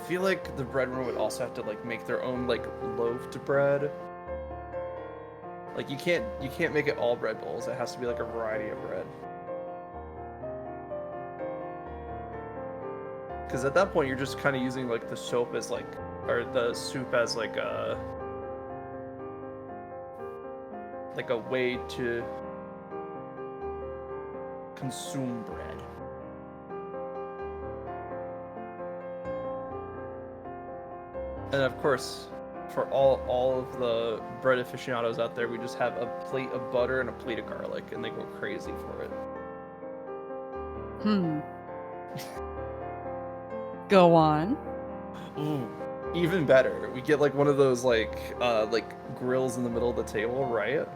feel like the bread room would also have to like make their own like loafed bread. Like you can't make it all bread bowls. It has to be like a variety of bread. Because at that point you're just kind of using like the soap as like, or the soup as like a way to consume bread. And of course, for all of the bread aficionados out there, we just have a plate of butter and a plate of garlic, and they go crazy for it. Go on. Ooh, even better. We get like one of those like grills in the middle of the table, right?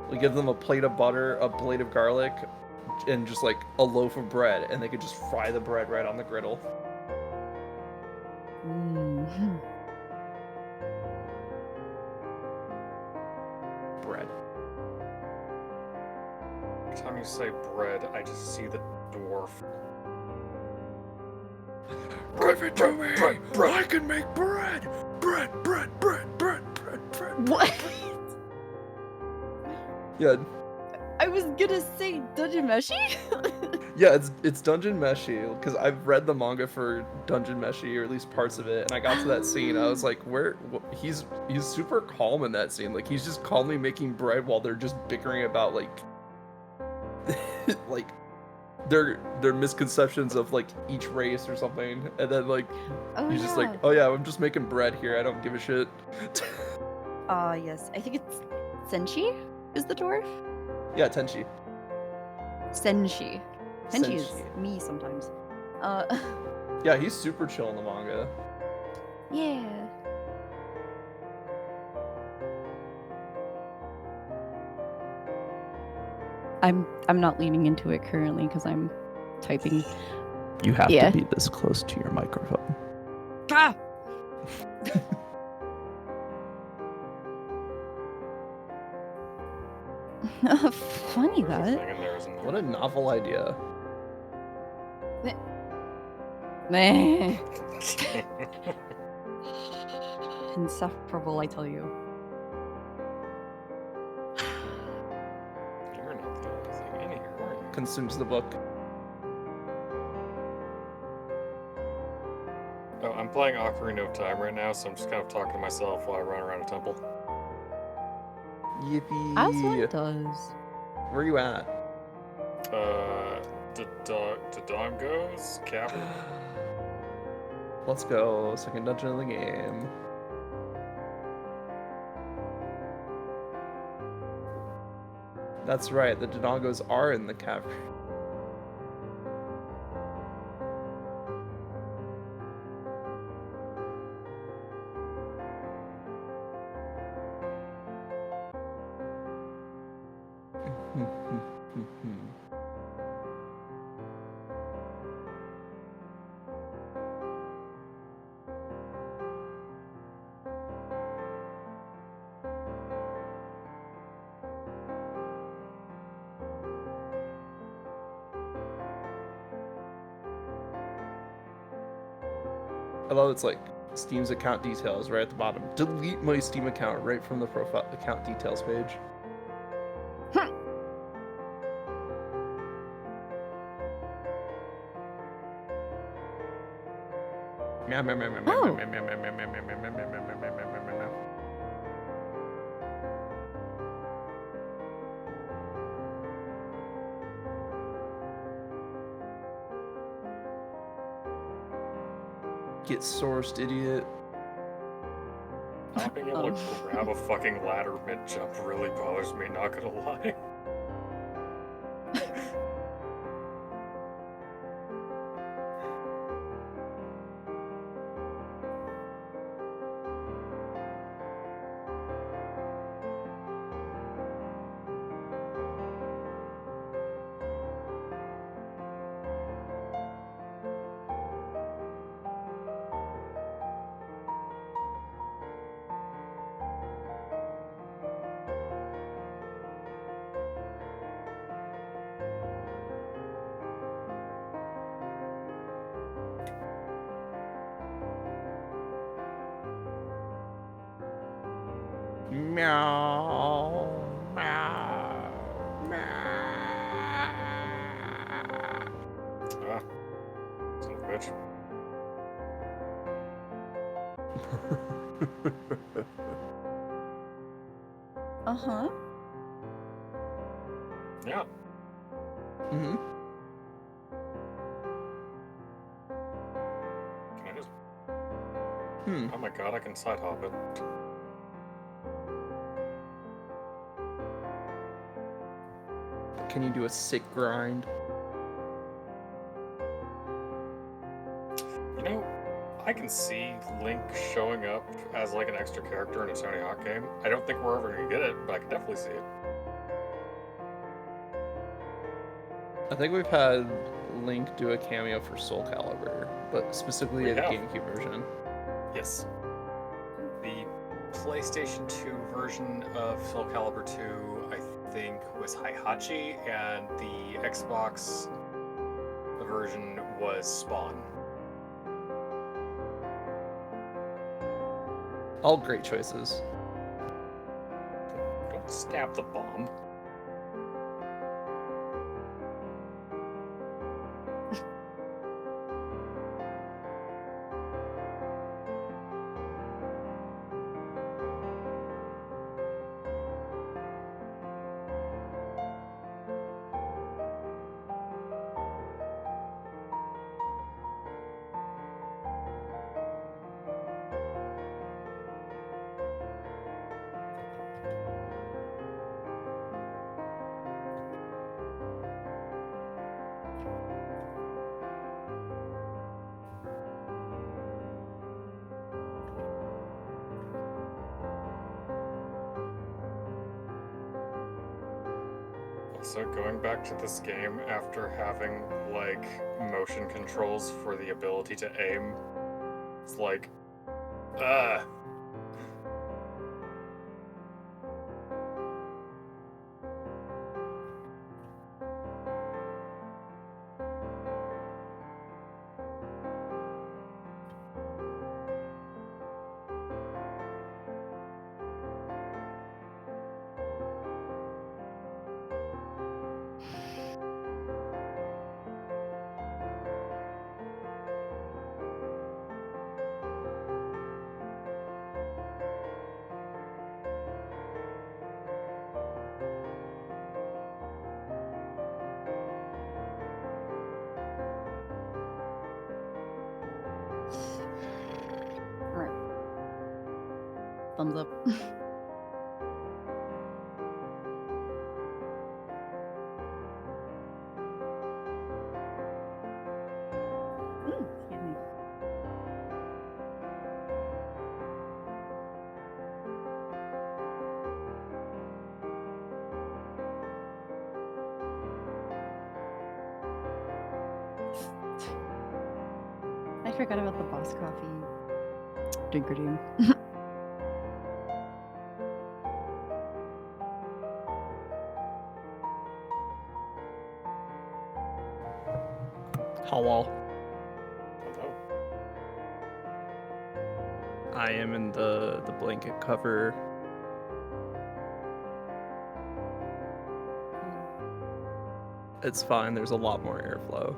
We give them a plate of butter, a plate of garlic, and just like a loaf of bread, and they could just fry the bread right on the griddle. Bread. Every time you say bread, I just see the dwarf. Give it to me! Bread. I can make bread! Bread. What? Yeah. I was gonna say Dungeon Meshi? Yeah, it's Dungeon Meshi, because I've read the manga for Dungeon Meshi, or at least parts of it, and I got to that scene, I was like, he's super calm in that scene, like, he's just calmly making bread while they're just bickering about, like, like, their misconceptions of, like, each race or something, and then, like, he's just like, oh yeah, I'm just making bread here, I don't give a shit. Yes, I think it's Senshi is the dwarf? Yeah, Tenchi. Senshi. Tenchi is me sometimes. Yeah, he's super chill in the manga. Yeah. I'm not leaning into it currently because I'm typing. You have to be this close to your microphone. Ah! Funny that. What a novel idea. Meh. Insufferable, I tell you. You're not the only thing in here, are you? Consumes the book. Oh, I'm playing Ocarina of Time right now, so I'm just kind of talking to myself while I run around a temple. Yippee! As one does. Where are you at? Dodongo's Cavern. Let's go. Second dungeon of the game. That's right, the Dodongos are in the cavern. I love it's like Steam's account details right at the bottom. Delete my Steam account right from the profile account details page. Get sourced, idiot. Not being able to grab a fucking ladder mid-jump really bothers me, not gonna lie. Meow. Meow. Meow. Ah, son of a bitch. Uh-huh. Yeah. Mm-hmm. Can I just? Hmm. Oh my god, I can side hop it. Can you do a sick grind? You know, I can see Link showing up as like an extra character in a Tony Hawk game. I don't think we're ever gonna get it, but I can definitely see it. I think we've had Link do a cameo for Soul Calibur, but specifically We the have. GameCube version. Yes. The PlayStation 2 version of Soul Calibur 2, I think, was Heihachi, and the Xbox version was Spawn. All great choices. Don't stab the bomb. So going back to this game after having like motion controls for the ability to aim, it's like, Alright. Thumbs up. Excuse me. I forgot about the Boss Coffee drinker doom. Hello. hello. I am in the blanket cover. It's fine. There's a lot more airflow.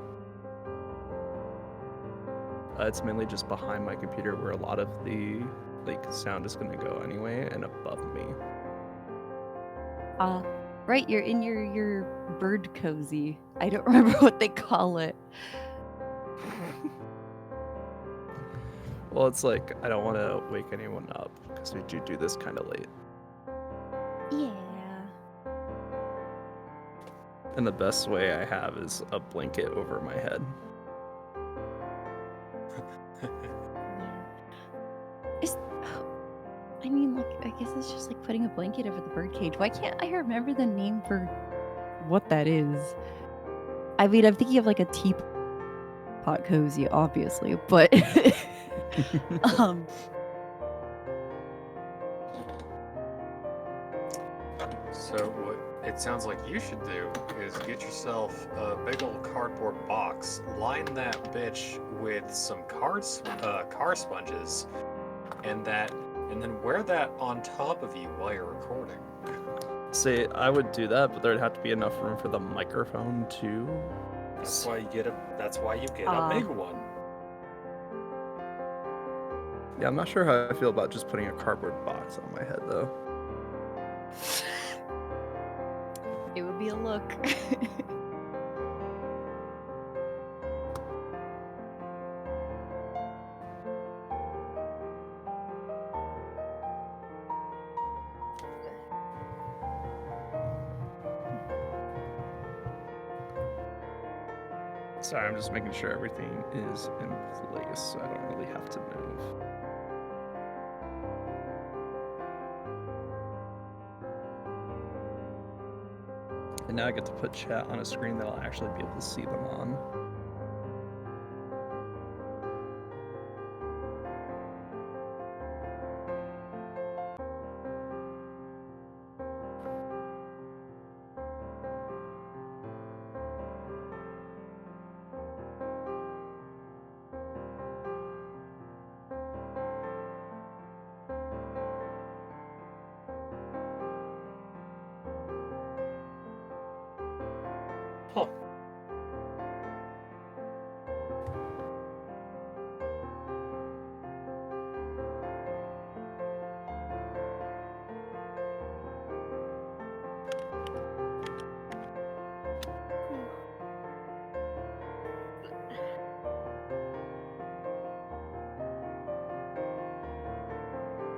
It's mainly just behind my computer where a lot of the sound is going to go anyway, and above me. Right, you're in your bird cozy. I don't remember what they call it. Well, it's like I don't want to wake anyone up because we do this kind of late. Yeah. And the best way I have is a blanket over my head. I mean, like, I guess it's just like putting a blanket over the birdcage. Why can't I remember the name for what that is? I mean, I'm thinking of like a teapot cozy, obviously, but So what it sounds like you should do is get yourself a big old cardboard box, line that bitch with some car sponges, and and then wear that on top of you while you're recording. See, I would do that, but there'd have to be enough room for the microphone too. That's why you get a Ah. big one. Yeah, I'm not sure how I feel about just putting a cardboard box on my head though. It would be a look. Sorry, I'm just making sure everything is in place so I don't really have to move. And now I get to put chat on a screen that I'll actually be able to see them on. Huh.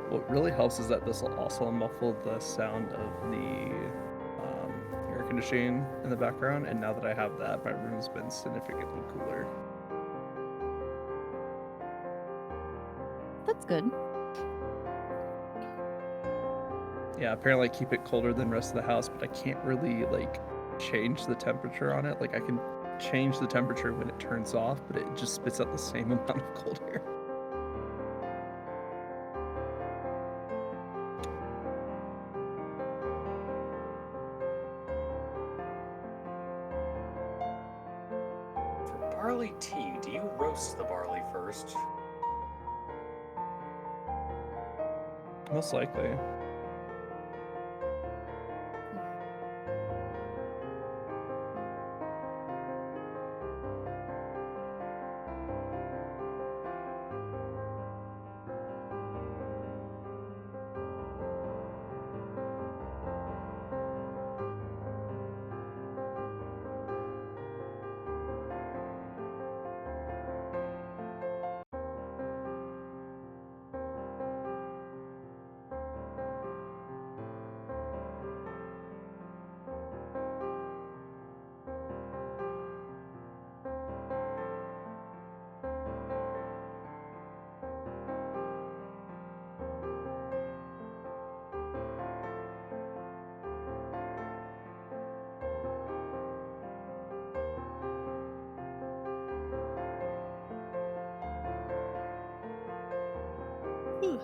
What really helps is that this will also muffle the sound of the air conditioning in the background, and now that I have that, my room's been significantly cooler. That's good. Yeah, apparently I keep it colder than the rest of the house, but I can't really like change the temperature on it. Like I can change the temperature when it turns off, but it just spits out the same amount of cold air. For barley tea, do you roast the barley first? Most likely. Whew.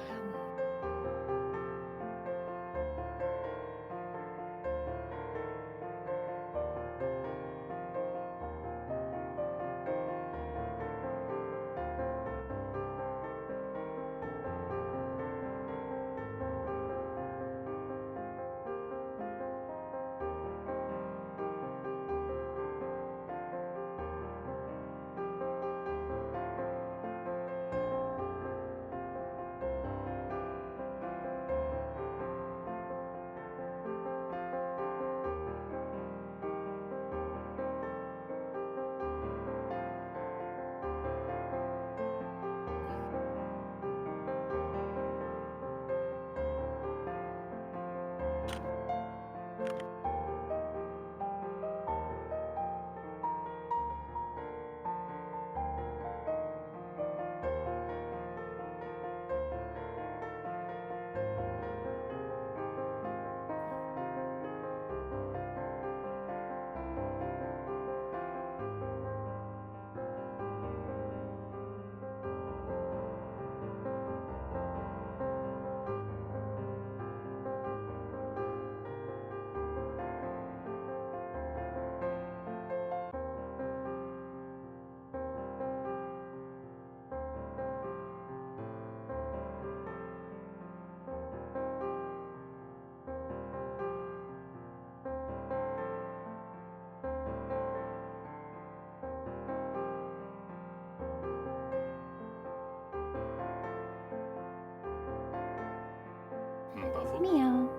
Meow.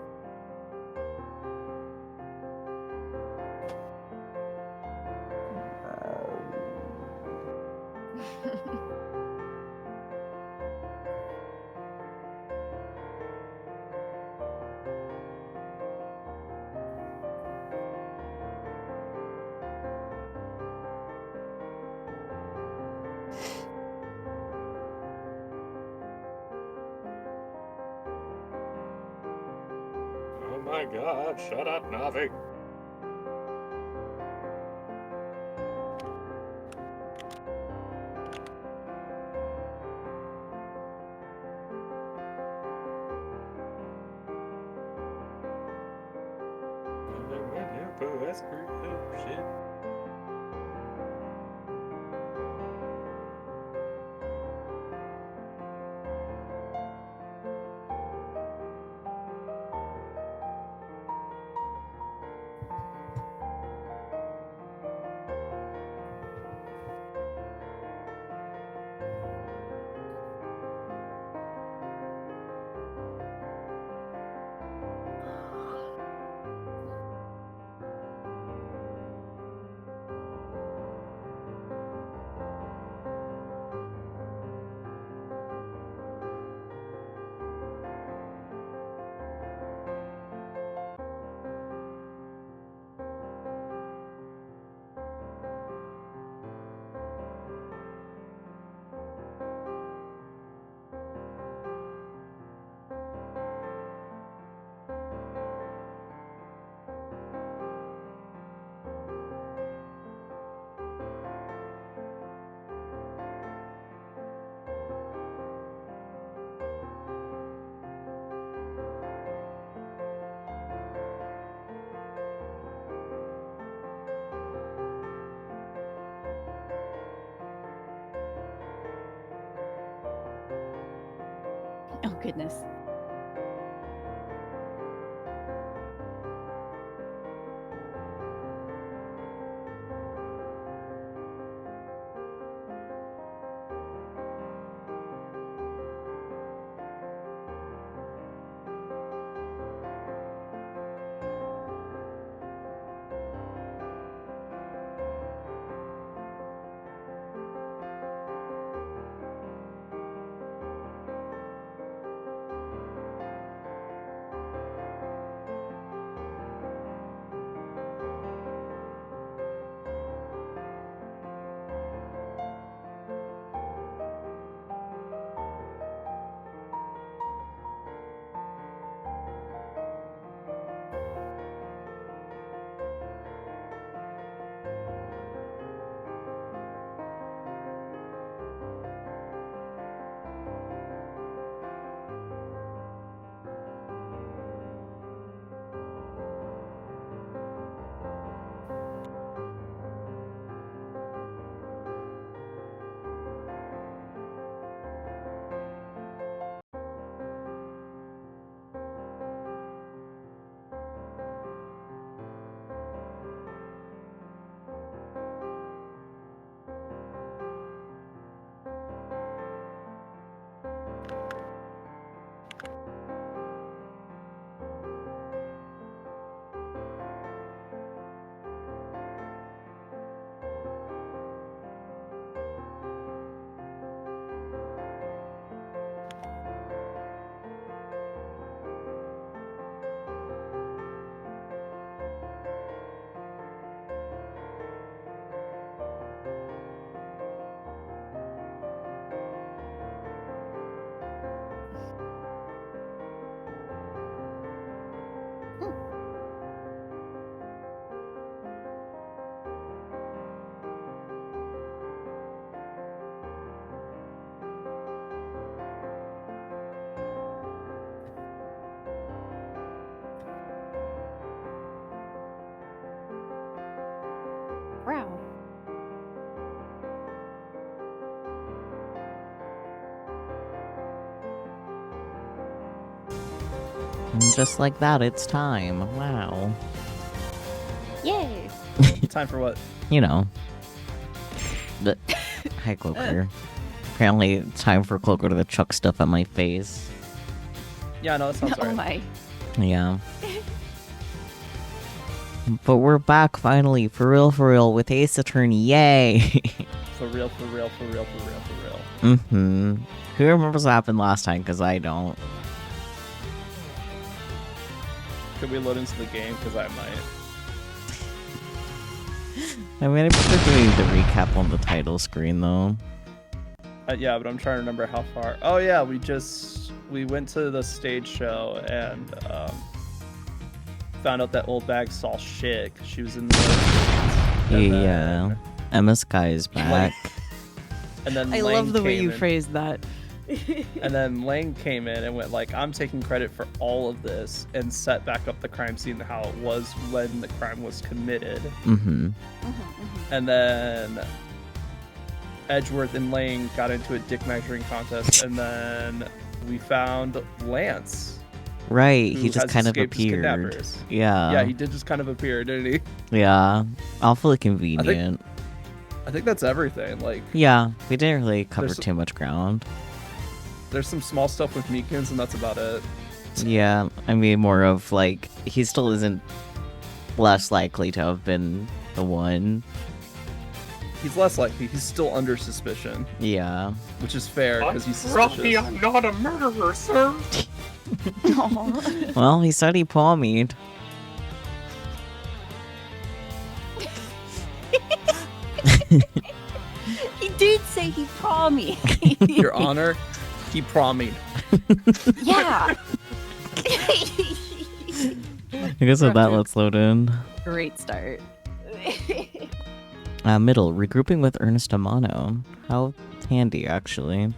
Oh my god, shut up, Navi. Shit. Oh, goodness. Wow. And just like that, it's time. Wow. Yay! Time for what? You know. But hi, Cloaker. Apparently, time for Cloaker to chuck stuff at my face. Yeah, no, that sounds Oh right. my. Yeah. But we're back finally, for real, with Ace Attorney, yay! For real, for real, for real, for real, for real. Mm-hmm. Who remembers what happened last time? Because I don't. Could we load into the game? Because I might. I mean, I prefer doing the recap on the title screen, though. Yeah, but I'm trying to remember how far. Oh yeah, we went to the stage show and found out that old bag saw shit 'cause she was in the Yeah. Emma Sky is back. And then I Lang love the way came you in, phrased that. And then Lang came in and went like, I'm taking credit for all of this, and set back up the crime scene how it was when the crime was committed. Mm-hmm. And then Edgeworth and Lang got into a dick measuring contest, and then we found Lance. Right, who he just has kind of escaped his appeared. kidnappers. Yeah. Yeah, he did just kind of appear, didn't he? Yeah. Awfully convenient. I think that's everything. Like, Yeah, we didn't really cover There's- too much ground. there's some small stuff with Meekins, and that's about it. Yeah, I mean, more of like, he still isn't less likely to have been the one. He's less likely. He's still under suspicion, Yeah. which is fair because he's Rocky, suspicious. I'm not a murderer, sir. Aw. Well, he said he palmied. He did say he promised. Your Honor, he promised. Yeah. I guess with that, let's load in. Great start. Middle, regrouping with Ernest Amano. How handy, actually.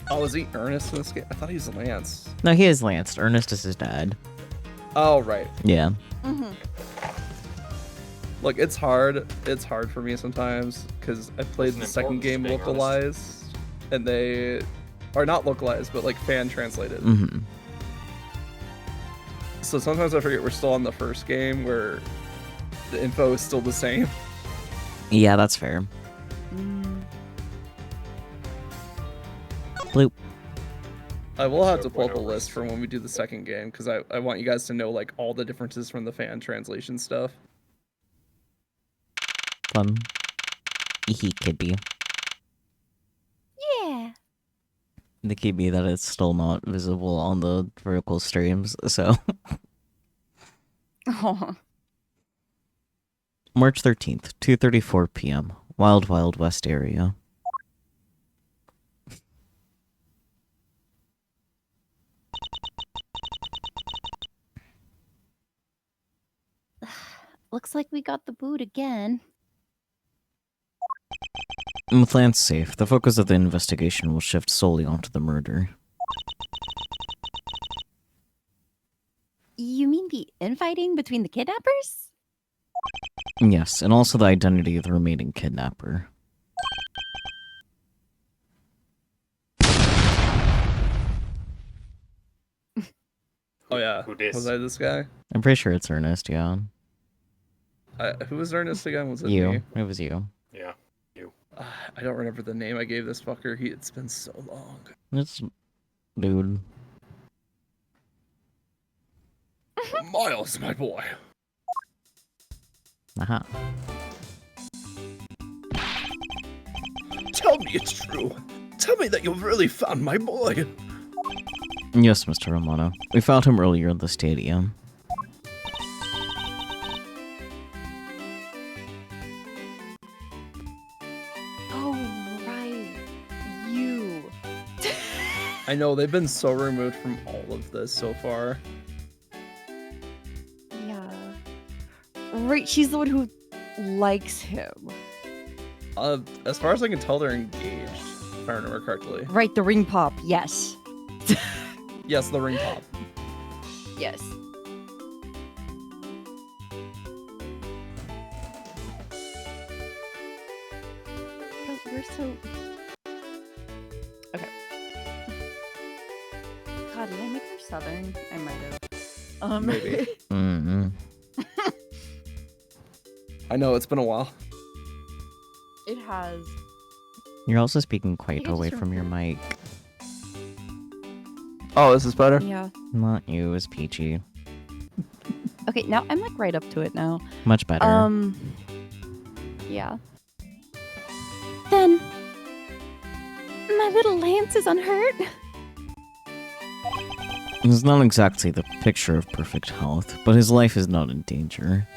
Oh, is he Ernest in this game? I thought he was Lance. No, he is Lance. Ernest is his dad. Oh, right. Yeah. Look, it's hard. It's hard for me sometimes because I played It's an the second important game thing, localized, and they are not localized, but like fan translated. Mm-hmm. So sometimes I forget we're still on the first game where the info is still the same. Yeah, that's fair. Bloop. I will have to pull up a list for when we do the second game because I want you guys to know like all the differences from the fan translation stuff. Fun. Ehe, could be. Yeah. The key be that it's still not visible on the vertical streams, so. Oh. March 13th, 2:34 p.m. Wild Wild West area. Looks like we got the boot again. With Lance safe, the focus of the investigation will shift solely onto the murder. You mean the infighting between the kidnappers? Yes, and also the identity of the remaining kidnapper. Oh yeah, Who dis? was I this guy? I'm pretty sure it's Ernest, yeah. Who was Ernest again? Was it You. me? It was you. Yeah. I don't remember the name I gave this fucker. It's been so long. It's... dude. Miles, my boy. Aha. Tell me it's true. Tell me that you've really found my boy. Yes, Mr. Romano. We found him earlier in the stadium. Oh, right. You. I know, they've been so removed from all of this so far. Yeah. Right, she's the one who likes him. As far as I can tell, they're engaged, if I remember correctly. Right, the ring pop, yes. Yes, the ring pop. Yes. But we're so... Okay. God, did I make her southern? I might have. Maybe. Mm-hmm. I know, it's been a while. It has. You're also speaking quite I just away from your mic. Oh, this is better? Yeah. Not you, it's Peachy. Okay, now I'm like right up to it now. Much better. Yeah. Then my little Lance is unhurt. He's not exactly the picture of perfect health, but his life is not in danger.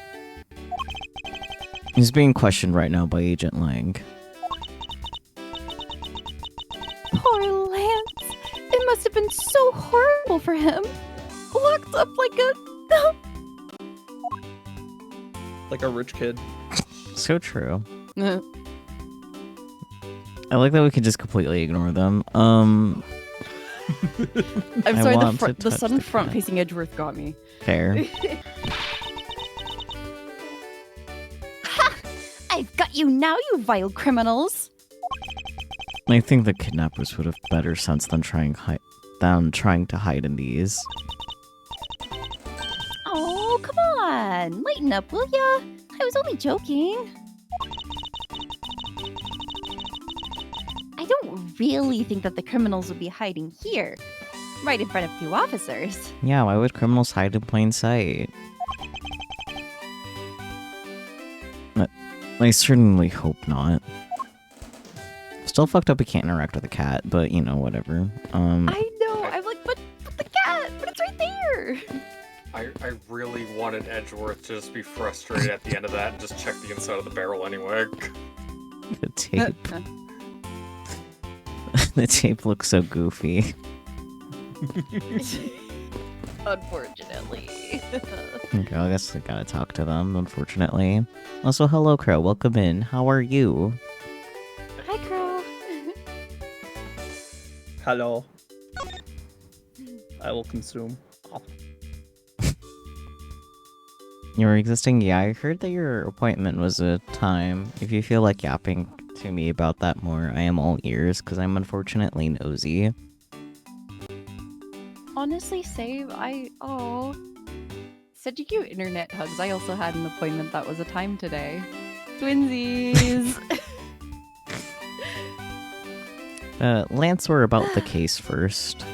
He's being questioned right now by Agent Lang. Poor Lance. It must have been so horrible for him. Locked up like a... Like a rich kid. So true. I like that we can just completely ignore them. I'm I sorry, want to the touch sudden the cat. front-facing Edgeworth got me. Fair. Ha! I've got you now, you vile criminals! I think the kidnappers would have better sense than trying to hide in these. Oh, come on! Lighten up, will ya? I was only joking. I don't really think that the criminals would be hiding here, right in front of two officers. Yeah, why would criminals hide in plain sight? I certainly hope not. Still fucked up we can't interact with the cat, but you know, whatever. I know, I'm like, but the cat, but it's right there! I really wanted Edgeworth to just be frustrated at the end of that and just check the inside of the barrel anyway. The tape. The tape looks so goofy. Unfortunately. Okay, I guess I gotta talk to them, unfortunately. Also, hello, Crow. Welcome in. How are you? Hi, Crow. Hello. I will consume. You're existing? Yeah, I heard that your appointment was a time. If you feel like yapping to me about that more, I am all ears, because I'm unfortunately nosy. Honestly, same. Said you give internet hugs. I also had an appointment that was a time today. Twinsies! Lance, we're about the case first.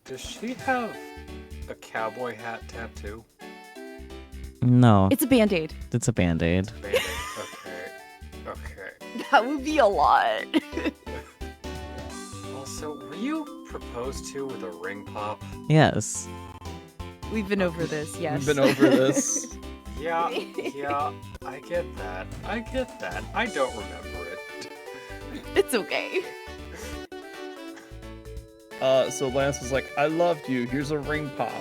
Does she have a cowboy hat tattoo? No, It's a band-aid. it's a band-aid. Band-Aid. Okay. That would be a lot. Also, were you proposed to with a ring pop? Yes. We've been over this, yes. We've been over this. Yeah, I get that. I don't remember it. It's okay. So Lance was like, I loved you. Here's a ring pop.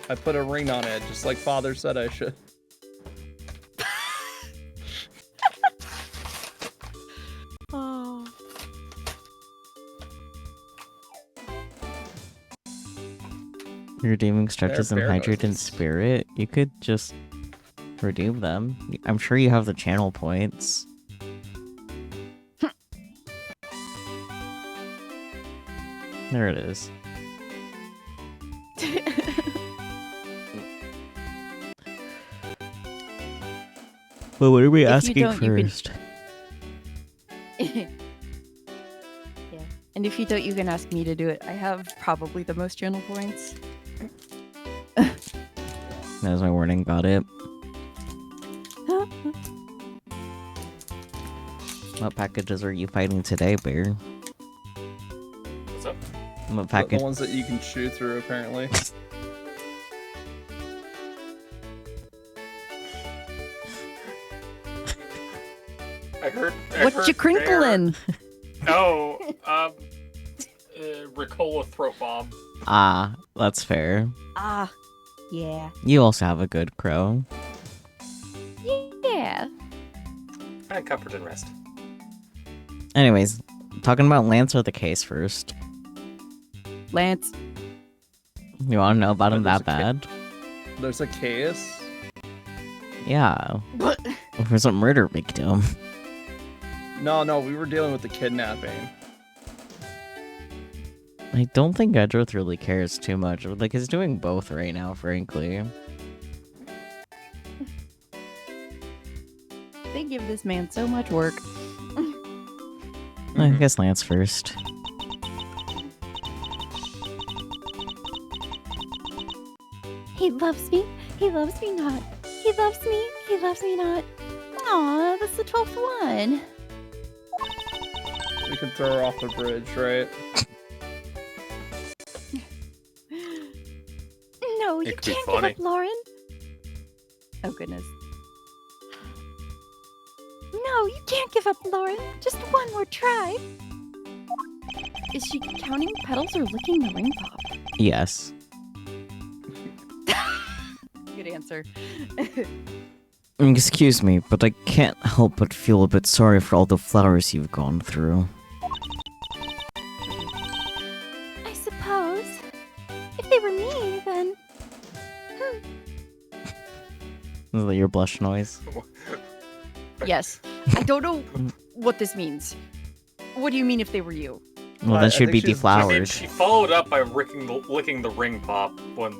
I put a ring on it, just like father said I should. Oh. You're redeeming stretches in bear Hydrate and noses. Spirit. You could just redeem them. I'm sure you have the channel points. There it is. Well, what are we If you asking don't, you can- first? Yeah. And if you don't, you can ask me to do it. I have probably the most channel points. That was my warning. Got it. What packages are you fighting today, Bear? What's up? What The package? ones that you can chew through, apparently. I heard. What you crinkling? No, Ricola throat bomb. Ah, that's fair. Ah, yeah. You also have a good crow. Yeah. And comfort and rest. Anyways, talking about Lance or the case first. Lance. You want to know about him There's that a bad? There's a case. Yeah. What? There's a murder victim. No, we were dealing with the kidnapping. I don't think Edgeworth really cares too much. Like, he's doing both right now, frankly. They give this man so much work. I guess Lance first. He loves me. He loves me not. He loves me. He loves me not. Aw, that's the 12th one. We can throw her off the bridge, right? No, you It could be can't funny. give up, Lauren. Oh, goodness. No, you can't give up, Lauren. Just one more try. Is she counting petals or licking the ring pop? Yes. Good answer. Excuse me, but I can't help but feel a bit sorry for all the flowers you've gone through. I suppose. If they were me, then... Is that your blush noise? Yes. I don't know what this means. What do you mean if they were you? Well, I that should think be she's- I mean, deflowered. she followed up by licking the ring pop when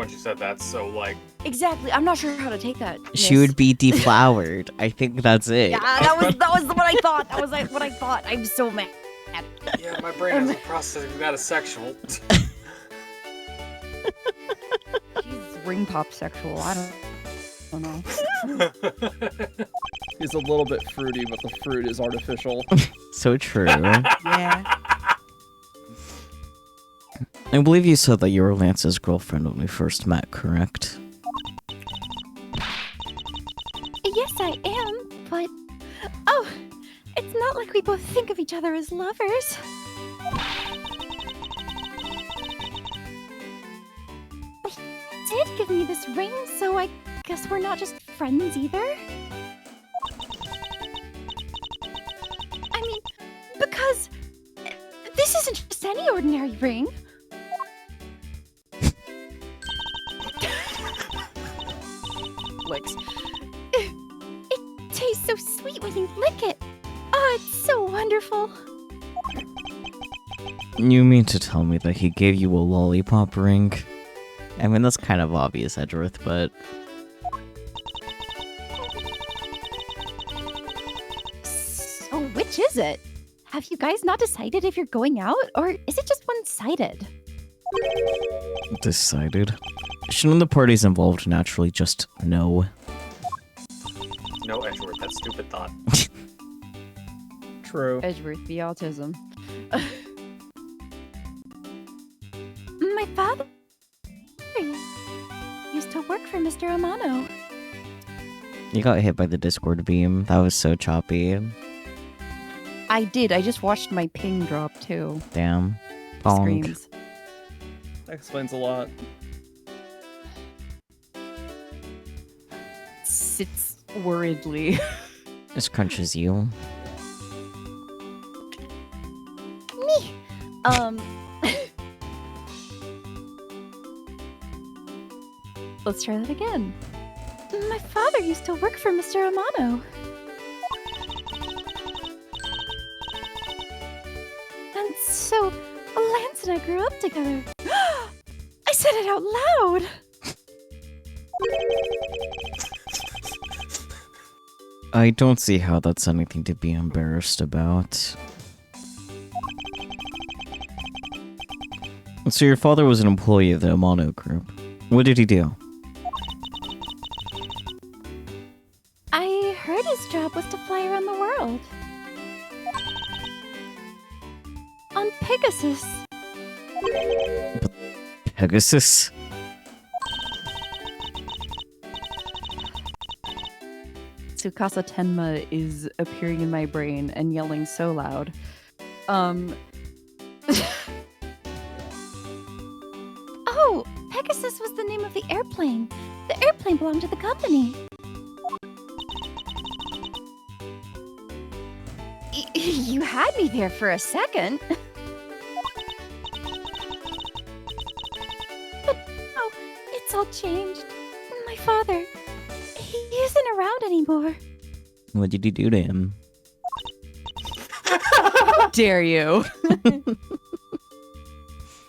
she said that. So like, Exactly. I'm not sure how to take that. She miss. would be deflowered. I think that's it. Yeah, that was what I thought. That was what I thought. I'm so mad. yeah, my brain isn't processing that as sexual. She's ring pop sexual. I don't know. He's a little bit fruity, but the fruit is artificial. So true. Yeah. I believe you said that you were Lance's girlfriend when we first met, correct? Yes, I am, but... Oh, it's not like we both think of each other as lovers. He did give me this ring, so I guess we're not just friends either? I mean, because... This isn't just any ordinary ring. Licks. It tastes so sweet when you lick it. Oh, it's so wonderful. You mean to tell me that he gave you a lollipop ring? I mean, that's kind of obvious, Edgeworth, but... So which is it? Have you guys not decided if you're going out, or is it just one-sided? Decided. Shouldn't the parties involved naturally just know? No, Edgeworth, that stupid thought. True. Edgeworth, the autism. My father used to work for Mr. Amano. You got hit by the Discord beam. That was so choppy. I did. I just watched my ping drop too. Damn. Bonk. Screams. That explains a lot. Sits worriedly. This crunches you. Me. Let's try that again. My father used to work for Mr. Amano. And so, Lance and I grew up together. I said it out loud! I don't see how that's anything to be embarrassed about. So your father was an employee of the Amano Group. What did he do? I heard his job was to fly around the world. On Pegasus. Pegasus? Tsukasa Tenma is appearing in my brain and yelling so loud. Oh, Pegasus was the name of the airplane. The airplane belonged to the company. You had me there for a second. But oh, it's all changed. My father, he isn't around anymore. What did you do to him? How dare you?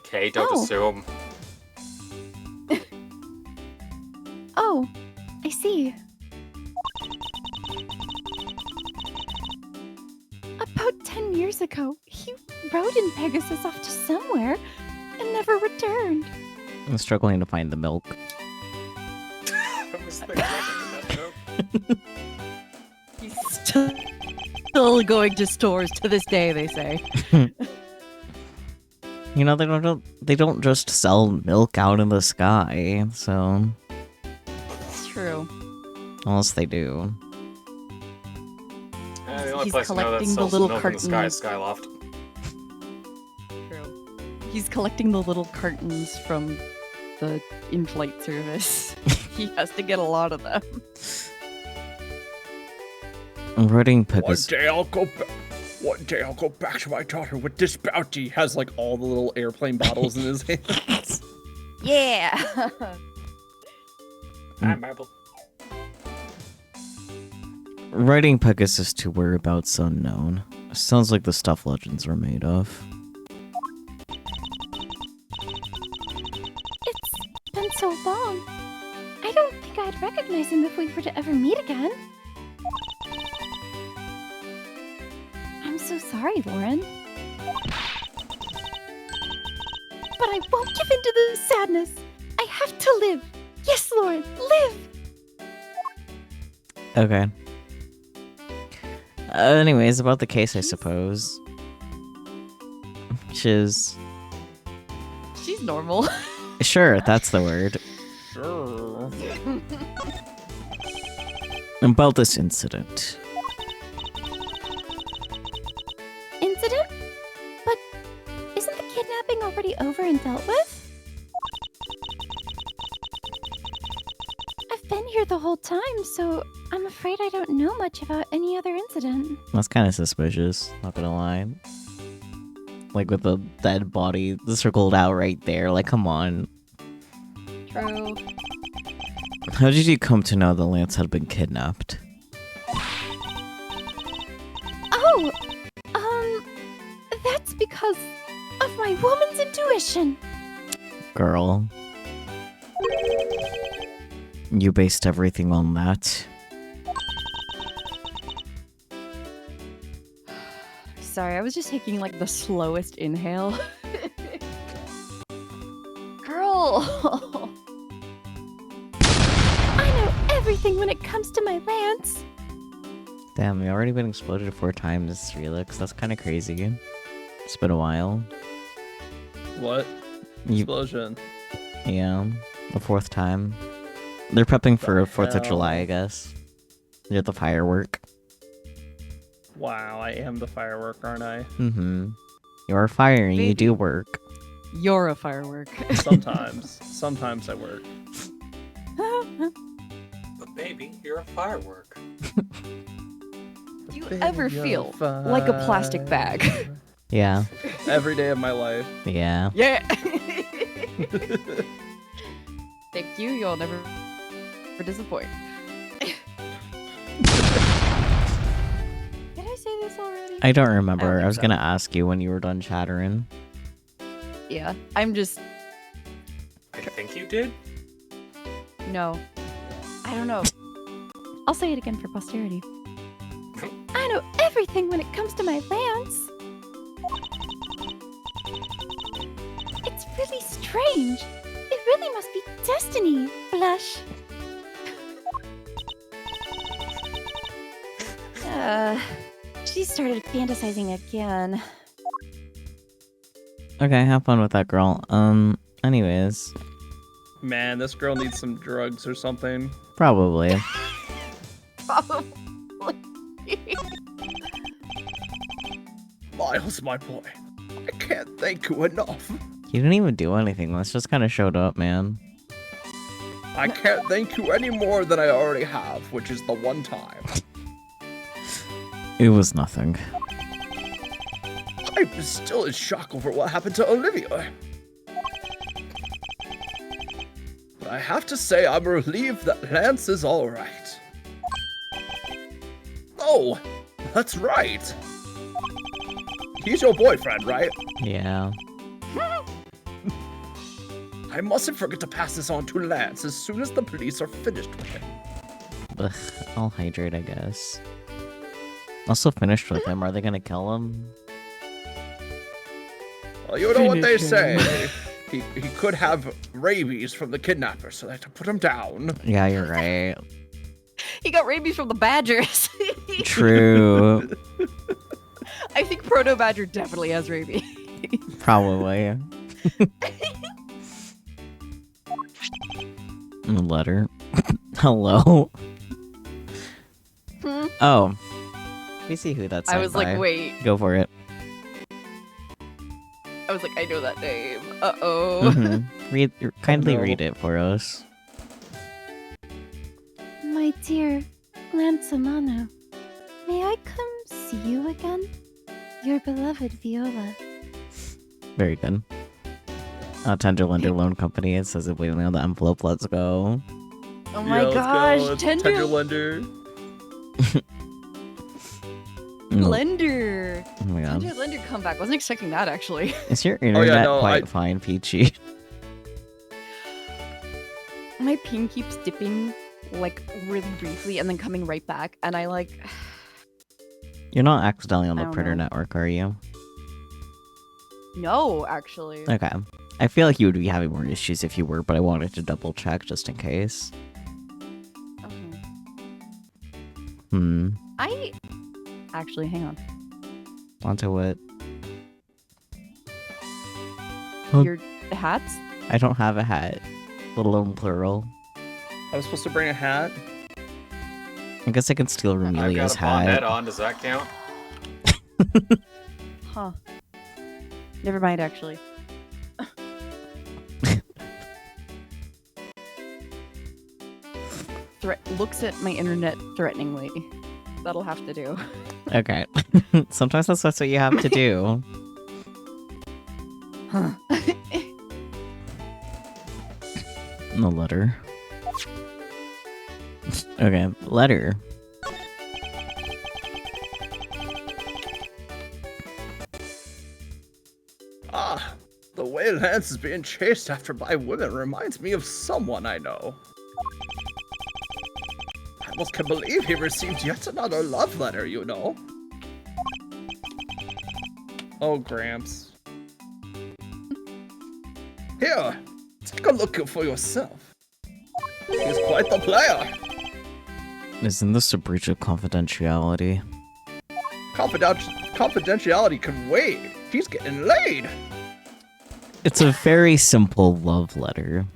Okay, don't Oh. assume. Oh, I see. About 10 years ago, he rode in Pegasus off to somewhere and never returned. I'm struggling to find the milk. First thing I think of that joke. He's still going to stores to this day, they say. You know, they don't just sell milk out in the sky, so It's true. unless they do. The only He's place I know that collecting the sells little milk in the sky is cartons. Skyloft. True. He's collecting the little cartons from the in-flight service. He has to get a lot of them. I'm writing Pegasus. One day I'll go back to my daughter with this bounty. Has like all the little airplane bottles in his hands. Yeah. Hi, Marble. Writing Pegasus to whereabouts unknown. Sounds like the stuff legends are made of. It's been so long. I don't think I'd recognize him if we were to ever meet again. I'm so sorry, Lauren. But I won't give in to the sadness. I have to live. Yes, Lauren, live! Okay. Anyways, about the case, I suppose. She's normal. sure, that's the word. Sure. About this incident. Incident? But isn't the kidnapping already over and dealt with? I've been here the whole time, so I'm afraid I don't know much about any other incident. That's kind of suspicious, not gonna lie. Like with the dead body circled out right there, like come on. True. How did you come to know that Lance had been kidnapped? Oh, that's because of my woman's intuition. Girl. You based everything on that? Sorry, I was just taking like the slowest inhale. Girl! I know everything when it comes to my Lance. Damn, we already been exploded 4 times, Relix. That's kind of crazy. It's been a while. What? You, Explosion. yeah, the 4th time. They're prepping for The 4th of hell? July, I guess. They're the firework. Wow, I am the firework, aren't I? Mm-hmm. You're fire and you Baby. do work. You're a firework. Sometimes. Sometimes I work. But baby, you're a firework. Do you ever feel like a plastic bag? Yeah. Every day of my life. Yeah. Yeah! Thank you, you'll never disappoint. Did I say this already? I don't remember. I think was so. gonna ask you when you were done chattering. Yeah, I'm just... I think you did? No. I don't know. I'll say it again for posterity. I know everything when it comes to my Lance. It's really strange. It really must be destiny, Blush. She started fantasizing again. Okay, have fun with that, girl. Anyways. Man, this girl needs some drugs or something. Probably. Probably. Miles, my boy. I can't thank you enough. You didn't even do anything. Let's just kind of showed up, man. I can't thank you any more than I already have, which is the one time. It was nothing. I'm still in shock over what happened to Olivia. But I have to say I'm relieved that Lance is alright. Oh, that's right. He's your boyfriend, right? Yeah. I mustn't forget to pass this on to Lance as soon as the police are finished with him. Ugh, I'll hydrate, I guess. Also finished with him. Are they gonna kill him? Well, you know what they Finish him. say. He could have rabies from the kidnapper, so they had to put him down. Yeah, you're right. He got rabies from the badgers. True. I think Proto Badger definitely has rabies. Probably. Letter. Hello. Hmm? Oh. We see who that's. I was like, wait. Go for it. I was like, I know that name. Uh-oh. Kindly no. read it for us. My dear Lansamano, may I come see you again? Your beloved Viola. Very good. Tender Lender Loan Company. It says it waiting on the envelope. Let's go. Oh my Yeah, let's gosh, go. It's Tender Lender. Lender. Oh my god. Tender Lender comeback. Wasn't expecting that actually. Is your internet no, quite fine, Peachy? My ping keeps dipping like really briefly and then coming right back, and I like. You're not accidentally on I the don't printer know. network, are you? No, actually. Okay. I feel like you would be having more issues if you were, but I wanted to double check just in case. I actually hang on. Onto what? Huh? Your hats? I don't have a hat, let alone plural. I was supposed to bring a hat. I guess I can steal I've got Remelia's a bonnet hat. on. Does that count? Huh. Never mind, actually. Looks at my internet threateningly. That'll have to do. Okay. Sometimes that's what you have to do. Huh. The letter. Okay, letter. Ah, the way Lance is being chased after by women reminds me of someone I know. I almost can't believe he received yet another love letter, you know. Oh, Gramps. Here, take a look for yourself. He's quite the player. Isn't this a breach of confidentiality? Confidentiality can wait. He's getting laid. It's a very simple love letter.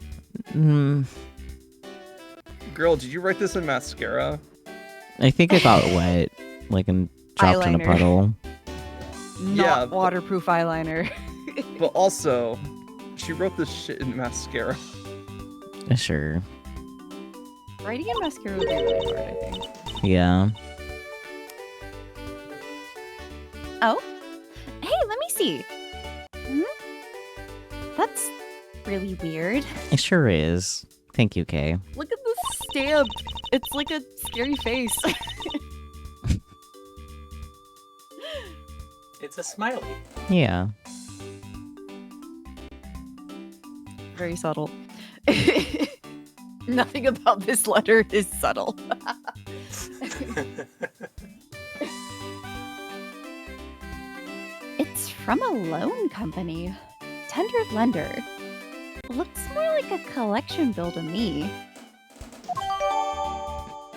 Girl, did you write this in mascara? I think it got wet, like, and dropped in a Eyeliner. puddle. Not Yeah, but- waterproof eyeliner. But also, she wrote this shit in mascara. Sure. Writing in mascara would be really hard, I think. Yeah. Oh? Hey, let me see. Hmm? That's really weird. It sure is. Thank you, Kay. Look at this stamp. It's like a scary face. It's a smiley. Yeah. Very subtle. Nothing about this letter is subtle. It's from a loan company. Tender Lender. Looks more like a collection bill to me.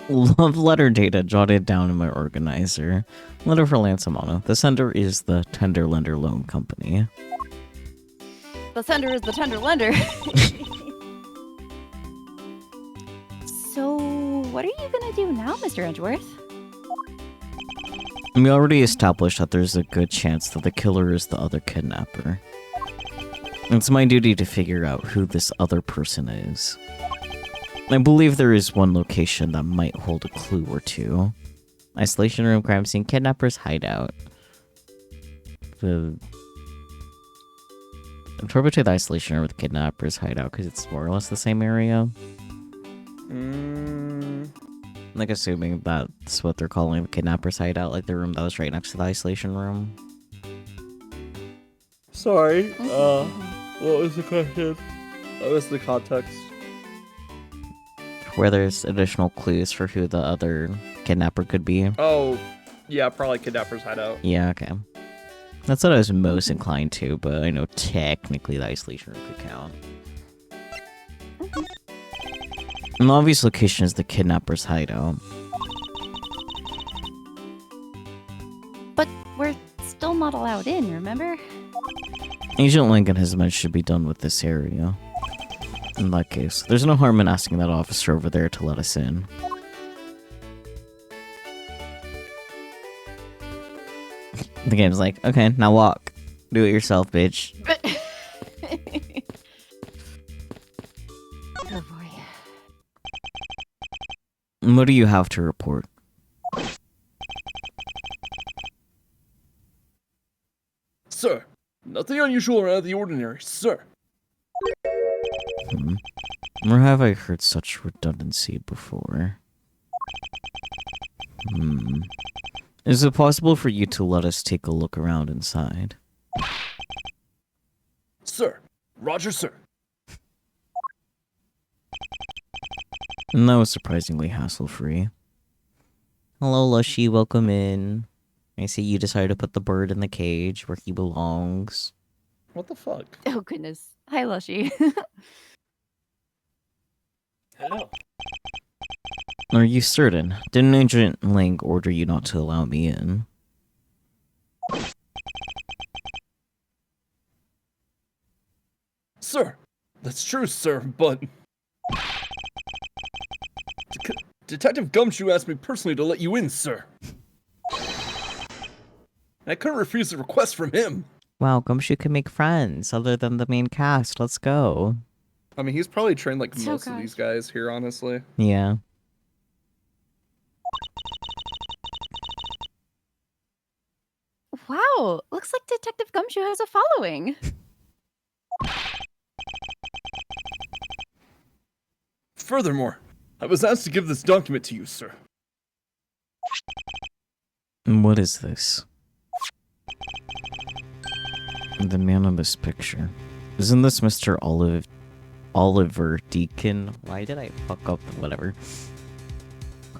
Love letter data jotted down in my organizer. Letter for Lansamano. The sender is the Tender Lender Loan Company. The sender is the tender lender. So, what are you gonna do now, Mr. Edgeworth? We already established that there's a good chance that the killer is the other kidnapper. It's my duty to figure out who this other person is. I believe there is one location that might hold a clue or two. Isolation room, crime scene, kidnapper's hideout. I'm torn between the isolation room with the kidnapper's hideout because it's more or less the same area. Like, assuming that's what they're calling the kidnapper's hideout, like the room that was right next to the isolation room. Sorry, what was the question? What was the context? Where there's additional clues for who the other kidnapper could be. Oh, yeah, probably Kidnapper's Hideout. Yeah, okay. That's what I was most inclined to, but I know technically the isolation room could count. An obvious location is the kidnapper's hideout. But we're still not allowed in, remember? Agent Lang and his men should be done with this area. In that case, there's no harm in asking that officer over there to let us in. The game's like, okay, now walk. Do it yourself, bitch. Oh boy. What do you have to report? Sir, nothing unusual or out of the ordinary, sir. Or have I heard such redundancy before? Is it possible for you to let us take a look around inside? Sir. Roger, sir. And that was surprisingly hassle-free. Hello, Lushy, welcome in. I see you decided to put the bird in the cage where he belongs. What the fuck? Oh goodness. Hi, Lushy. Hello. Are you certain? Didn't Agent Lang order you not to allow me in? Sir, that's true, sir, but... Detective Gumshoe asked me personally to let you in, sir. I couldn't refuse the request from him. Wow, Gumshoe can make friends other than the main cast. Let's go. I mean, he's probably trained like So most of these guys here, honestly. Yeah. Wow, looks like Detective Gumshoe has a following. Furthermore, I was asked to give this document to you, sir. What is this? The man in this picture. Isn't this Mr. Oliver Deacon? Why did I fuck up whatever?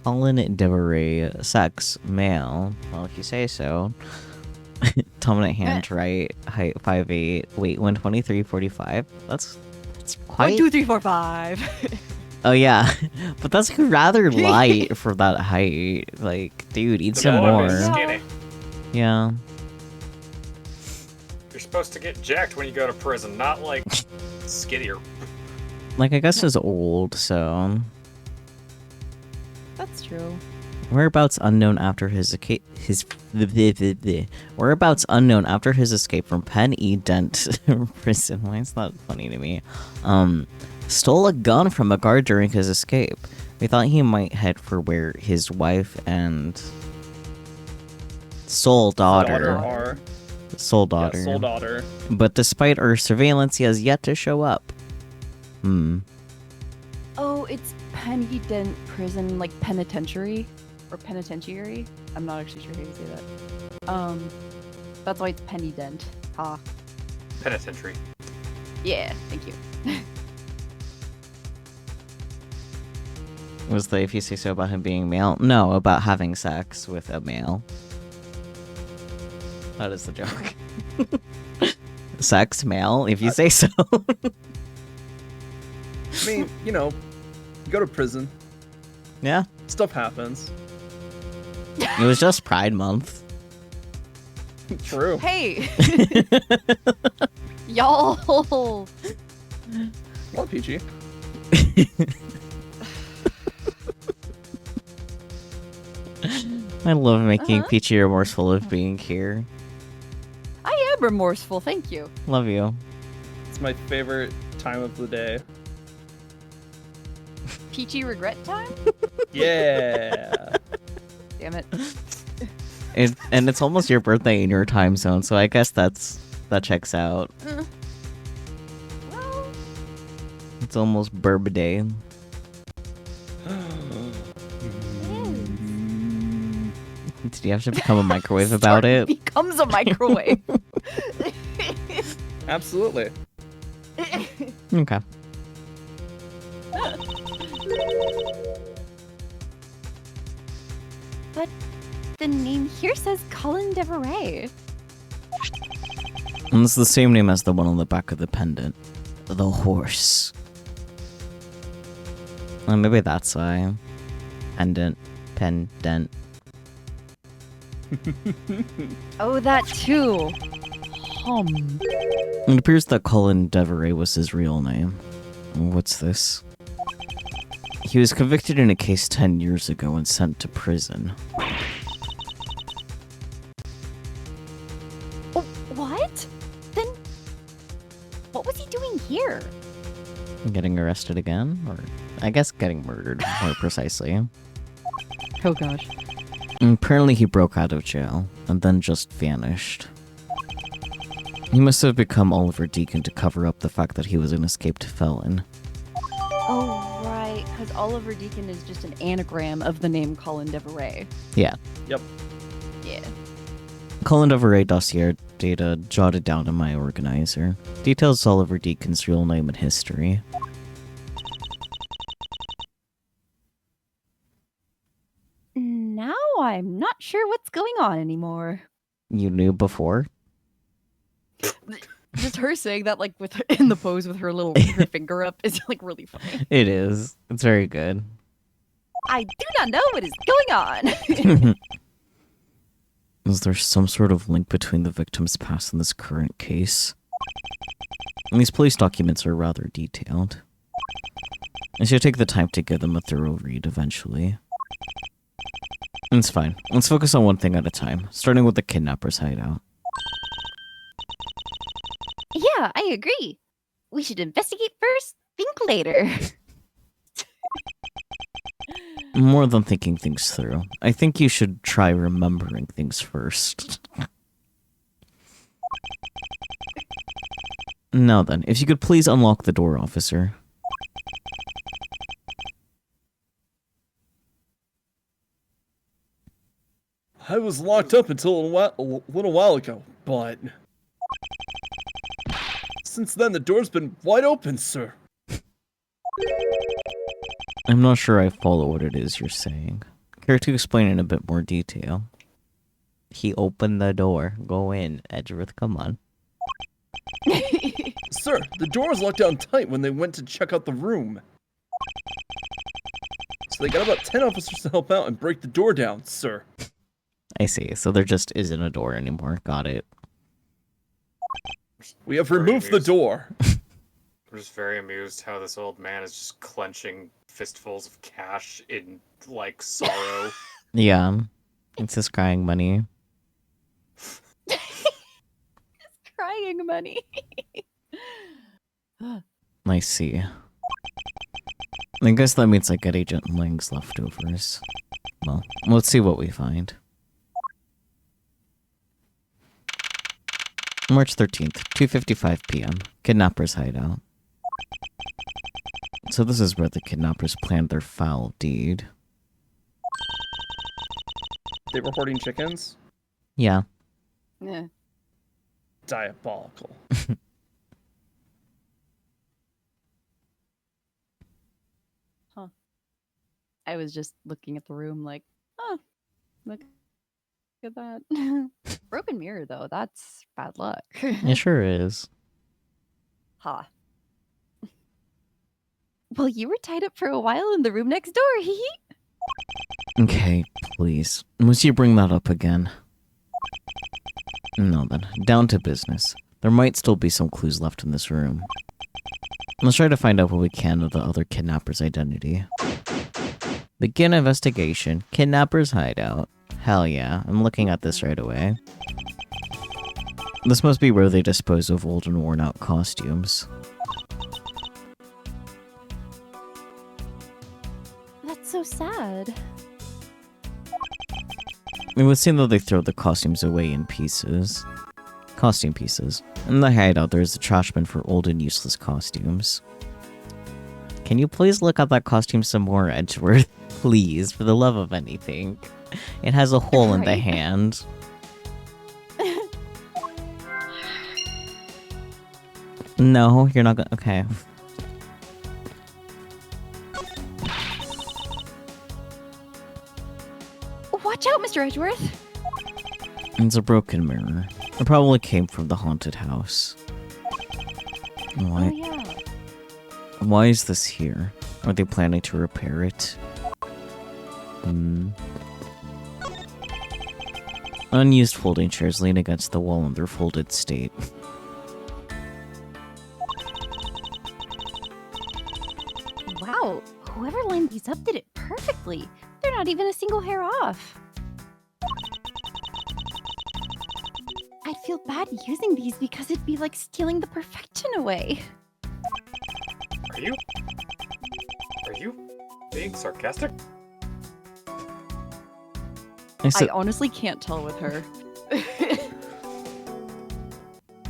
Colin Deveray, sex, male. Well, if you say so. Dominant hand, right? Height 5'8". Weight 123.45. That's quite... 1, 2, 3, 4, 5. Oh yeah, but that's rather light for that height. Like, dude, eat some Boy more. is skinny. Yeah. You're supposed to get jacked when you go to prison, not like skinnier. Like, I guess he's old, so... That's true. Whereabouts unknown after his Whereabouts unknown after his escape from Penn E. Dent prison. Why is that funny to me? Stole a gun from a guard during his escape. We thought he might head for where his wife and sole daughter are. Sole daughter. Yeah, sole daughter. But despite our surveillance, he has yet to show up. Oh, it's Penny Dent Prison, like penitentiary? Or penitentiary? I'm not actually sure how you say that. That's why it's Penny Dent. Ha. Penitentiary. Yeah, thank you. Was the if you say so about him being male? No, about having sex with a male. That is the joke. Sex, male, if you say so. I mean, you know, you go to prison, Yeah, stuff happens. it was just Pride Month. True. Hey! Y'all! Well, Peachy. I love making Peachy remorseful of being here. I am remorseful, thank you. Love you. It's my favorite time of the day. Peachy regret time? Yeah. Damn it. And it's almost your birthday in your time zone, so I guess that checks out. Well, It's almost Burb Day. Did you have to become a microwave about it? becomes a microwave. Absolutely. Okay. But the name here says Colin Deveray. And it's the same name as the one on the back of the pendant. The horse. Well, maybe that's why. Pendant. Oh, that too. It appears that Colin Deveray was his real name. What's this? He was convicted in a case 10 years ago and sent to prison. Oh, what? Then, what was he doing here? Getting arrested again? Or, I guess getting murdered, more precisely. Oh gosh. And apparently he broke out of jail, and then just vanished. He must have become Oliver Deacon to cover up the fact that he was an escaped felon. Oh, right, because Oliver Deacon is just an anagram of the name Colin Deveray. Yeah. Yep. Yeah. Colin Deveray dossier data jotted down in my organizer. Details Oliver Deacon's real name and history. Now I'm not sure what's going on anymore. You knew before? Just her saying that, like, with her, in the pose with her little her finger up is like really funny. It is. It's very good. I do not know what is going on. Is there some sort of link between the victim's past and this current case? And these police documents are rather detailed. I should take the time to give them a thorough read eventually. It's fine. Let's focus on one thing at a time, starting with the kidnapper's hideout. Yeah, I agree. We should investigate first, think later. More than thinking things through, I think you should try remembering things first. Now then, if you could please unlock the door, officer. I was locked up until a little while ago, but since then the door's been wide open, sir. I'm not sure I follow what it is you're saying. Care to explain in a bit more detail? He opened the door. Go in, Edgeworth, come on. Sir, the door was locked down tight when they went to check out the room. So they got about 10 officers to help out and break the door down, sir. I see, so there just isn't a door anymore. Got it. We have removed the door. I'm just very amused how this old man is just clenching fistfuls of cash in, like, sorrow. Yeah, it's his crying money. Crying money. I see. I guess that means I get Agent Lang's leftovers. Well, let's see what we find. March 13th, 2:55 p.m. Kidnapper's hideout. So this is where the kidnappers planned their foul deed. They were hoarding chickens? Yeah. Yeah. Diabolical. I was just looking at the room like, oh, look at that. Broken mirror, though. That's bad luck. It sure is. Ha. Well, you were tied up for a while in the room next door, hee hee. Okay, please. Must you bring that up again? No then, down to business. There might still be some clues left in this room. Let's try to find out what we can of the other kidnapper's identity. Begin investigation. Kidnapper's hideout. Hell yeah, I'm looking at this right away. This must be where they dispose of old and worn out costumes. That's so sad. It would seem that they throw the costumes away in pieces. Costume pieces. In the hideout, there is a trash bin for old and useless costumes. Can you please look at that costume some more, Edgeworth? Please, for the love of anything. It has a hole in the Right. hand. No, you're not gonna. Okay. Watch out, Mr. Edgeworth. It's a broken mirror. It probably came from the haunted house. Why? Oh yeah. Why is this here? Are they planning to repair it? Unused folding chairs lean against the wall in their folded state. Wow, whoever lined these up did it perfectly. They're not even a single hair off. I'd feel bad using these because it'd be like stealing the perfection away. Are you being sarcastic? I honestly can't tell with her.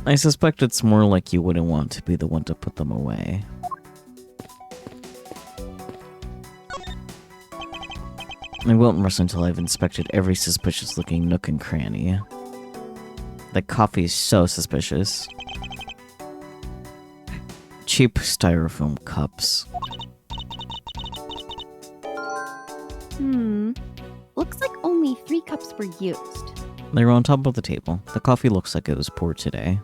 I suspect it's more like you wouldn't want to be the one to put them away. I won't rest until I've inspected every suspicious-looking nook and cranny. The coffee is so suspicious. Cheap styrofoam cups. Looks like only 3 cups were used. They were on top of the table. The coffee looks like it was poured today.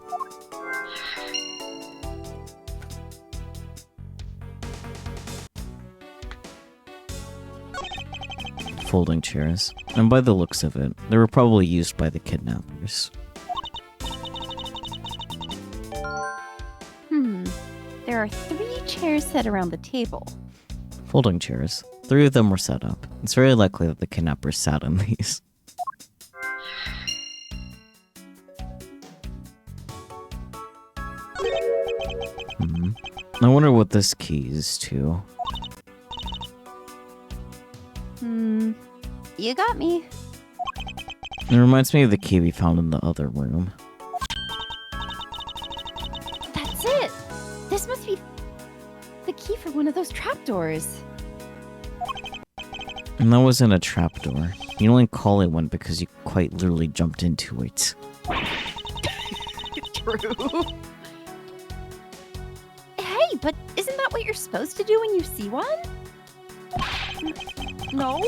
Folding chairs. And by the looks of it, they were probably used by the kidnappers. There are 3 chairs set around the table. Folding chairs. 3 of them were set up. It's very likely that the kidnappers sat on these. I wonder what this key is to. You got me. It reminds me of the key we found in the other room. That's it. This must be the key for one of those trapdoors. And that wasn't a trapdoor. You only call it one because you quite literally jumped into it. True. Hey, but isn't that what you're supposed to do when you see one? No?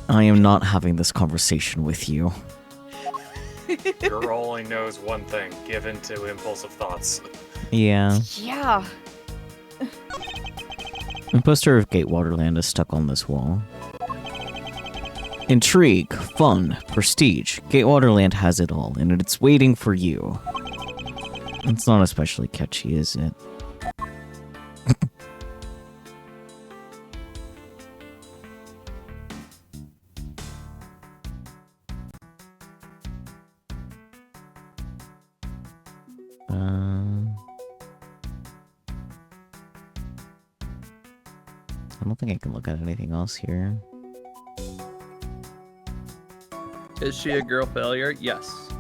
I am not having this conversation with you. Girl only knows one thing: give in to impulsive thoughts. Yeah. Yeah. A poster of Gatewaterland is stuck on this wall. Intrigue, fun, prestige. Gatewaterland has it all, and it's waiting for you. It's not especially catchy, is it? I don't think I can look at anything else here. Is she a girl failure? Yes.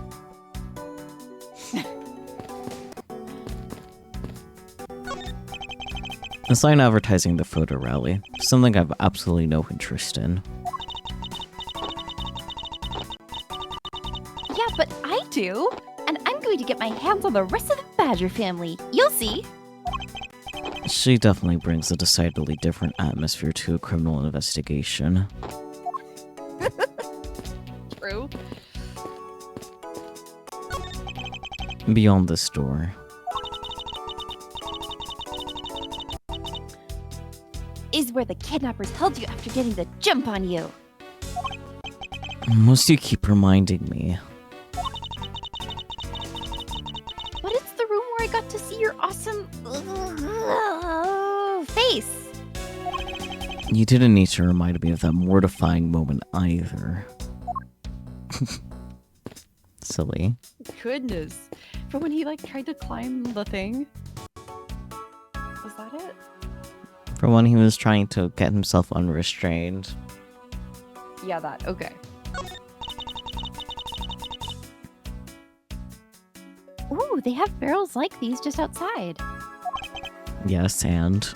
A sign advertising the photo rally. Something I've absolutely no interest in. Yeah, but I do. And I'm going to get my hands on the rest of the Badger family. You'll see. She definitely brings a decidedly different atmosphere to a criminal investigation. True. Beyond this door. Is where the kidnappers held you after getting the jump on you. Must you keep reminding me? But it's the room where I got to see your awesome face. You didn't need to remind me of that mortifying moment either. Silly. Goodness. For when he tried to climb the thing. Was that it? For when he was trying to get himself unrestrained. Yeah, that. Okay. Ooh, they have barrels like these just outside. Yes, and...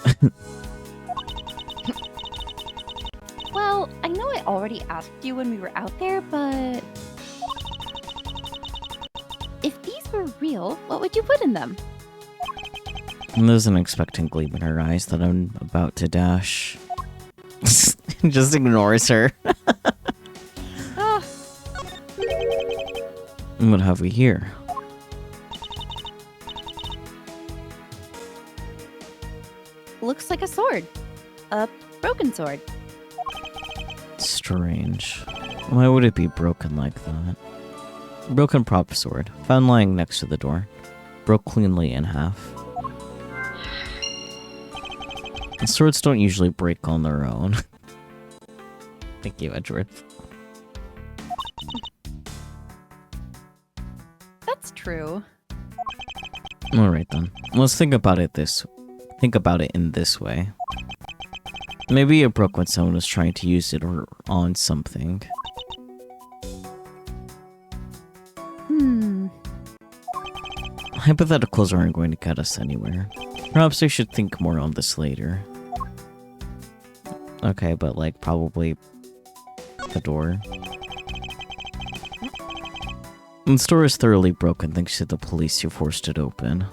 Well, I know I already asked you when we were out there, but... if these were real, what would you put in them? There's an expectant gleam in her eyes that I'm about to dash. Just ignores her. Ah. What have we here? looks like a sword. A broken sword. Strange. Why would it be broken like that? Broken prop sword, found lying next to the door. Broke cleanly in half. Swords don't usually break on their own. Thank you, Edgeworth. That's true. Alright then. Let's think about it in this way. Maybe it broke when someone was trying to use it or on something. Hypotheticals aren't going to get us anywhere. Perhaps I should think more on this later. Okay, but like probably the door. The door is thoroughly broken thanks to the police who forced it open.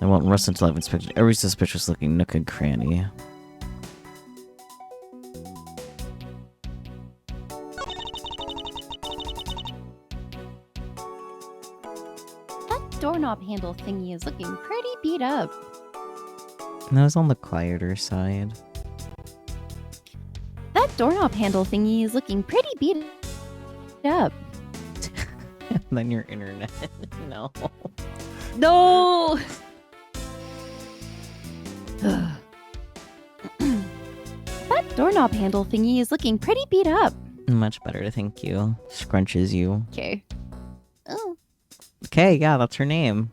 I won't rest until I've inspected every suspicious looking nook and cranny. Doorknob handle thingy is looking pretty beat up. That was on the quieter side. That doorknob handle thingy is looking pretty beat up. And then your internet. No. No! That doorknob handle thingy is looking pretty beat up. Much better, thank you. Scrunches you. Okay. Oh. Okay, yeah, that's her name.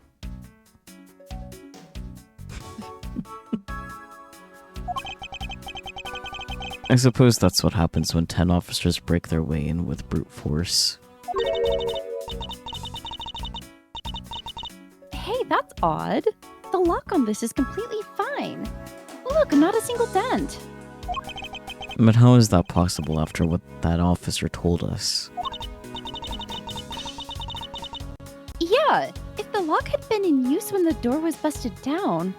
I suppose that's what happens when 10 officers break their way in with brute force. Hey, that's odd. The lock on this is completely fine. Look, not a single dent. But how is that possible after what that officer told us? Yeah, if the lock had been in use when the door was busted down,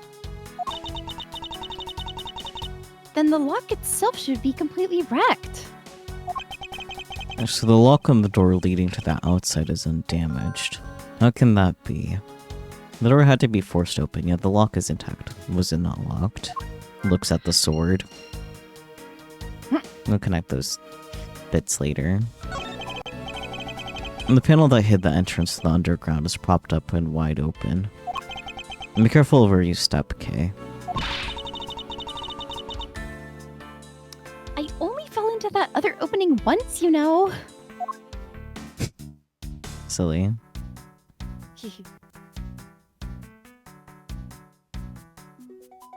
then the lock itself should be completely wrecked. So the lock on the door leading to the outside is undamaged. How can that be? The door had to be forced open, yet the lock is intact. Was it not locked? Looks at the sword. We'll connect those bits later. And the panel that hid the entrance to the underground is propped up and wide open. And be careful of where you step, Kay. I only fell into that other opening once, you know. Silly.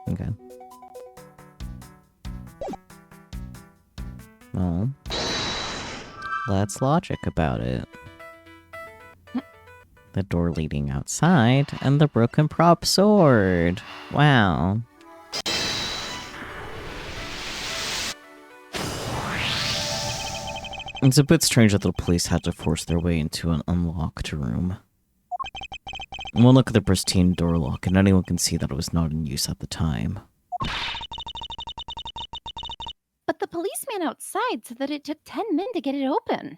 Okay. Well, let's logic about it. The door leading outside, and the broken prop sword. Wow. It's a bit strange that the police had to force their way into an unlocked room. One look at the pristine door lock, and anyone can see that it was not in use at the time. But the policeman outside said that it took 10 men to get it open.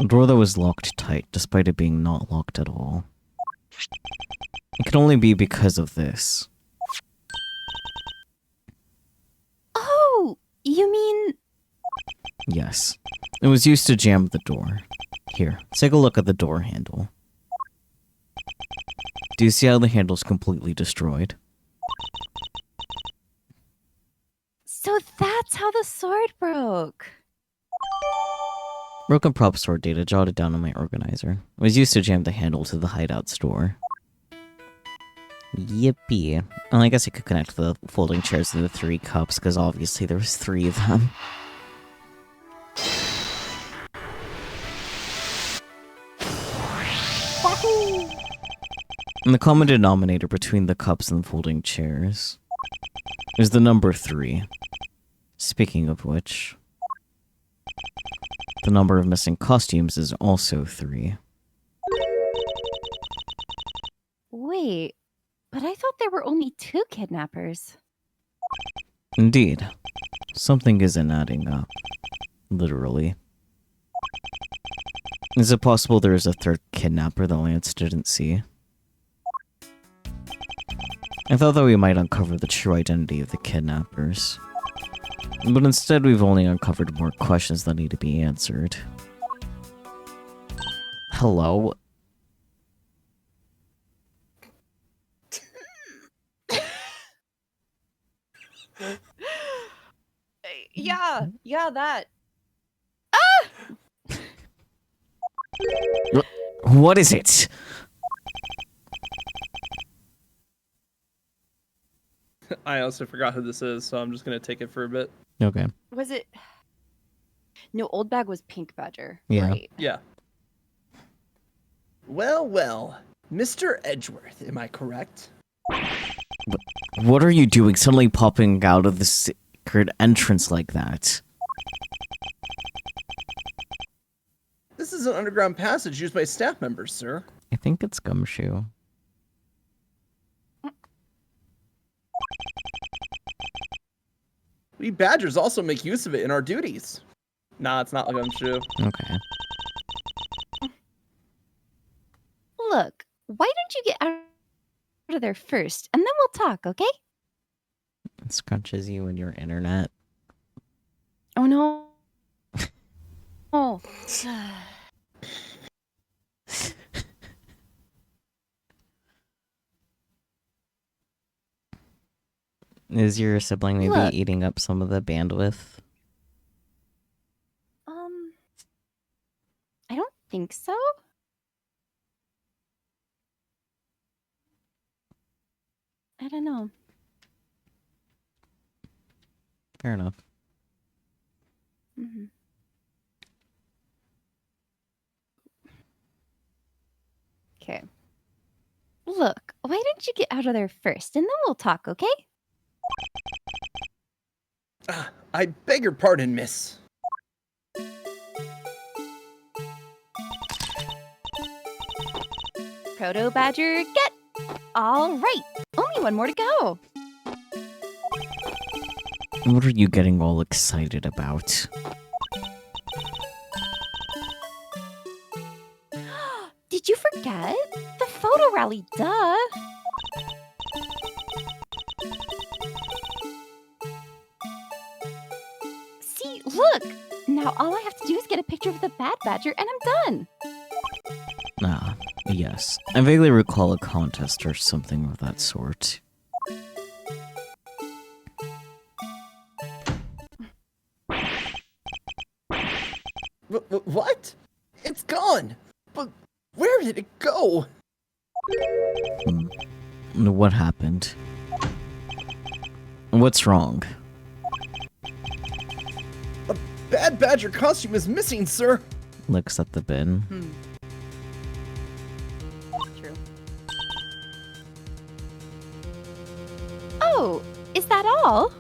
A door that was locked tight, despite it being not locked at all. It can only be because of this. Oh, you mean... Yes. It was used to jam the door. Here, take a look at the door handle. Do you see how the handle's completely destroyed? So that's how the sword broke. Broken prop sword data jotted down on my organizer. It was used to jam the handle to the hideout's door. Yippee. Well, I guess you could connect the folding chairs to the 3 cups, because obviously there was 3 of them. And the common denominator between the cups and the folding chairs is the number 3. Speaking of which, the number of missing costumes is also 3. Wait, but I thought there were only 2 kidnappers. Indeed. Something isn't adding up. Literally. Is it possible there is a 3rd kidnapper that Lance didn't see? I thought that we might uncover the true identity of the kidnappers. But instead, we've only uncovered more questions that need to be answered. Hello? Yeah, that. What is it? I also forgot who this is, so I'm just gonna take it for a bit. Okay. Was it? No, Old Bag was Pink Badger. Yeah. Right. Yeah. Well, Mr. Edgeworth, am I correct? What are you doing suddenly popping out of the secret entrance like that? This is an underground passage used by staff members, sir. I think it's Gumshoe. We Badgers also make use of it in our duties. Nah, it's not Gumshoe. Okay. Look, why don't you get out of there first, and then we'll talk, okay? It scrunches you in your internet. Oh no. Oh. Is your sibling maybe Look. eating up some of the bandwidth? I don't think so. I don't know. Fair enough. Mhm. Okay. Look, why don't you get out of there first, and then we'll talk, okay? I beg your pardon, miss. Proto Badger, get! All right, only one more to go. What are you getting all excited about? Did you forget? The photo rally, duh! See, look! Now all I have to do is get a picture of the Bad Badger and I'm done! Ah, yes. I vaguely recall a contest or something of that sort. What? It's gone! But where did it go? What happened? What's wrong? A Bad Badger costume is missing, sir! Looks at the bin. True. Oh, is that all?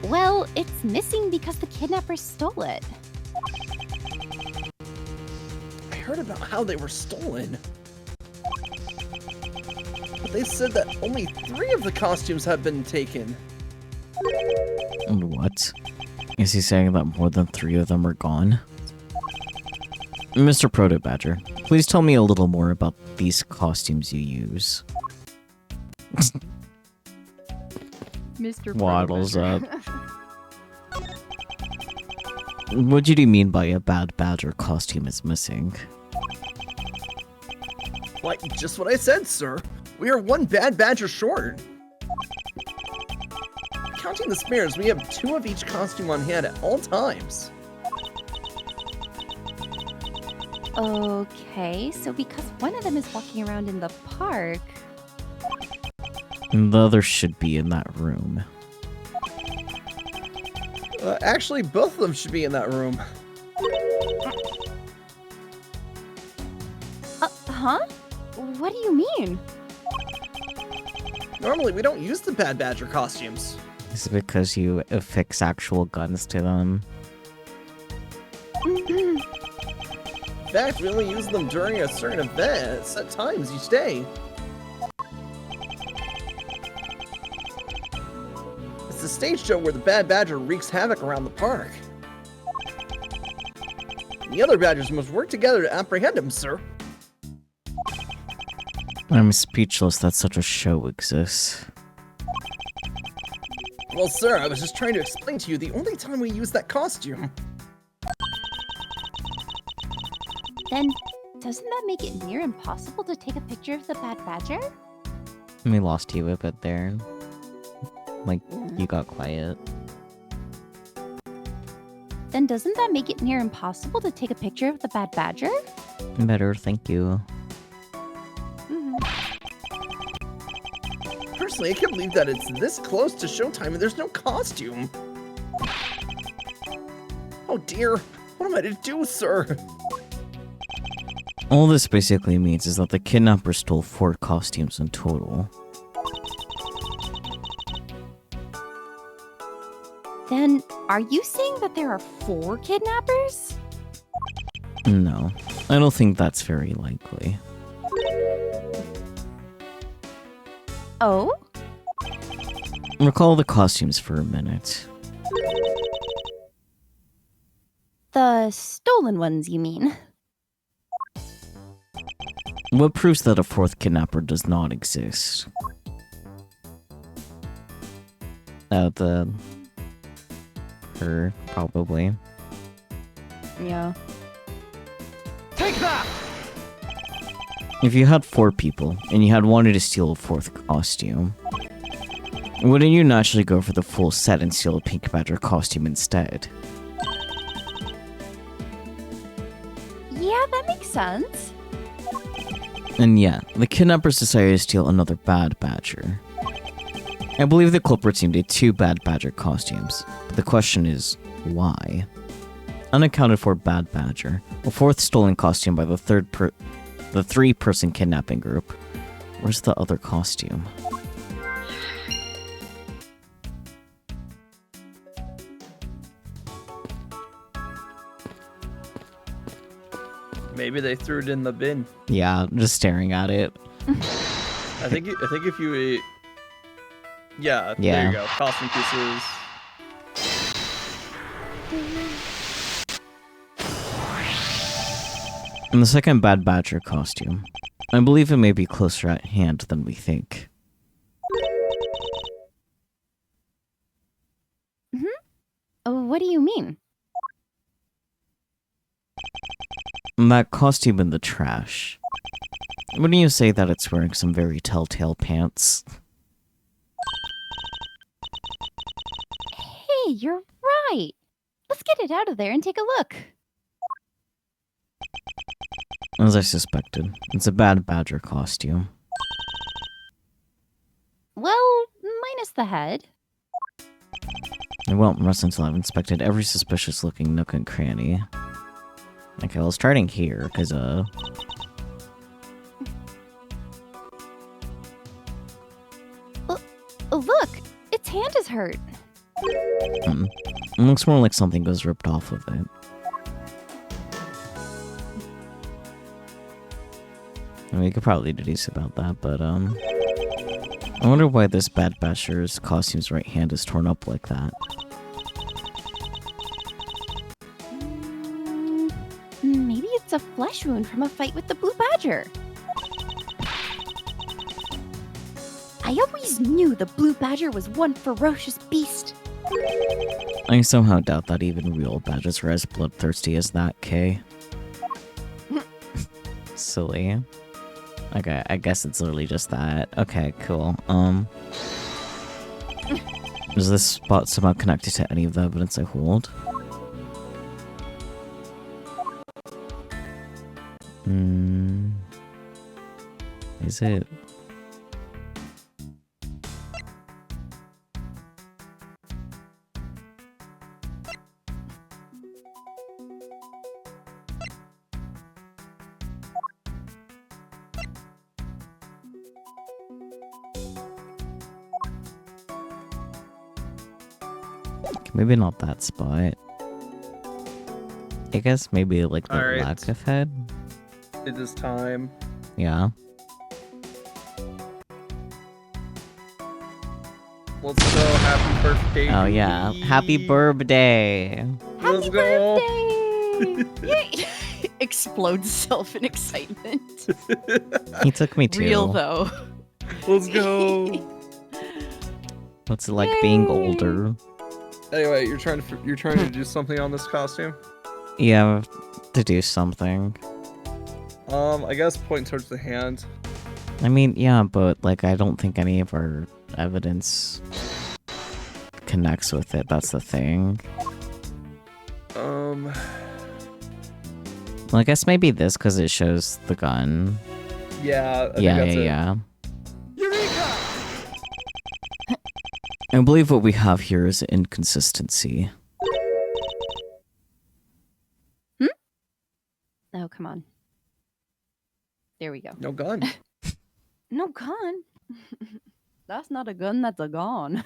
Well, it's missing because the kidnappers stole it. I heard about how they were stolen. But they said that only 3 of the costumes have been taken. What? Is he saying that more than 3 of them are gone? Mr. Proto Badger, please tell me a little more about these costumes you use. Mr. Waddles Proto up. Badger. What do you mean by a Bad Badger costume is missing? Like, just what I said, sir. We are 1 Bad Badger short. Counting the spares, we have 2 of each costume on hand at all times. Okay, so because one of them is walking around in the park... The other should be in that room. Actually, both of them should be in that room. Huh? What do you mean? Normally, we don't use the Bad Badger costumes. Is it because you affix actual guns to them? In fact, we only use them during a certain event at set times each day. It's the stage show where the Bad Badger wreaks havoc around the park. The other Badgers must work together to apprehend him, sir. I'm speechless that such a show exists. Well, sir, I was just trying to explain to you the only time we use that costume. Then, doesn't that make it near impossible to take a picture of the bad badger? We lost you a bit there. Like, you got quiet. Then doesn't that make it near impossible to take a picture of the bad badger? Better, thank you. Personally, I can't believe that it's this close to showtime and there's no costume. Oh dear, what am I to do, sir? All this basically means is that the kidnapper stole 4 costumes in total. Then, are you saying that there are 4 kidnappers? No, I don't think that's very likely. Oh? Recall the costumes for a minute. The stolen ones, you mean? What proves that a 4th kidnapper does not exist? Her, probably. Yeah. Take that! If you had 4 people, and you had wanted to steal a 4th costume, wouldn't you naturally go for the full set and steal a Pink Badger costume instead? Yeah, that makes sense. And yeah, the kidnappers decided to steal another Bad Badger. I believe the culprits needed 2 Bad Badger costumes, but the question is, why? Unaccounted for Bad Badger, a 4th stolen costume by the 3-person kidnapping group. Where's the other costume? Maybe they threw it in the bin. Yeah, just staring at it. I think if you yeah, Yeah. there you go. Costume pieces. And the second Bad Badger costume. I believe it may be closer at hand than we think. What do you mean? That costume in the trash. Wouldn't you say that it's wearing some very telltale pants? Hey, you're right. Let's get it out of there and take a look. As I suspected, it's a Bad Badger costume. Well, minus the head. I won't rest until I've inspected every suspicious-looking nook and cranny. Okay, well, starting here, because, Oh, look! Its hand is hurt. it looks more like something was ripped off of it. I mean, you could probably deduce about that, but, I wonder why this Bad Badger's costume's right hand is torn up like that. Maybe it's a flesh wound from a fight with the blue badger. I always knew the blue badger was one ferocious beast. I somehow doubt that even real badgers are as bloodthirsty as that, Kay. Silly. Okay, I guess it's literally just that. Okay, cool. Is this spot somehow connected to any of the evidence I hold? Is it? Maybe not that spot. I guess maybe like the Alright. lack of head. It is time. Yeah. Let's go. Happy birthday. Oh to yeah. me. Happy birthday. Let's Happy go. birthday! Yay! explodes self in excitement. He took me too. Real though. Let's go. What's it like being Yay. older? Anyway, you're trying to do something on this costume. Yeah, to do something. I guess point towards the hand. I mean, yeah, but like I don't think any of our evidence connects with it. That's the thing. Um, Well, I guess maybe this because it shows the gun. yeah. I Yeah, think that's it. yeah. I believe what we have here is inconsistency. Oh, come on. There we go. No gun. No gun. That's not a gun, that's a gun.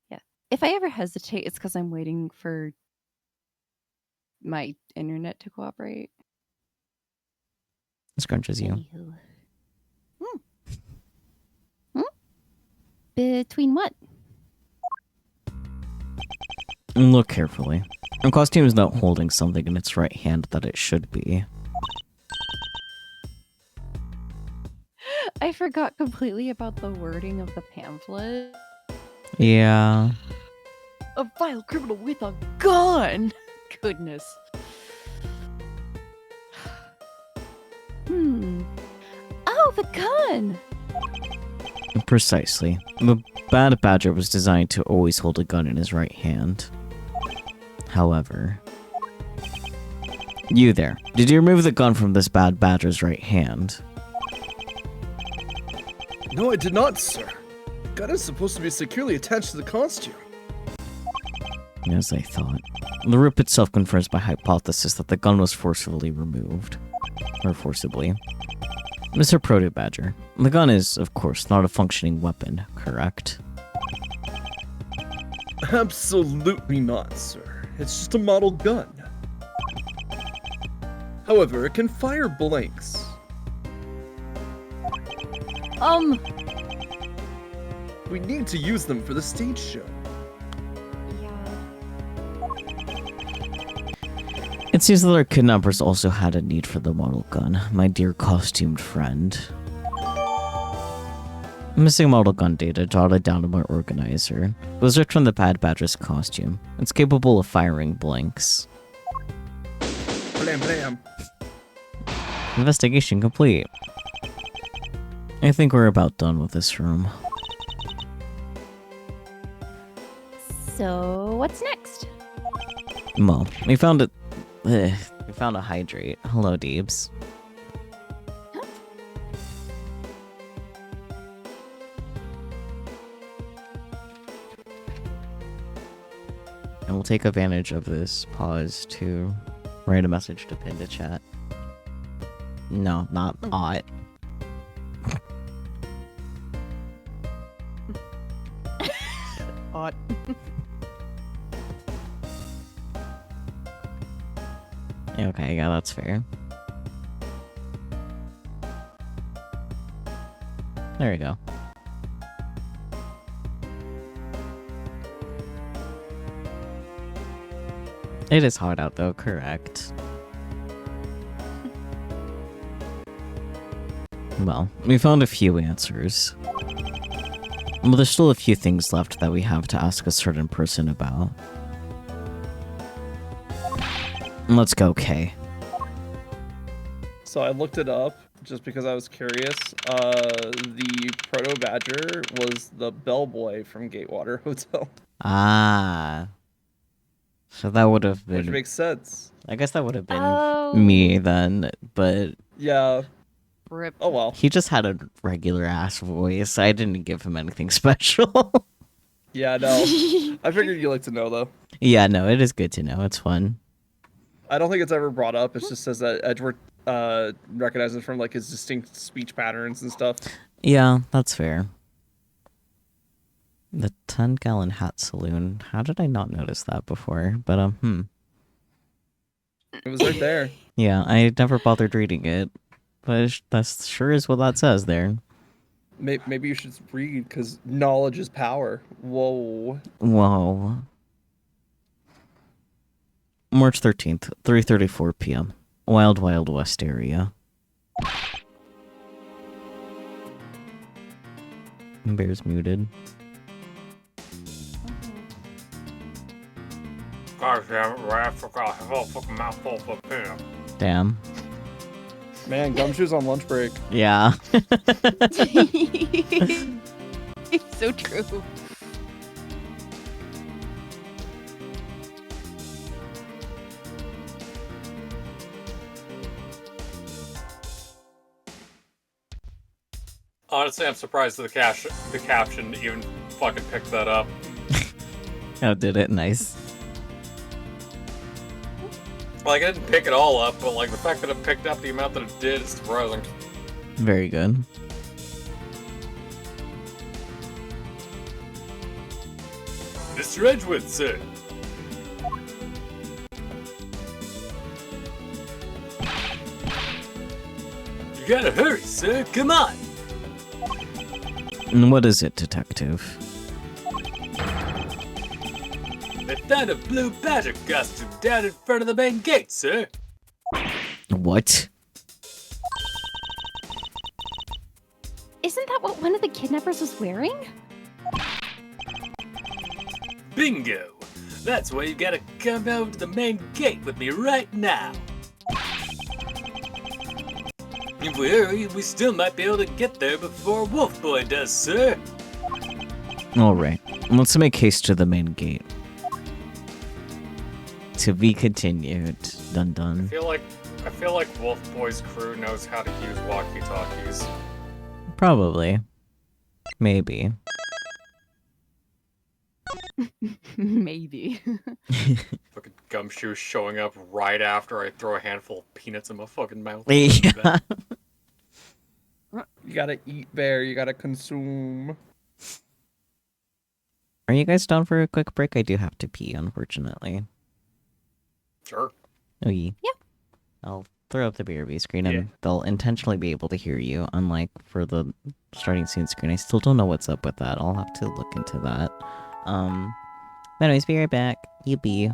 Yeah. If I ever hesitate, it's because I'm waiting for my internet to cooperate. Scrunches you. Anywho. Between what? And look carefully. The costume is not holding something in its right hand that it should be. I forgot completely about the wording of the pamphlet. Yeah. A vile criminal with a gun! Goodness. Oh, the gun! Precisely. The bad badger was designed to always hold a gun in his right hand. However... You there. Did you remove the gun from this bad badger's right hand? No, I did not, sir. Gun is supposed to be securely attached to the costume. As I thought. The rip itself confirms my hypothesis that the gun was forcibly removed. Or forcibly. Mr. Proto Badger, the gun is, of course, not a functioning weapon, correct? Absolutely not, sir. It's just a model gun. However, it can fire blanks. We need to use them for the stage show. It seems that our kidnappers also had a need for the model gun, my dear costumed friend. Missing model gun data jotted down in my organizer. It was ripped from the Bad Badger's costume. It's capable of firing blanks. Blam blam. Investigation complete. I think we're about done with this room. So, what's next? Well, we found it. We found a hydrate. Hello, Deebs. And we'll take advantage of this pause to write a message to pin to chat. No, not ought. Odd. Okay, yeah, that's fair. There we go. It is hot out though, correct. Well, we found a few answers. But there's still a few things left that we have to ask a certain person about. Let's go, Kay. So I looked it up just because I was curious. The Proto Badger was the bellboy from Gatewater Hotel, Ah. So that would have which been... makes sense. I guess that would have been Oh. me then, but Yeah. Rip. Oh well. he just had a regular ass voice. I didn't give him anything special. Yeah, no. I figured you'd like to know though. Yeah, no, it is good to know. It's fun. I don't think it's ever brought up. It just says that Edward recognizes from like his distinct speech patterns and stuff. Yeah, that's fair. The 10-gallon hat saloon. How did I not notice that before? But It was right there. Yeah, I never bothered reading it. But that sure is what that says there. Maybe you should read because knowledge is power. Whoa. Whoa. March 13th, 3:34 p.m. Wild Wild West area. Bear's muted. God damn it, right? I forgot a whole fucking mouthful of potato. Damn. Man, Gumshoe's on lunch break. Yeah. It's so true. Honestly, I'm surprised that the caption even fucking picked that up. Oh, did it? Nice. Like, I didn't pick it all up, but like the fact that it picked up the amount that it did is surprising. Very good. Mr. Edgewood, sir. You gotta hurry, sir. Come on. And what is it, detective? They found a blue badger costume down in front of the main gate, sir. What? Isn't that what one of the kidnappers was wearing? Bingo. That's why you gotta come over to the main gate with me right now. If we hurry, we still might be able to get there before Wolf Boy does, sir. Alright. Let's make haste to the main gate. To be continued. Dun dun. I feel like Wolf Boy's crew knows how to use walkie-talkies. Probably. Maybe. Maybe. Fucking Gumshoe showing up right after I throw a handful of peanuts in my fucking mouth. Yeah. You gotta eat, Bear. You gotta consume. Are you guys down for a quick break? I do have to pee, unfortunately. Sure. Oh, yeah. Yeah. I'll throw up the BRB screen and Yeah. they'll intentionally be able to hear you, unlike for the starting scene screen. I still don't know what's up with that. I'll have to look into that. But anyways, be right back. You be.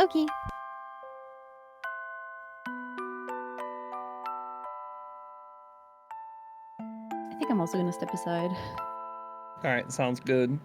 Okay. I think I'm also gonna step aside. Alright, sounds good.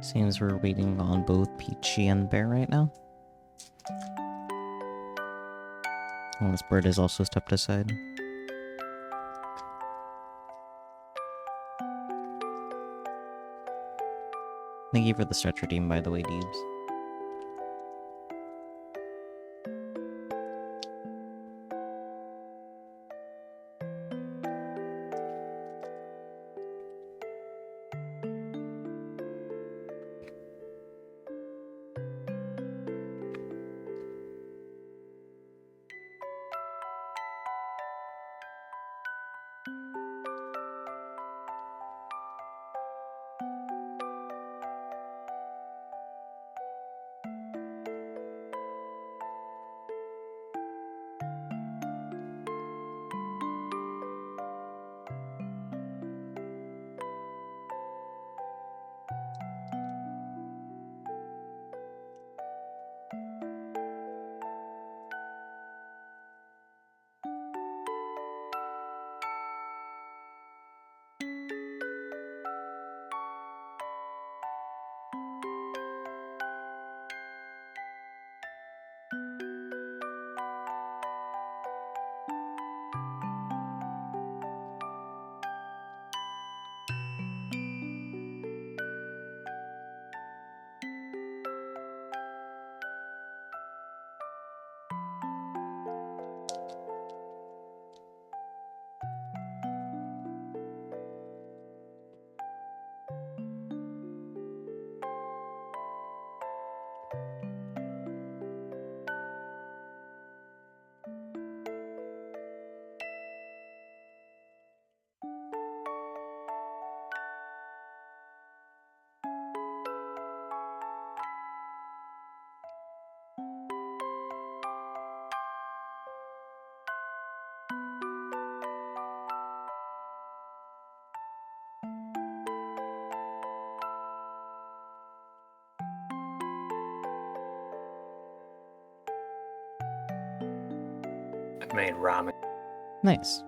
Seems we're waiting on both Peachy and Bear right now. Well, this bird has also stepped aside. Thank you for the stretch redeem, by the way, Deebs. I made ramen. Nice.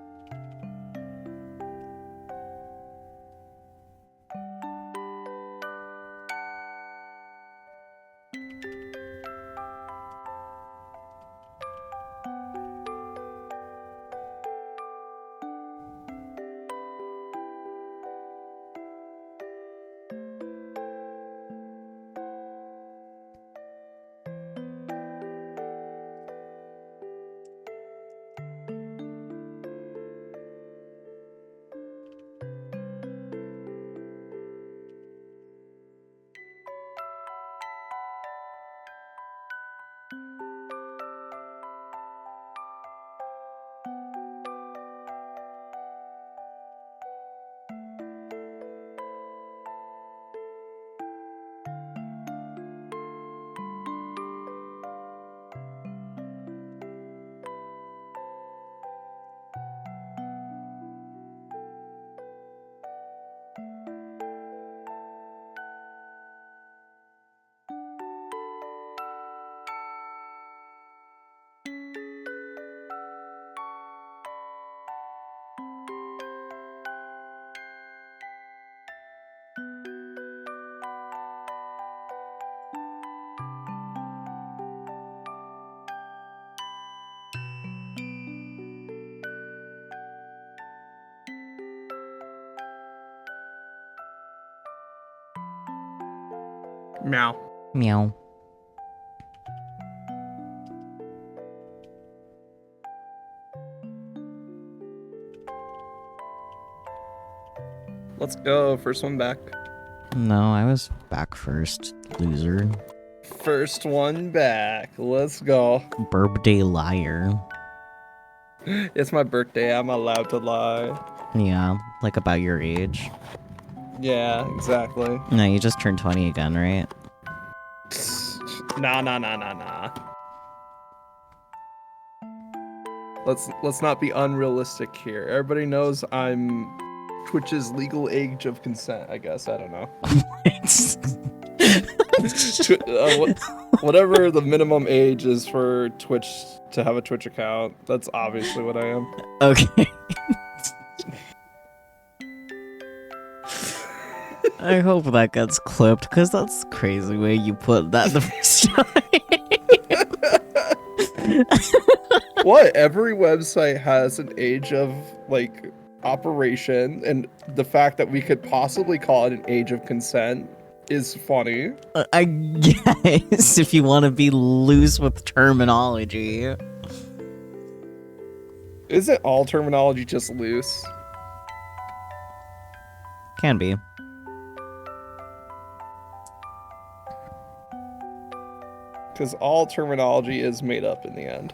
Meow. Meow. Let's go. First one back. No, I was back first, loser. First one back. Let's go. Birthday liar. It's my birthday. I'm allowed to lie. Yeah, like about your age. Yeah, exactly. No, you just turned 20 again, right? Nah. Let's not be unrealistic here. Everybody knows I'm Twitch's legal age of consent, I guess. I don't know. Whatever the minimum age is for Twitch to have a Twitch account, that's obviously what I am. Okay. I hope that gets clipped, because that's crazy way you put that the first time. What? Every website has an age of, like, operation, and the fact that we could possibly call it an age of consent is funny. I guess, if you want to be loose with terminology. Isn't all terminology just loose? Can be. Because all terminology is made up in the end.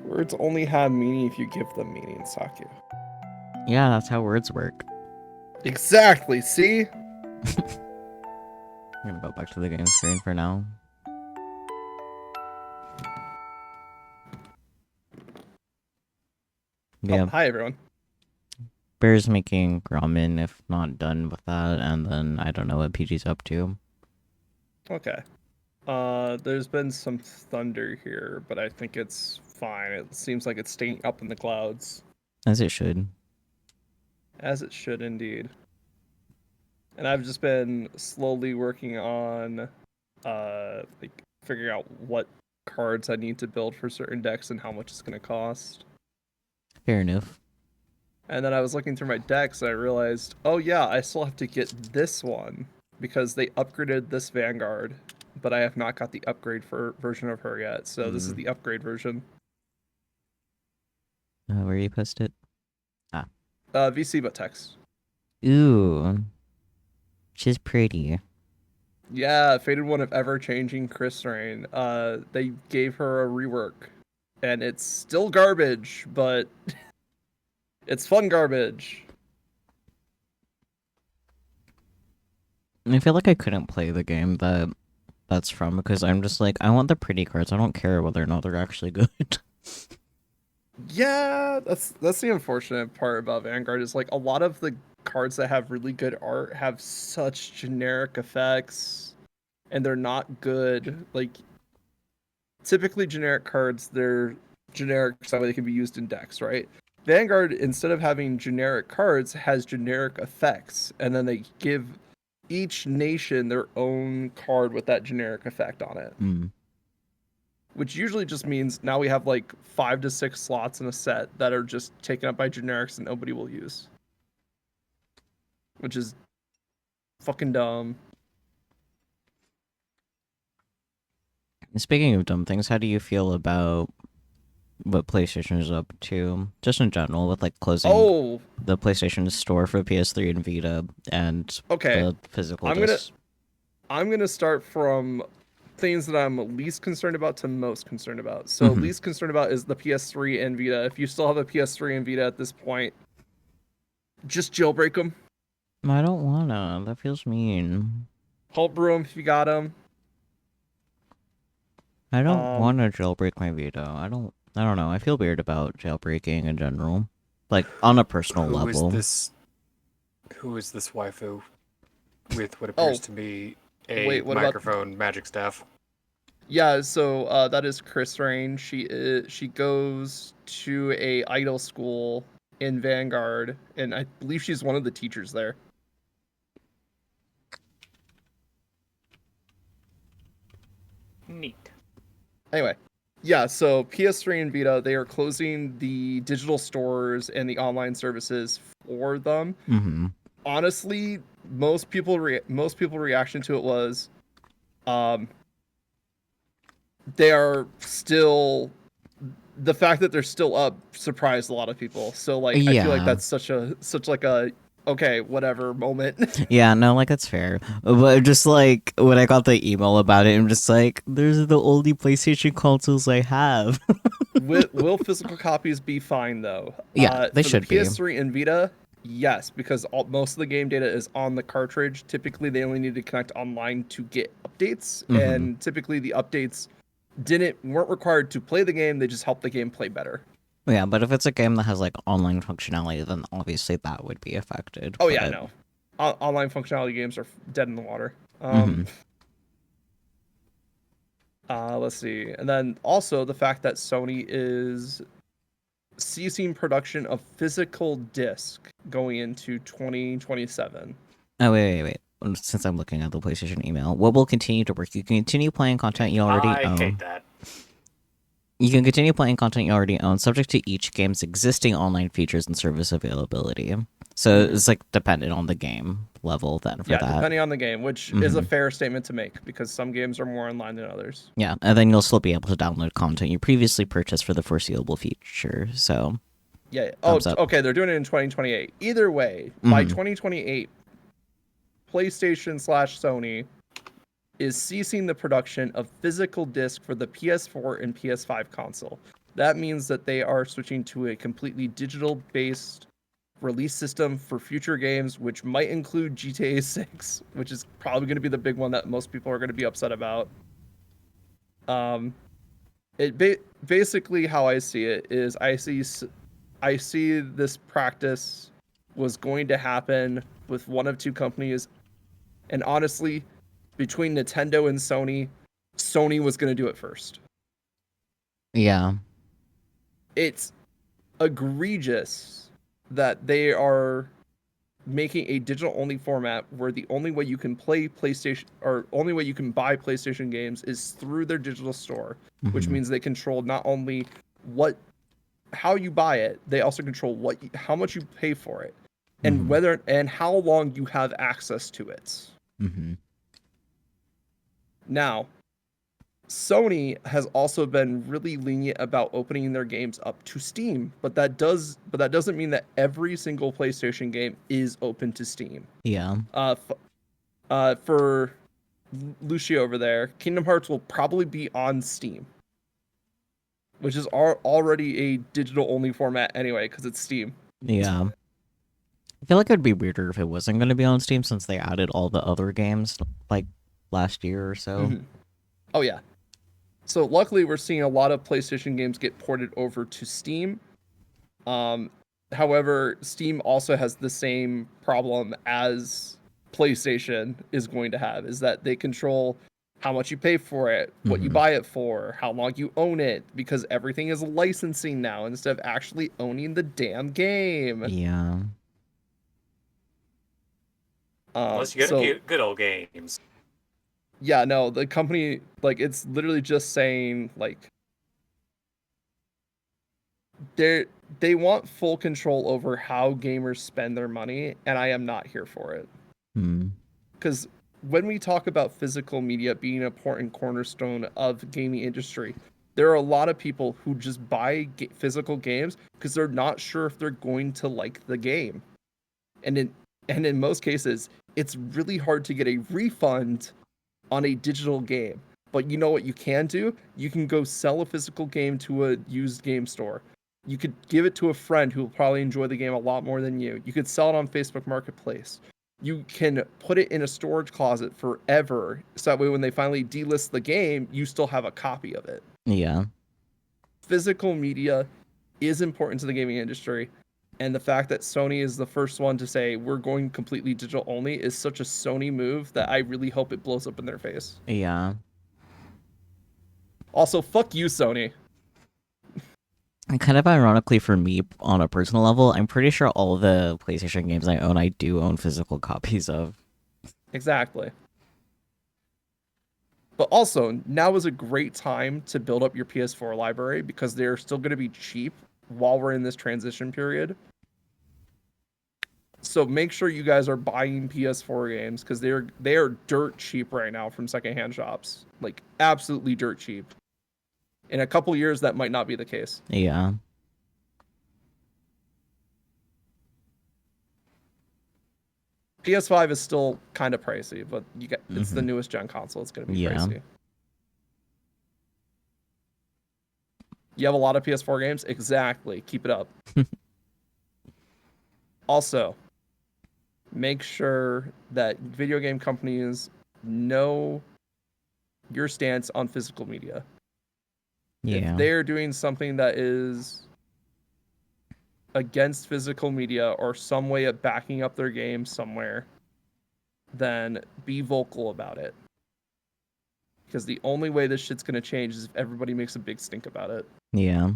Words only have meaning if you give them meaning, Saku. Yeah, that's how words work. Exactly, see? I'm gonna go back to the game screen for now. Yeah, Oh, hi, everyone. Bear's making ramen if not done with that, and then I don't know what PG's up to. Okay. There's been some thunder here, but I think it's fine. It seems like it's staying up in the clouds. As it should. As it should indeed. And I've just been slowly working on, like, figuring out what cards I need to build for certain decks and how much it's going to cost. Fair enough. And then I was looking through my decks and I realized, oh yeah, I still have to get this one because they upgraded this Vanguard, but I have not got the upgrade version of her yet. So this is the upgrade version. Where you post it? VC but text. Ooh. She's pretty. Yeah, Faded One of Ever Changing Chris Rain. They gave her a rework, and it's still garbage, but it's fun garbage. I feel like I couldn't play the game that's from, because I'm just like, I want the pretty cards. I don't care whether or not they're actually good. Yeah, that's the unfortunate part about Vanguard is like a lot of the cards that have really good art have such generic effects, and they're not good. Like, typically generic cards, they're generic so they can be used in decks, right? Vanguard, instead of having generic cards, has generic effects, and then they give each nation their own card with that generic effect on it. Which usually just means now we have like 5 to 6 slots in a set that are just taken up by generics that nobody will use. Which is fucking dumb. Speaking of dumb things, how do you feel about what PlayStation is up to, just in general, with like closing the PlayStation Store for PS3 and Vita and the physical discs? I'm gonna start from things that I'm least concerned about to most concerned about. So least concerned about is the PS3 and Vita. If you still have a PS3 and Vita at this point, just jailbreak them. I don't wanna. That feels mean. Help brew them if you got them. I don't want to jailbreak my Vita. I don't know. I feel weird about jailbreaking in general. Like, on a personal level. Who is this waifu with what appears to be a microphone magic staff? Yeah, so that is Chris Rain. She goes to a idol school in Vanguard, and I believe she's one of the teachers there. Neat. Anyway, yeah, so PS3 and Vita, they are closing the digital stores and the online services for them. Honestly, most people reaction to it was, they are still, the fact that they're still up surprised a lot of people. So like, I feel like that's such like a okay, whatever moment. Yeah, no, like, that's fair. But just like, when I got the email about it, I'm just like, there's the only PlayStation consoles I have. Will physical copies be fine though? Yeah, they should be. PS3 and Vita, yes, because most of the game data is on the cartridge. Typically, they only need to connect online to get updates, and typically the updates weren't required to play the game. They just help the game play better. Yeah, but if it's a game that has like online functionality, then obviously that would be affected. Oh yeah, no. Online functionality games are dead in the water. Let's see. And then also the fact that Sony is ceasing production of physical disc going into 2027. Oh, wait. Since I'm looking at the PlayStation email, what will continue to work? You can continue playing content you already I own. hate that. You can continue playing content you already own, subject to each game's existing online features and service availability. So it's like dependent on the game level then for Yeah, that. depending on the game, which is a fair statement to make because some games are more online than others. Yeah, and then you'll still be able to download content you previously purchased for the foreseeable future. So Yeah. Oh, thumbs up. okay. They're doing it in 2028. Either way, by 2028, PlayStation/Sony is ceasing the production of physical disc for the PS4 and PS5 console. That means that they are switching to a completely digital-based release system for future games, which might include GTA 6, which is probably going to be the big one that most people are going to be upset about. Basically how I see it is I see this practice was going to happen with one of two companies, and honestly, between Nintendo and Sony was going to do it first. Yeah. It's egregious that they are making a digital only format where the only way you can play PlayStation or only way you can buy PlayStation games is through their digital store, which means they control not only how you buy it, they also control how much you pay for it and whether and how long you have access to it. Now, Sony has also been really lenient about opening their games up to Steam, but that doesn't mean that every single PlayStation game is open to Steam. Yeah. For Lucio over there, Kingdom Hearts will probably be on Steam, which is already a digital only format anyway because it's Steam. Yeah. I feel like it would be weirder if it wasn't going to be on Steam since they added all the other games like last year or so. Oh yeah. So luckily we're seeing a lot of PlayStation games get ported over to Steam. However, Steam also has the same problem as PlayStation is going to have, is that they control how much you pay for it, what you buy it for, how long you own it, because everything is licensing now instead of actually owning the damn game. Yeah. Unless you get good old games. Yeah, no, the company, like, it's literally just saying, like, they want full control over how gamers spend their money, and I am not here for it. Because when we talk about physical media being an important cornerstone of the gaming industry, there are a lot of people who just buy physical games because they're not sure if they're going to like the game. And in most cases, it's really hard to get a refund on a digital game. But you know what you can do? You can go sell a physical game to a used game store. You could give it to a friend who will probably enjoy the game a lot more than you. You could sell it on Facebook Marketplace. You can put it in a storage closet forever, so that way when they finally delist the game, you still have a copy of it. Yeah. Physical media is important to the gaming industry, and the fact that Sony is the first one to say we're going completely digital only is such a Sony move that I really hope it blows up in their face. Yeah. Also, fuck you, Sony. And kind of ironically for me, on a personal level, I'm pretty sure all the PlayStation games I own, I do own physical copies of. Exactly. But also, now is a great time to build up your PS4 library because they're still going to be cheap while we're in this transition period. So make sure you guys are buying PS4 games because they are dirt cheap right now from secondhand shops. Like, absolutely dirt cheap. In a couple years, that might not be the case. Yeah. PS5 is still kind of pricey, but it's the newest gen console. It's going to be pricey. You have a lot of PS4 games? Exactly. Keep it up. Also, make sure that video game companies know your stance on physical media. Yeah. If they're doing something that is against physical media or some way of backing up their game somewhere, then be vocal about it. Because the only way this shit's gonna change is if everybody makes a big stink about it. Yeah.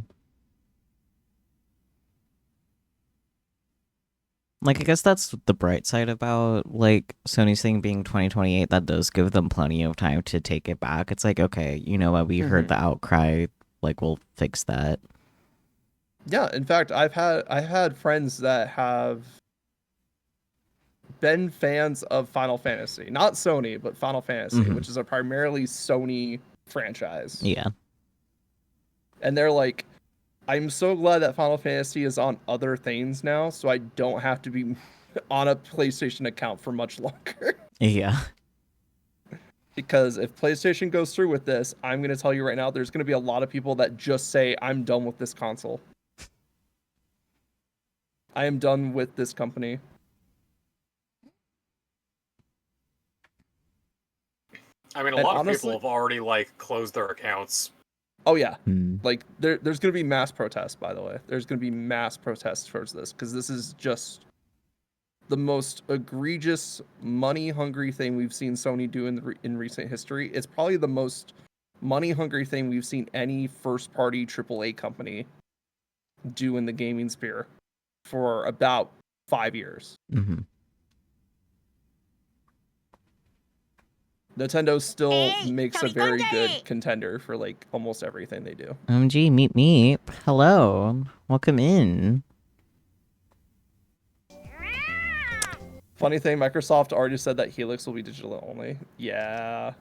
Like, I guess that's the bright side about, like, Sony's thing being 2028. That does give them plenty of time to take it back. It's like, okay, you know what? We heard the outcry. Like, we'll fix that. Yeah, in fact, I've had friends that have been fans of Final Fantasy. Not Sony, but Final Fantasy, which is a primarily Sony franchise. Yeah. And they're like, I'm so glad that Final Fantasy is on other things now, so I don't have to be on a PlayStation account for much longer. Yeah. Because if PlayStation goes through with this, I'm going to tell you right now, there's going to be a lot of people that just say, I'm done with this console. I am done with this company. I mean, a lot of people have already, like, closed their accounts. Oh, yeah. Like, there's going to be mass protests, by the way. There's going to be mass protests towards this, because this is just the most egregious, money-hungry thing we've seen Sony do in recent history. It's probably the most money-hungry thing we've seen any first-party AAA company do in the gaming sphere for about 5 years. Nintendo still makes a very good contender for, like, almost everything they do. OMG, meep. Hello. Welcome in. Funny thing, Microsoft already said that Helix will be digital only. Yeah.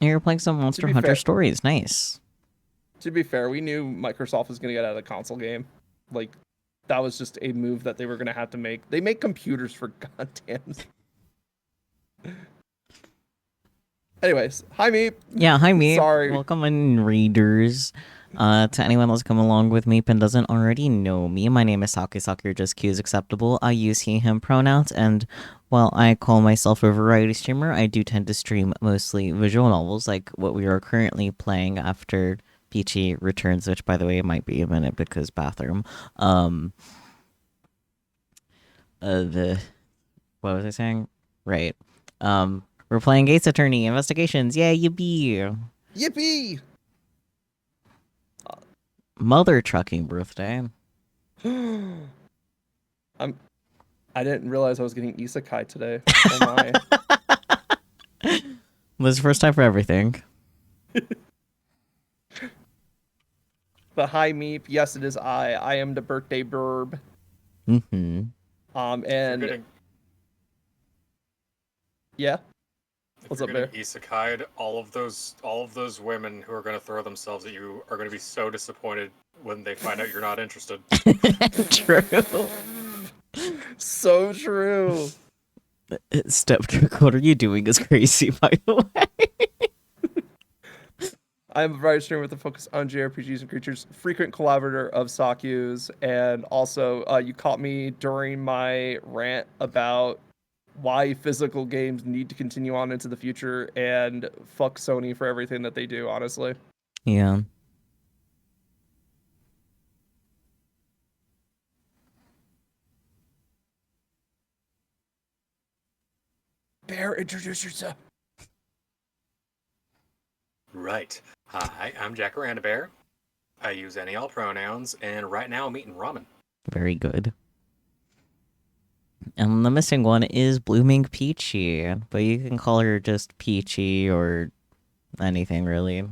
You're playing some Monster Hunter stories. Nice. To be fair, we knew Microsoft was going to get out of the console game. Like, that was just a move that they were going to have to make. They make computers, for goddamn. Anyways, hi Meep. Yeah, hi Meep. Sorry. Welcome in, readers. To anyone that's come along with Meep and doesn't already know me, my name is Saki or just Q is acceptable. I use he, him pronouns, and while I call myself a variety streamer, I do tend to stream mostly visual novels, like what we are currently playing after Peachy returns, which, by the way, might be a minute because bathroom. What was I saying? Right. We're playing Gates Attorney Investigations. Yeah, yippee! Yippee! Mother trucking birthday. I didn't realize I was getting isekai today. Oh my. This is the first time for everything. But hi Meep, yes it is I. I am the birthday burb. And yeah. What's up there? Isekai'd, all of those women who are going to throw themselves at you are going to be so disappointed when they find out you're not interested. True. So true. Stepdrick, what are you doing is crazy, by the way. I'm a variety streamer with a focus on JRPGs and creatures, frequent collaborator of Sakyu's, and also you caught me during my rant about why physical games need to continue on into the future, and fuck Sony for everything that they do, honestly. Yeah. Bear, introduce yourself. Right. Hi, I'm Jacaranda Bear. I use any all pronouns, and right now I'm eating ramen. Very good. And the missing one is Blooming Peachy, but you can call her just Peachy or anything, really.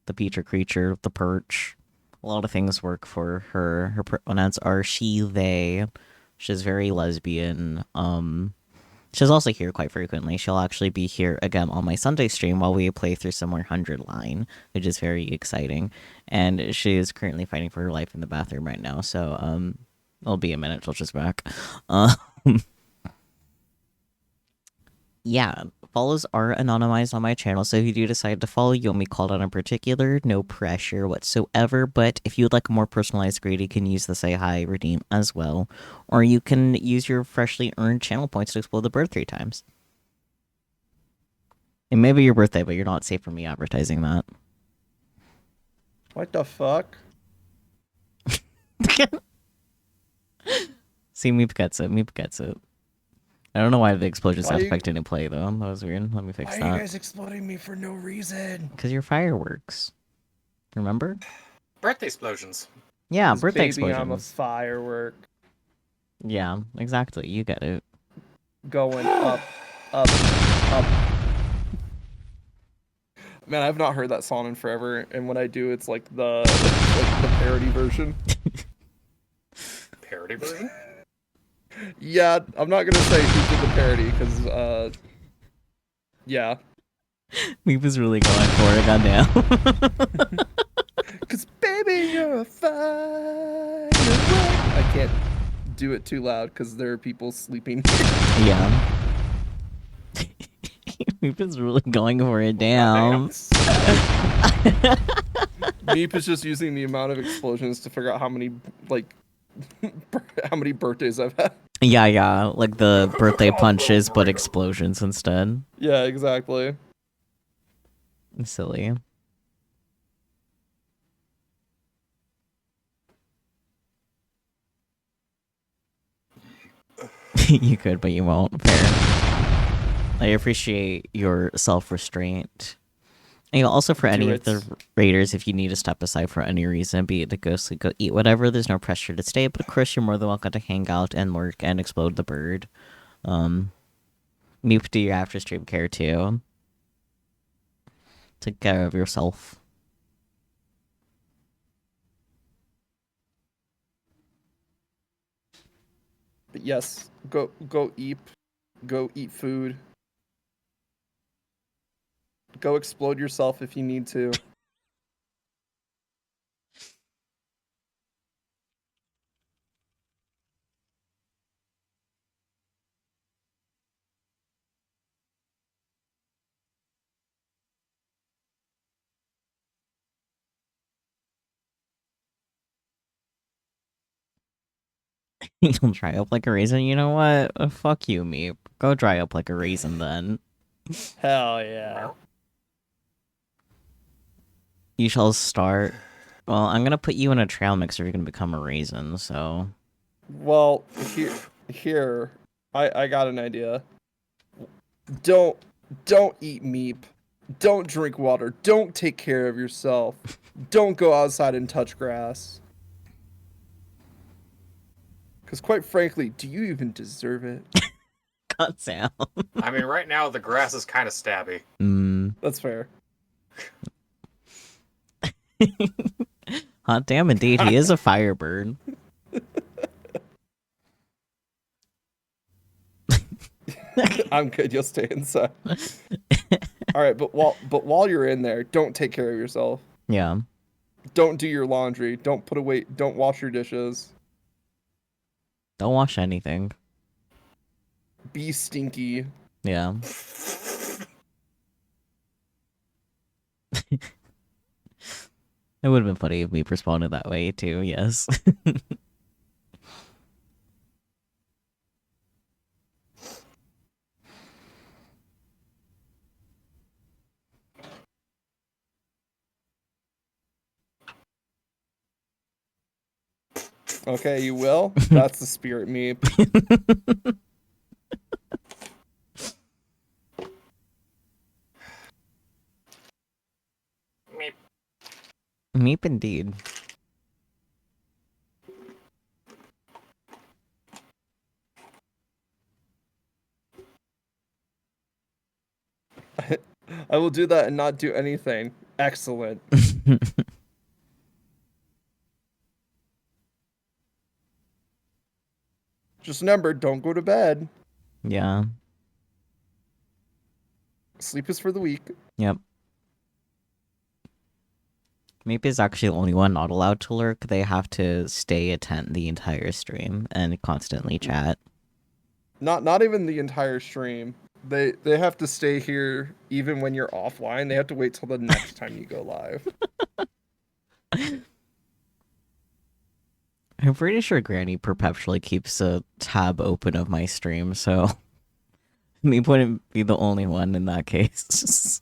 The Peacher creature, the perch. A lot of things work for her. Her pronouns are she, they. She's very lesbian. She's also here quite frequently. She'll actually be here again on my Sunday stream while we play through some more 100 line, which is very exciting. And she is currently fighting for her life in the bathroom right now, so, it'll be a minute till she's back. Yeah, follows are anonymized on my channel, so if you do decide to follow, you'll be called out in particular. No pressure whatsoever, but if you would like a more personalized grade, you can use the Say Hi redeem as well. Or you can use your freshly earned channel points to explode the bird 3 times. It may be your birthday, but you're not safe from me advertising that. What the fuck? See, Meep gets it. Meep gets it. I don't know why the explosion Why sound you- effect didn't play though. That was weird. Let me fix Why that. are you guys exploding me for no reason? Because you're fireworks. Remember? Birthday explosions. Yeah, 'Cause birthday baby, I'm a explosions. firework. Yeah, exactly. You get it. Going up, up, up. Man, I've not heard that song in forever, and when I do, it's like the parody version. Parody version? Yeah, I'm not gonna say who did the parody, because yeah. Meep was really going for it, goddamn. Cause baby, you're a firework. I can't do it too loud because there are people sleeping here. Yeah. Meep is really going for it, damn. Meep is just using the amount of explosions to figure out how many how many birthdays I've had. Yeah, like the birthday punches, but explosions instead. Yeah, exactly. Silly. You could, but you won't. Fair. I appreciate your self-restraint. And also for any of the raiders, if you need to step aside for any reason, be it to go sleep, go eat, whatever, there's no pressure to stay, but of course you're more than welcome to hang out and lurk and explode the bird. Meep, do your after stream care too. Take care of yourself. But yes, go eat food. Go explode yourself if you need to. You'll dry up like a raisin. You know what? Fuck you, Meep. Go dry up like a raisin then. Hell yeah. You shall start. Well, I'm gonna put you in a trail mix if you're gonna become a raisin, so. Well, here, I got an idea. Don't eat meat. Don't drink water. Don't take care of yourself. Don't go outside and touch grass. Because quite frankly, do you even deserve it? God, Sam. I mean, right now the grass is kind of stabby. That's fair. Hot damn, indeed, he is a firebird. I'm good. You'll stay inside. All right, but while you're in there, don't take care of yourself. Yeah. Don't do your laundry. Don't put away. Don't wash your dishes. Don't wash anything. Be stinky. Yeah. It would have been funny if we responded that way too, yes. Okay, you will? That's the spirit, Meep. Meep. Meep indeed. I will do that and not do anything. Excellent. Just remember, don't go to bed. Yeah. Sleep is for the weak. Yep. Meep is actually the only one not allowed to lurk. They have to stay attent the entire stream and constantly chat. Not even the entire stream. They have to stay here even when you're offline. They have to wait till the next time you go live. I'm pretty sure Granny perpetually keeps a tab open of my stream, so Meep wouldn't be the only one in that case.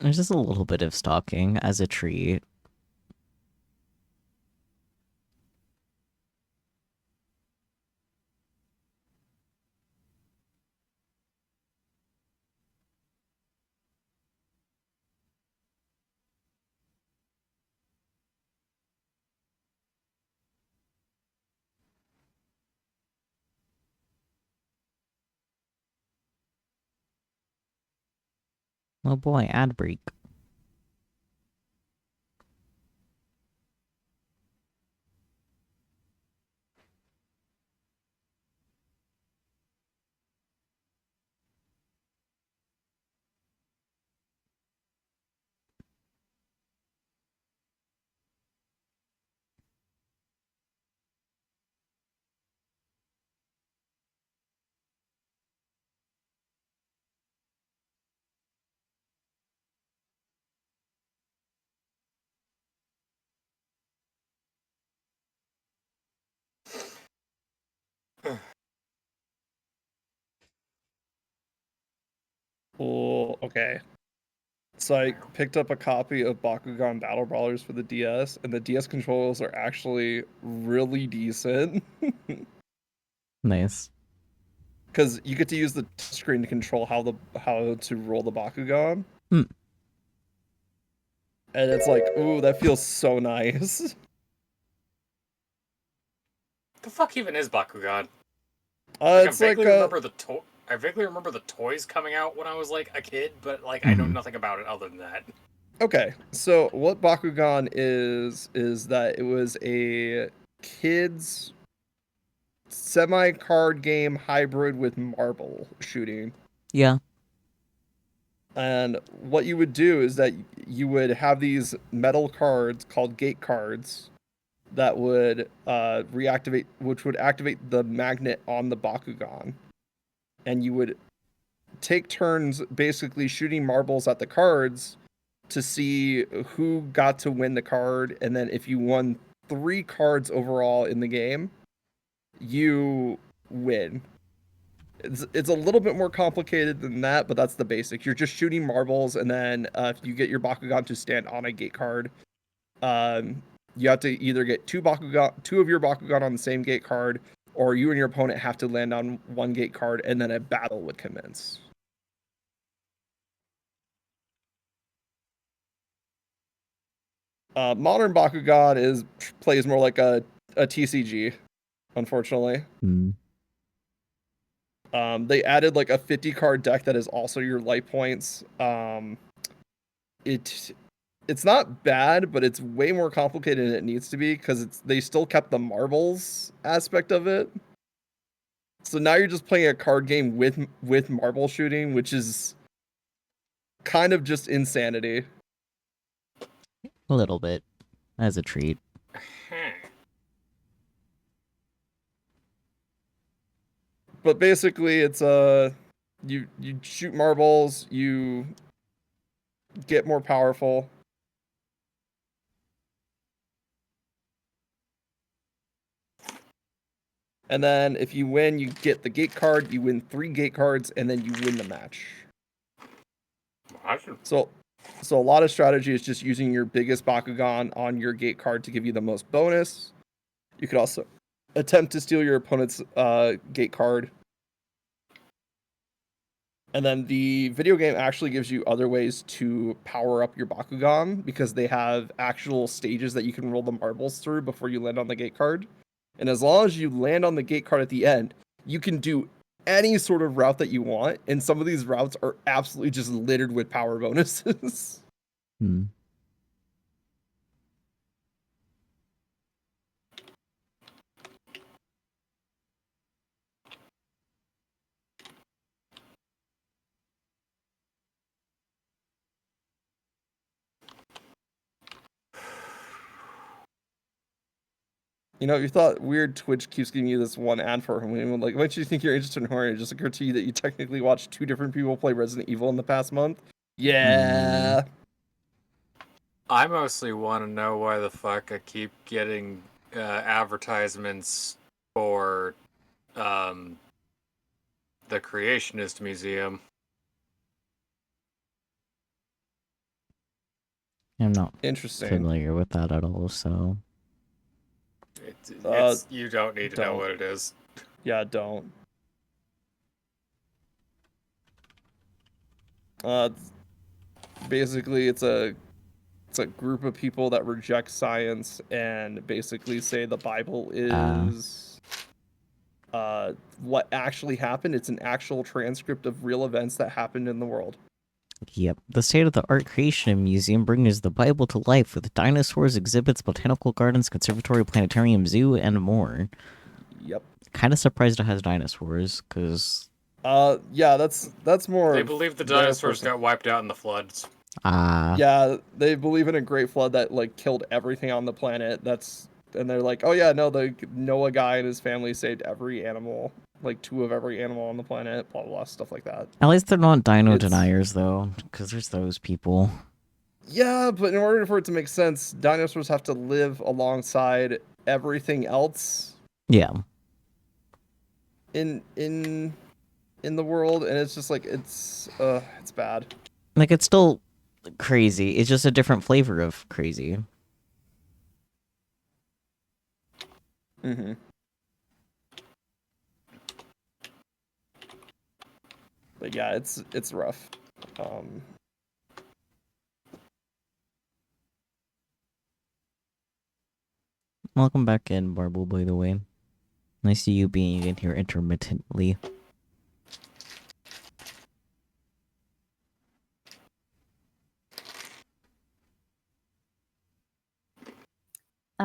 There's just a little bit of stalking as a treat. Oh boy, ad break. Oh, okay. So I picked up a copy of Bakugan Battle Brawlers for the DS, and the DS controls are actually really decent. Nice. Because you get to use the screen to control how to roll the Bakugan. Hmm. And it's like, ooh, that feels so nice. The fuck even is Bakugan? Like, It's like I vaguely remember the toys coming out when I was like a kid, but like I know nothing about it other than that. Okay, so what Bakugan is that it was a kids semi-card game hybrid with marble shooting. Yeah. And what you would do is that you would have these metal cards called gate cards that would reactivate, which would activate the magnet on the Bakugan. And you would take turns basically shooting marbles at the cards to see who got to win the card. And then if you won 3 cards overall in the game, you win. It's a little bit more complicated than that, but that's the basic. You're just shooting marbles, and then if you get your Bakugan to stand on a gate card, you have to either get two of your Bakugan on the same gate card, or you and your opponent have to land on one gate card, and then a battle would commence. Modern Bakugan plays more like a TCG, unfortunately. They added like a 50 card deck that is also your light points. It's not bad, but it's way more complicated than it needs to be because they still kept the marbles aspect of it. So now you're just playing a card game with marble shooting, which is kind of just insanity. A little bit. As a treat. But basically, it's you shoot marbles, you get more powerful. And then if you win, you get the gate card, you win 3 gate cards, and then you win the match. Awesome. So a lot of strategy is just using your biggest Bakugan on your gate card to give you the most bonus. You could also attempt to steal your opponent's gate card. And then the video game actually gives you other ways to power up your Bakugan because they have actual stages that you can roll the marbles through before you land on the gate card. And as long as you land on the gate card at the end, you can do any sort of route that you want. And some of these routes are absolutely just littered with power bonuses. You know, you thought weird Twitch keeps giving you this one ad for him. Like, why do you think you're interested in horror? It just occurred to you that you technically watched 2 different people play Resident Evil in the past month? Yeah. I mostly want to know why the fuck I keep getting advertisements for the Creationist Museum. I'm not Interesting. familiar with that at all, so... It's you don't need to know don't. what it is. Yeah, don't. Basically, it's a group of people that reject science and basically say the Bible is what actually happened. It's an actual transcript of real events that happened in the world. Yep. The state-of-the-art creation museum brings the Bible to life with dinosaurs, exhibits, botanical gardens, conservatory, planetarium, zoo, and more. Yep. Kind of surprised it has dinosaurs, because... yeah, that's more... They believe the dinosaurs got wiped out in the floods. Yeah, they believe in a great flood that, like, killed everything on the planet. And they're like, oh yeah, no, the Noah guy and his family saved every animal, like 2 of every animal on the planet, blah, blah, blah, stuff like that. At least they're not dino deniers, though, because there's those people. Yeah, but in order for it to make sense, dinosaurs have to live alongside everything else. Yeah. In the world, and it's just like it's bad. Like, it's still crazy. It's just a different flavor of crazy. Mm-hmm. But yeah, it's rough. Welcome back in, Barble, by the way. Nice to you being in here intermittently.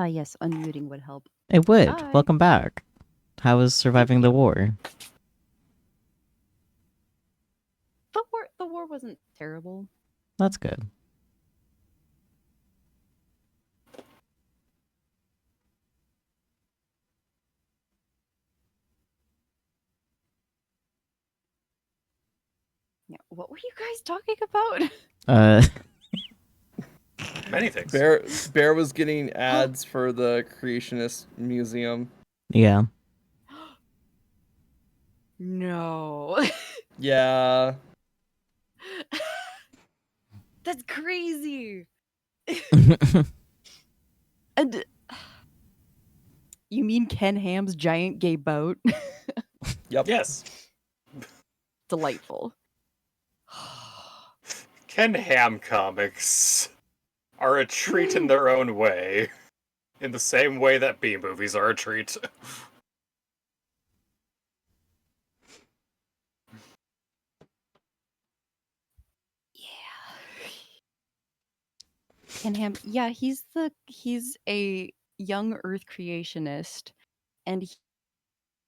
Yes, unmuting would help. It would. Hi. Welcome back. How was surviving the war? The war wasn't terrible. That's good. Yeah, what were you guys talking about? Many things. Bear was getting ads for the Creationist Museum. Yeah. No. Yeah. That's crazy. And you mean Ken Ham's giant gay boat? Yep. Yes. Delightful. Ken Ham comics are a treat in their own way. In the same way that B movies are a treat. Ken Ham, yeah, he's a young Earth creationist, and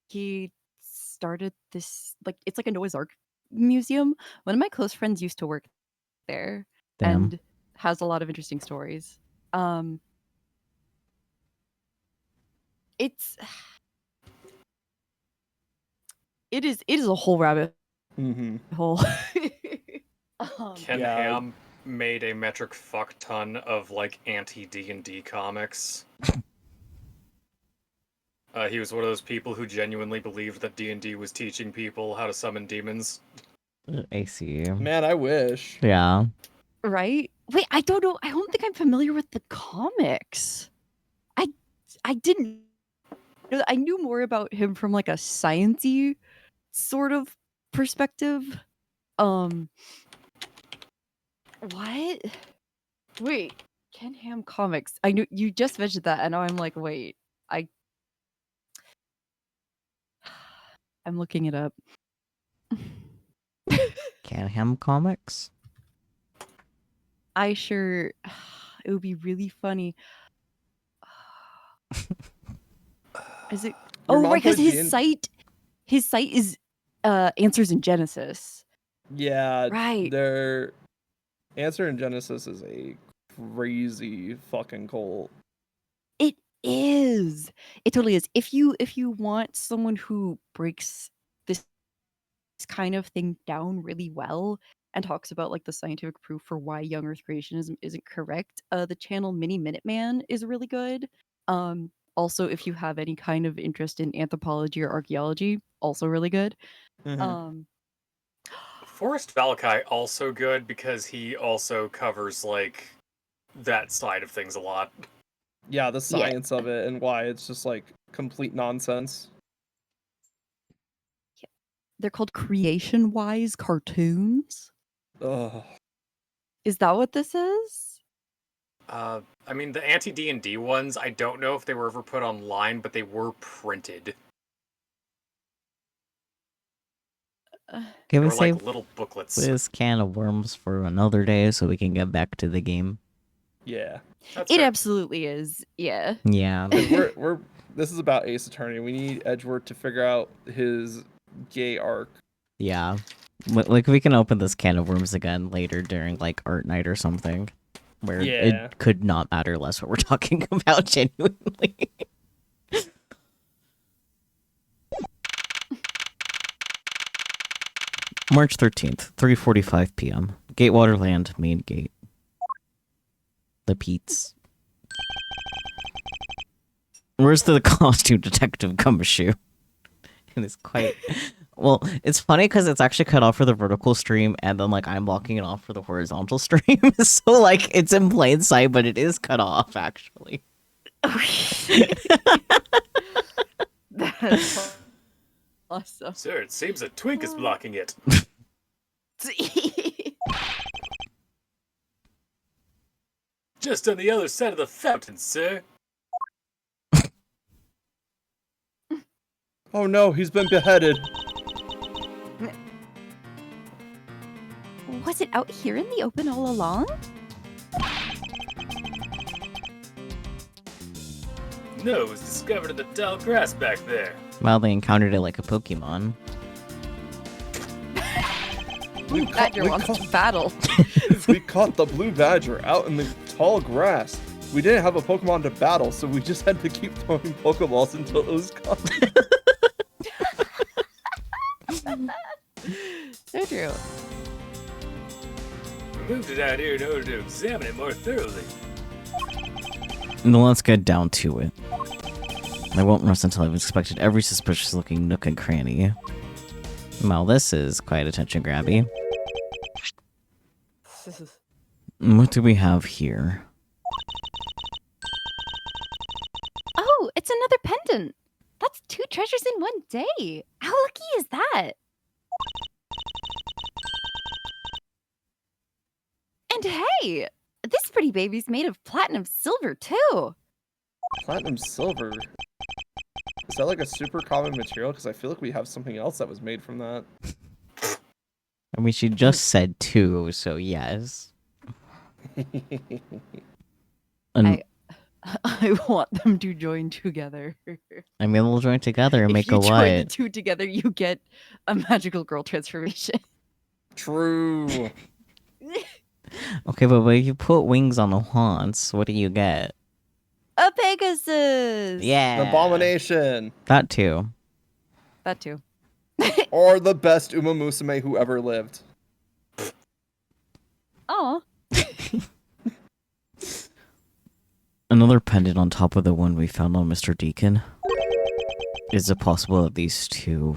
he started this, like, it's like a Noah's Ark museum. One of my close friends used to work there. Damn. And has a lot of interesting stories. It is a whole rabbit hole. Ken Ham made a metric fuck ton of like anti-D&D comics. He was one of those people who genuinely believed that D&D was teaching people how to summon demons. I see. Man, I wish. Yeah. Right? Wait, I don't know. I don't think I'm familiar with the comics. I didn't. I knew more about him from like a science-y sort of perspective. What? Wait, Ken Ham comics. I knew you just mentioned that, and now I'm like, wait, I'm looking it up. Ken Ham comics? It would be really funny. Is it? Oh, right, because his site is Answers in Genesis. Yeah, right. Their Answer in Genesis is a crazy fucking cult. It is. It totally is. If you want someone who breaks this kind of thing down really well and talks about like the scientific proof for why young Earth creationism isn't correct, the channel Mini Minuteman is really good. Also, if you have any kind of interest in anthropology or archaeology, also really good. Forrest Valakai also good because he also covers like that side of things a lot. Yeah, the science of it and why it's just like complete nonsense. They're called creation-wise cartoons. Ugh. Is that what this is? I mean, the anti-D&D ones, I don't know if they were ever put online, but they were printed. Can They we were save like little booklets. this can of worms for another day so we can get back to the game? Yeah. That's It fair. absolutely is. Yeah. Yeah. we're this is about Ace Attorney. We need Edgeworth to figure out his gay arc. Yeah. Like, we can open this can of worms again later during, like, art night or something. Where Yeah. it could not matter less what we're talking about, genuinely. March 13th, 3:45 p.m. Gatewaterland, main gate. The Pete's. Where's the costume detective gumshoe? It is quite... Well, it's funny because it's actually cut off for the vertical stream, and then, like, I'm blocking it off for the horizontal stream. So, like, it's in plain sight, but it is cut off, actually. That's awesome. Sir, it seems a twink is blocking it. Just on the other side of the fountain, sir. Oh no, he's been beheaded. Was it out here in the open all along? No, it was discovered in the tall grass back there. Well, they encountered it like a Pokemon. We Badger wants to battle. we caught the blue badger out in the tall grass. We didn't have a Pokemon to battle, so we just had to keep throwing Pokeballs until it was gone. So true. We moved it out here in order to examine it more thoroughly. And then let's get down to it. I won't rest until I've inspected every suspicious-looking nook and cranny. Well, this is quite attention-grabby. What do we have here? Oh, it's another pendant. That's 2 treasures in one day. How lucky is that? And hey, this pretty baby's made of platinum silver too. Platinum silver. Is that like a super common material? Because I feel like we have something else that was made from that. I mean, she just said 2, so yes. And, I want them to join together. I mean, we'll join together and If make you a join the what? 2 together, you get a magical girl transformation. True. Okay, but if you put wings on the haunts, what do you get? A Pegasus. Yeah. An abomination. That too. That too. Or the best Uma Musume who ever lived. Oh. Another pendant on top of the one we found on Mr. Deacon. Is it possible that these two...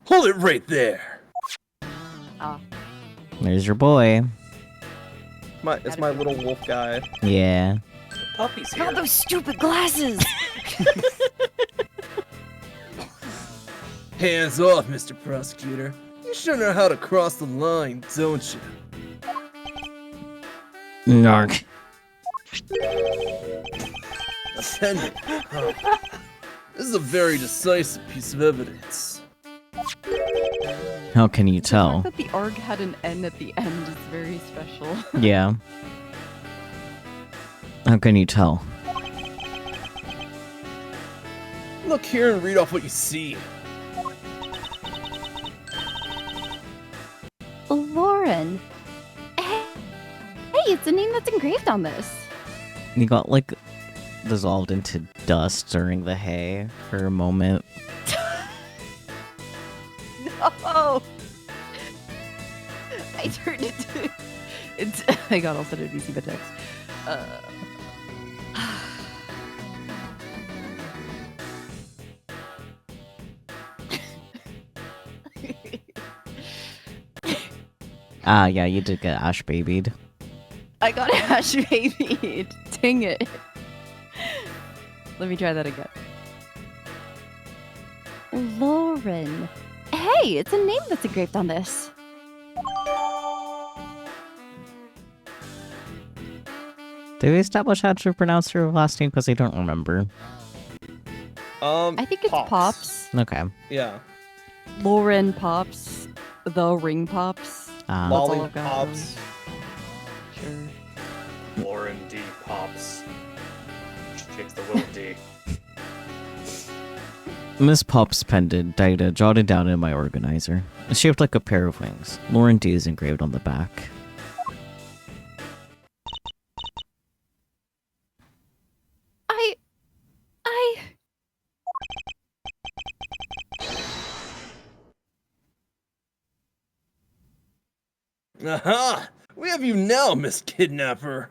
Hold it right there. Ah. There's your boy. It's my little wolf guy. Yeah. Puppy's here. Not those stupid glasses. Hands off, Mr. Prosecutor. You sure know how to cross the line, don't you? Narc. Attendant. Huh. This is a very decisive piece of evidence. How can you The tell? fact that the ARG had an N at the end is very special. Yeah. How can you tell? Look here and read off what you see. Lauren. Hey, it's a name that's engraved on this. You got, like, dissolved into dust during the hay for a moment. No! I turned into... It's... I got also did DC text. Ah, yeah, you did get ash babied. I got ash babied. Dang it. Let me try that again. Lauren. Hey, it's a name that's engraved on this. Did we establish how to pronounce her last name? Because I don't remember. I think it's Pops. Okay. Yeah. Lauren Pops. The Ring Pops. Ah. all Lolly I've got. Pops. Sure. Lauren D. Pops. Takes the little D. Miss Pop's pendant, Dida, jotted down in my organizer. It's shaped like a pair of wings. Lauren D is engraved on the back. Aha! We have you now, Miss Kidnapper.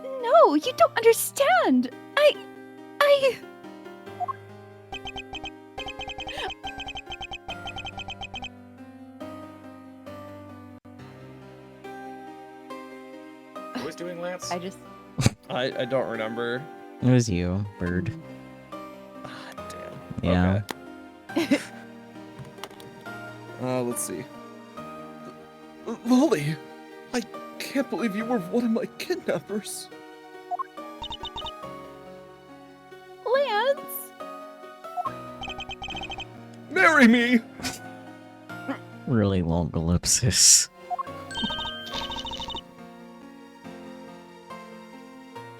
No, you don't understand. Who was doing Lance? I don't remember. It was you, Bird. Ah, damn. Yeah. Okay. Let's see. Lolly, I can't believe you were one of my kidnappers. Lance. Marry me! Really long ellipsis.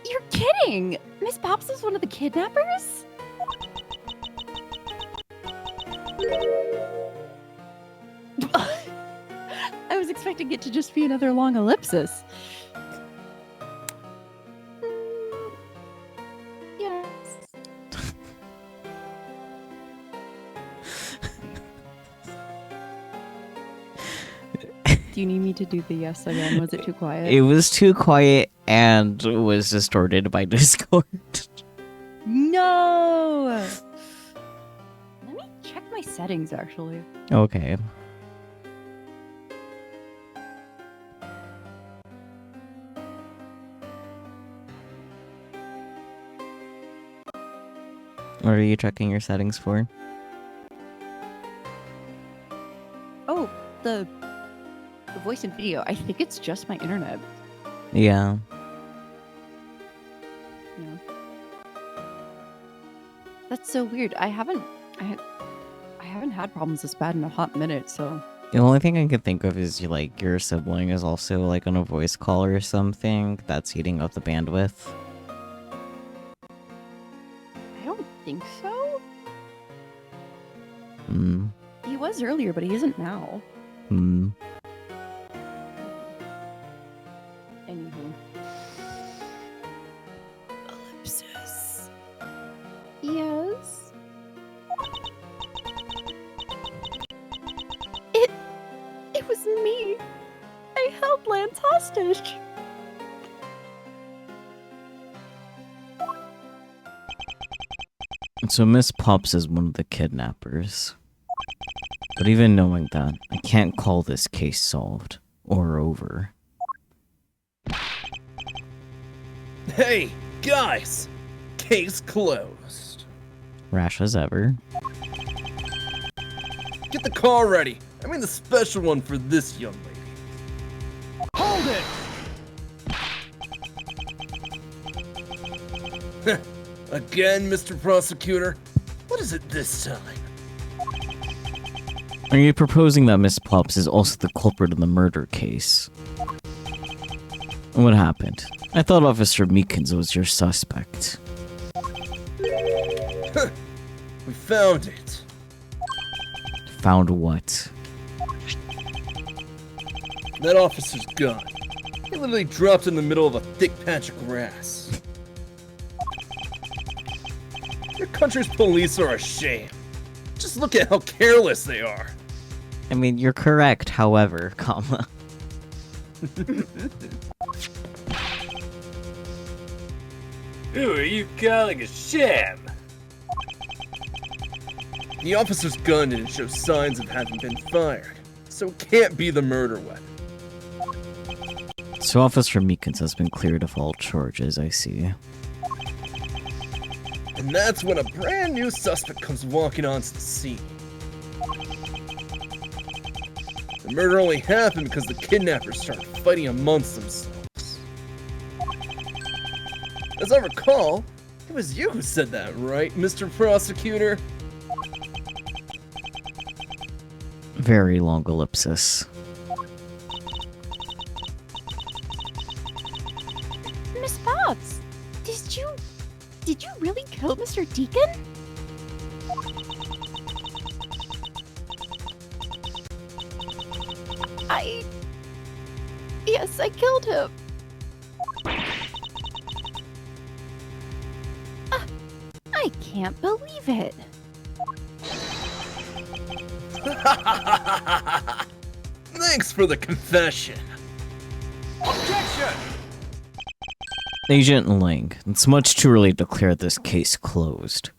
You're kidding. Miss Pops is one of the kidnappers? I was expecting it to just be another long ellipsis. Yes. Do you need me to do the yes again? Was it too quiet? It was too quiet and was distorted by Discord. No! Let me check my settings, actually. Okay. What are you checking your settings for? Oh, the voice and video. I think it's just my internet. Yeah. Yeah. That's so weird. I haven't had problems this bad in a hot minute, so The only thing I can think of is like your sibling is also like on a voice call or something that's eating up the bandwidth. I don't think so. Hmm. He was earlier, but he isn't now. Hmm. Anywho. Ellipsis. Yes. It was me. I held Lance hostage. So Miss Pops is one of the kidnappers. But even knowing that, I can't call this case solved or over. Hey, guys! Case closed. Rash as ever. Get the car ready. I mean the special one for this young lady. Hold it! Again, Mr. Prosecutor? What is it this time? Are you proposing that Miss Pops is also the culprit in the murder case? What happened? I thought Officer Meekins was your suspect. We found it. Found what? That officer's gun. He literally dropped in the middle of a thick patch of grass. Your country's police are a shame. Just look at how careless they are. I mean, you're correct, however, comma. Who are you calling a sham? The officer's gun didn't show signs of having been fired, so it can't be the murder weapon. So Officer Meekins has been cleared of all charges, I see. And that's when a brand new suspect comes walking onto the scene. The murder only happened because the kidnappers started fighting amongst themselves. As I recall, it was you who said that, right, Mr. Prosecutor? Very long ellipsis. Miss Vods, did you really kill Mr. Deacon? Yes, I killed him. I can't believe it. Thanks for the confession. Objection! Agent Ling, it's much too early to declare this case closed.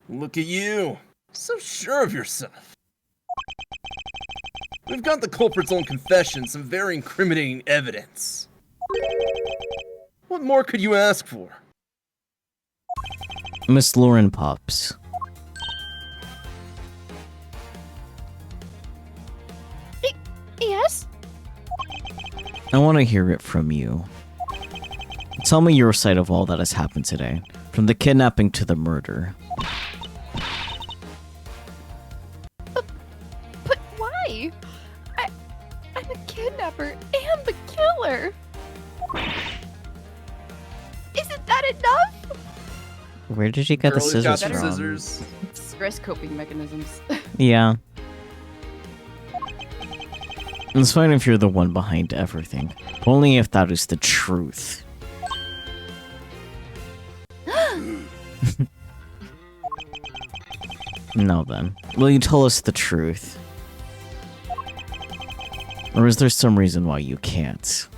Look at you. So sure of yourself. We've got the culprit's own confession, some very incriminating evidence. What more could you ask for? Miss Lauren Pops. Yes? I want to hear it from you. Tell me your side of all that has happened today, from the kidnapping to the murder. But why? I'm a kidnapper and the killer. Isn't that enough? Where did you get the Girl who's got scissors some from? scissors. Stress coping mechanisms. Yeah. It's fine if you're the one behind everything, but only if that is the truth. Now then, will you tell us the truth? Or is there some reason why you can't?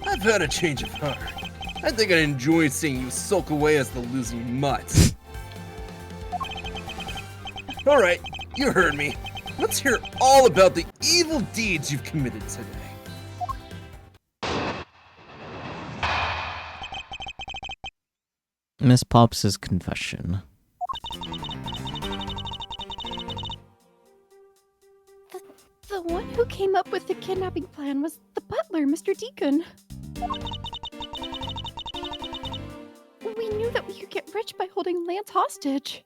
I've had a change of heart. I think I'd enjoy seeing you sulk away as the losing mutt. Alright, you heard me. Let's hear all about the evil deeds you've committed today. Miss Pops' confession. The one who came up with the kidnapping plan was the butler, Mr. Deacon. We knew that we could get rich by holding Lance hostage.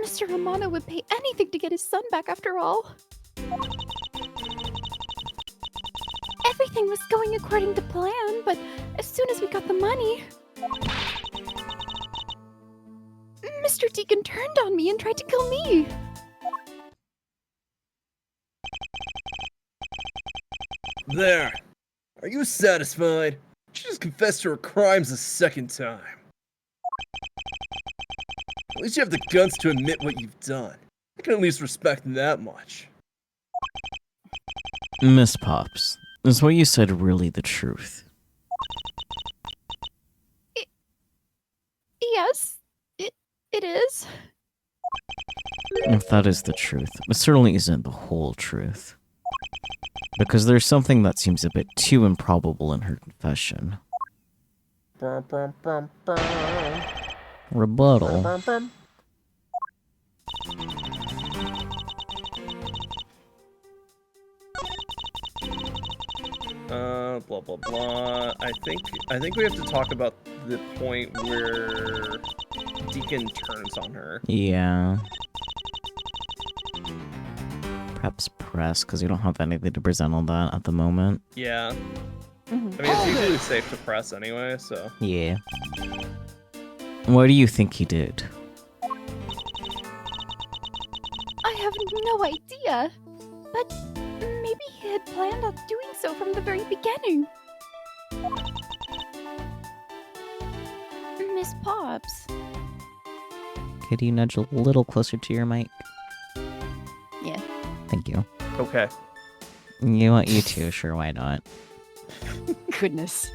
Mr. Romano would pay anything to get his son back after all. Everything was going according to plan, but as soon as we got the money, Mr. Deacon turned on me and tried to kill me. There. Are you satisfied? She just confessed to her crimes a second time. At least you have the guts to admit what you've done. I can at least respect that much. Miss Pops, is what you said really the truth? Yes, it is. If that is the truth, it certainly isn't the whole truth. Because there's something that seems a bit too improbable in her confession. Rebuttal. Blah blah blah. I think we have to talk about the point where Deacon turns on her. Yeah. Perhaps press, because you don't have anything to present on that at the moment. Yeah. Mhm. I mean, it's usually safe to press anyway, so. Yeah. What do you think he did? I have no idea. But maybe he had planned on doing so from the very beginning. Miss Pops. Could you nudge a little closer to your mic? Yeah. Thank you. Okay. You want you to? Sure, why not? Goodness.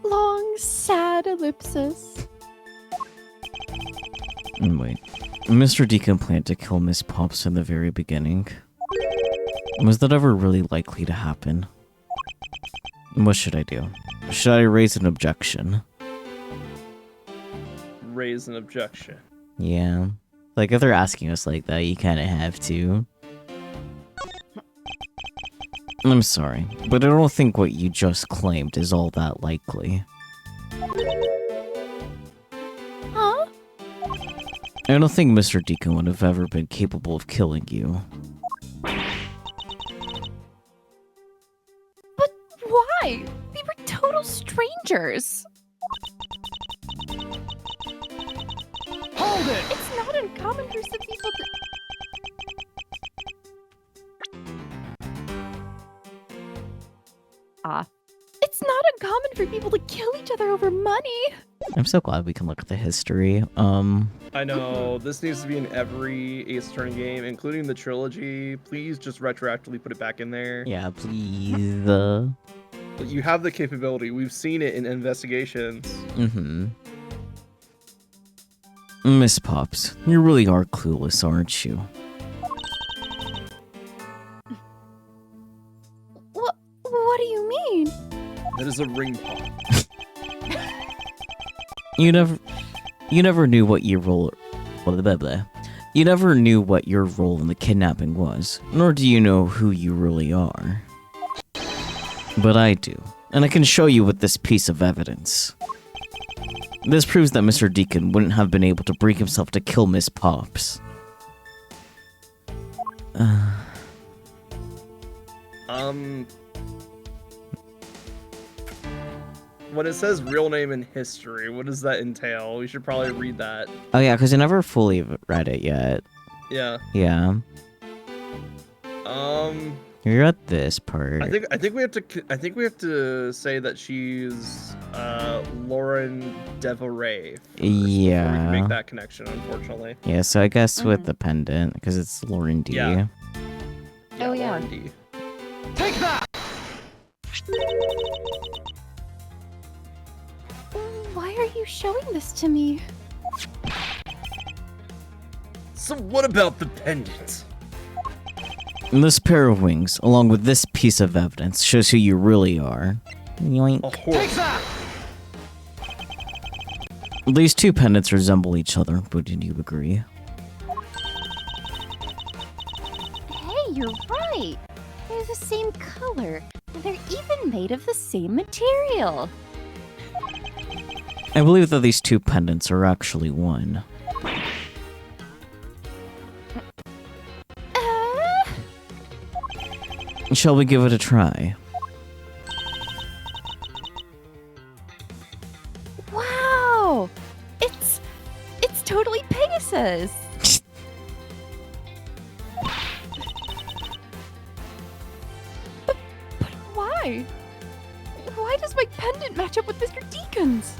Long, sad ellipsis. Wait. Mr. Deacon planned to kill Miss Pops in the very beginning. Was that ever really likely to happen? What should I do? Should I raise an objection? Raise an objection. Yeah. Like, if they're asking us like that, you kind of have to. I'm sorry, but I don't think what you just claimed is all that likely. Huh? I don't think Mr. Deacon would have ever been capable of killing you. But why? We were total strangers. Hold it! It's not uncommon for some people to... It's not uncommon for people to kill each other over money. I'm so glad we can look at the history. I know, this needs to be in every Ace Attorney game, including the trilogy. Please just retroactively put it back in there. Yeah, please. You have the capability. We've seen it in investigations. Mm-hmm. Miss Pops, you really are clueless, aren't you? What do you mean? That is a ring pop. You never knew what your role... You never knew what your role in the kidnapping was, nor do you know who you really are. But I do, and I can show you with this piece of evidence. This proves that Mr. Deacon wouldn't have been able to bring himself to kill Miss Pops. When it says real name in history, what does that entail? We should probably read that. Oh yeah, because I never fully read it yet. Yeah. Yeah. You're at this part. I think we have to say that she's Lauren Deveray. Yeah. Before we can make that connection, unfortunately. Yeah, so I guess with the pendant, because it's Lauren D. Yeah. Oh, yeah. Lauren D. Take that! Why are you showing this to me? So what about the pendant? This pair of wings, along with this piece of evidence, shows who you really are. Yoink. A Take horse. that! These two pendants resemble each other, wouldn't you agree? Hey, you're right. They're the same color. And they're even made of the same material. I believe that these two pendants are actually one. Shall we give it a try? Wow! It's totally Pegasus. but why? Why does my pendant match up with Mr. Deacon's?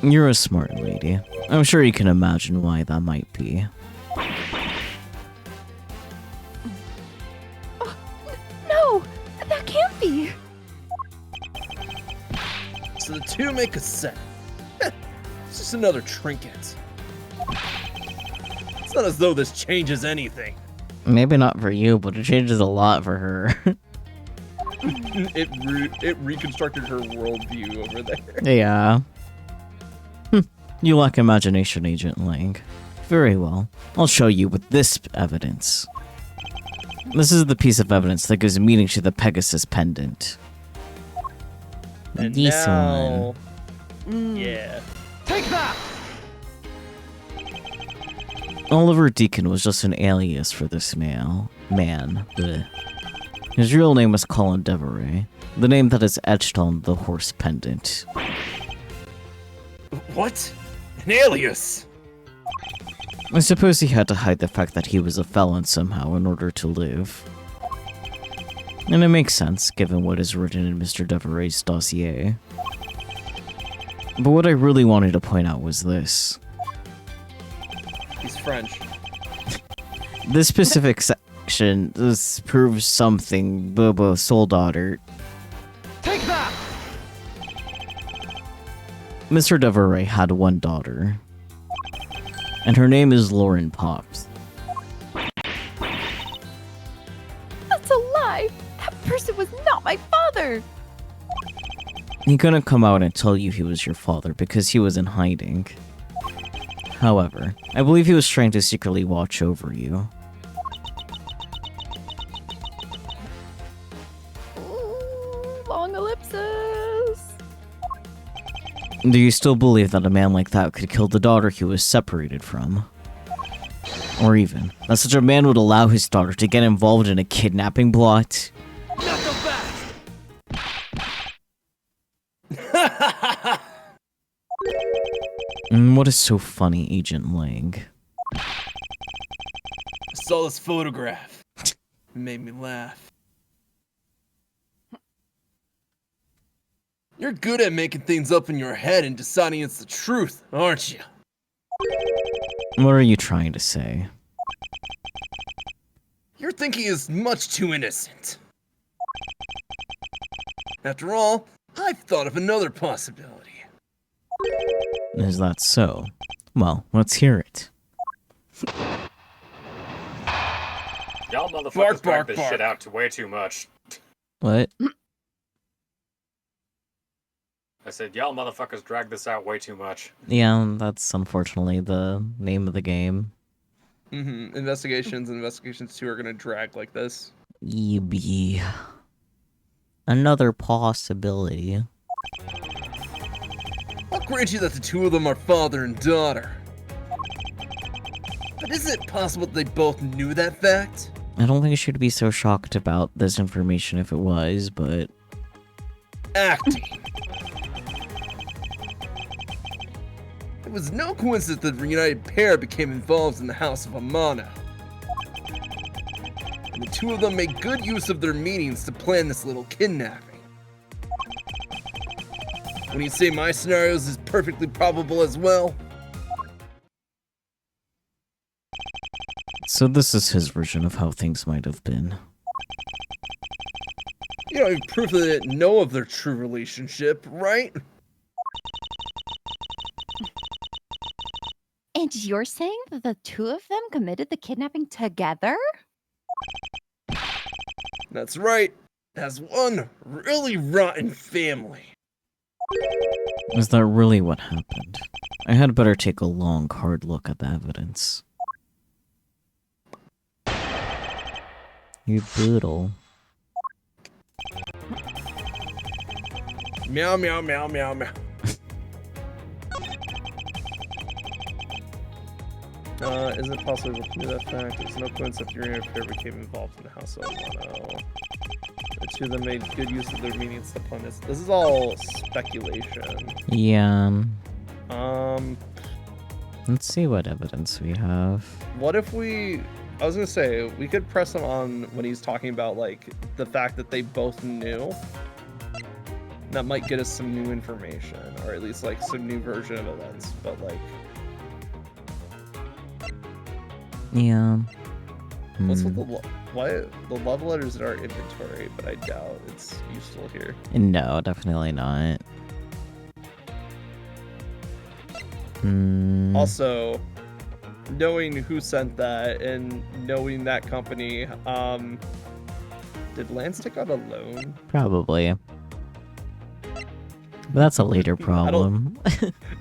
You're a smart lady. I'm sure you can imagine why that might be. No, that can't be. So the two make a set. It's just another trinket. It's not as though this changes anything. Maybe not for you, but it changes a lot for her. It reconstructed her worldview over there. Yeah. You lack imagination, Agent Lang. Very well. I'll show you with this evidence. This is the piece of evidence that gives meaning to the Pegasus pendant. And This now, one. yeah. Take that! Oliver Deacon was just an alias for this man. Blech. His real name was Colin Deveray, the name that is etched on the horse pendant. What? An alias? I suppose he had to hide the fact that he was a felon somehow in order to live. And it makes sense, given what is written in Mr. Deveray's dossier. But what I really wanted to point out was this. He's French. This specific section this proves something, Bobo Soul Daughter. Take that! Mr. Deveray had one daughter. And her name is Lauren Pops. That's a lie! That person was not my father! He couldn't come out and tell you he was your father because he was in hiding. However, I believe he was trying to secretly watch over you. Ooh, long ellipsis! Do you still believe that a man like that could kill the daughter he was separated from? Or even, that such a man would allow his daughter to get involved in a kidnapping plot? Not so fast! What is so funny, Agent Lang? I saw this photograph. It made me laugh. You're good at making things up in your head and deciding it's the truth, aren't you? What are you trying to say? Your thinking is much too innocent. After all, I've thought of another possibility. Is that so? Well, let's hear it. Y'all motherfuckers Bark, drag this bark. shit out to way too much. What? I said, y'all motherfuckers drag this out way too much. Yeah, that's unfortunately the name of the game. Investigations and Investigations 2 are gonna drag like this. Be another possibility. I'll grant you that the two of them are father and daughter. But is it possible that they both knew that fact? I don't think I should be so shocked about this information if it was, but Acting. It was no coincidence that the reunited pair became involved in the House of Amana. And the two of them made good use of their meetings to plan this little kidnapping. When you say my scenarios is perfectly probable as well, so this is his version of how things might have been. you know, proof that they didn't know of their true relationship, right? And you're saying that the two of them committed the kidnapping together? That's right. As one really rotten family. Is that really what happened? I had better take a long, hard look at the evidence. You boodle. Meow, meow, meow, meow, meow. Is it possible to do that fact? It's no coincidence that the reunited pair became involved in the House of Amana. The two of them made good use of their meetings to plan this. This is all speculation. Yeah. Um, Let's see what evidence we have. what if we... I was gonna say, we could press him on when he's talking about, like, the fact that they both knew. That might get us some new information, or at least, like, some new version of events, but, like... Yeah. What's with the love letters in our inventory, but I doubt it's useful here. No, definitely not. Also, knowing who sent that and knowing that company, did Lance take out a loan? Probably. But that's a later problem.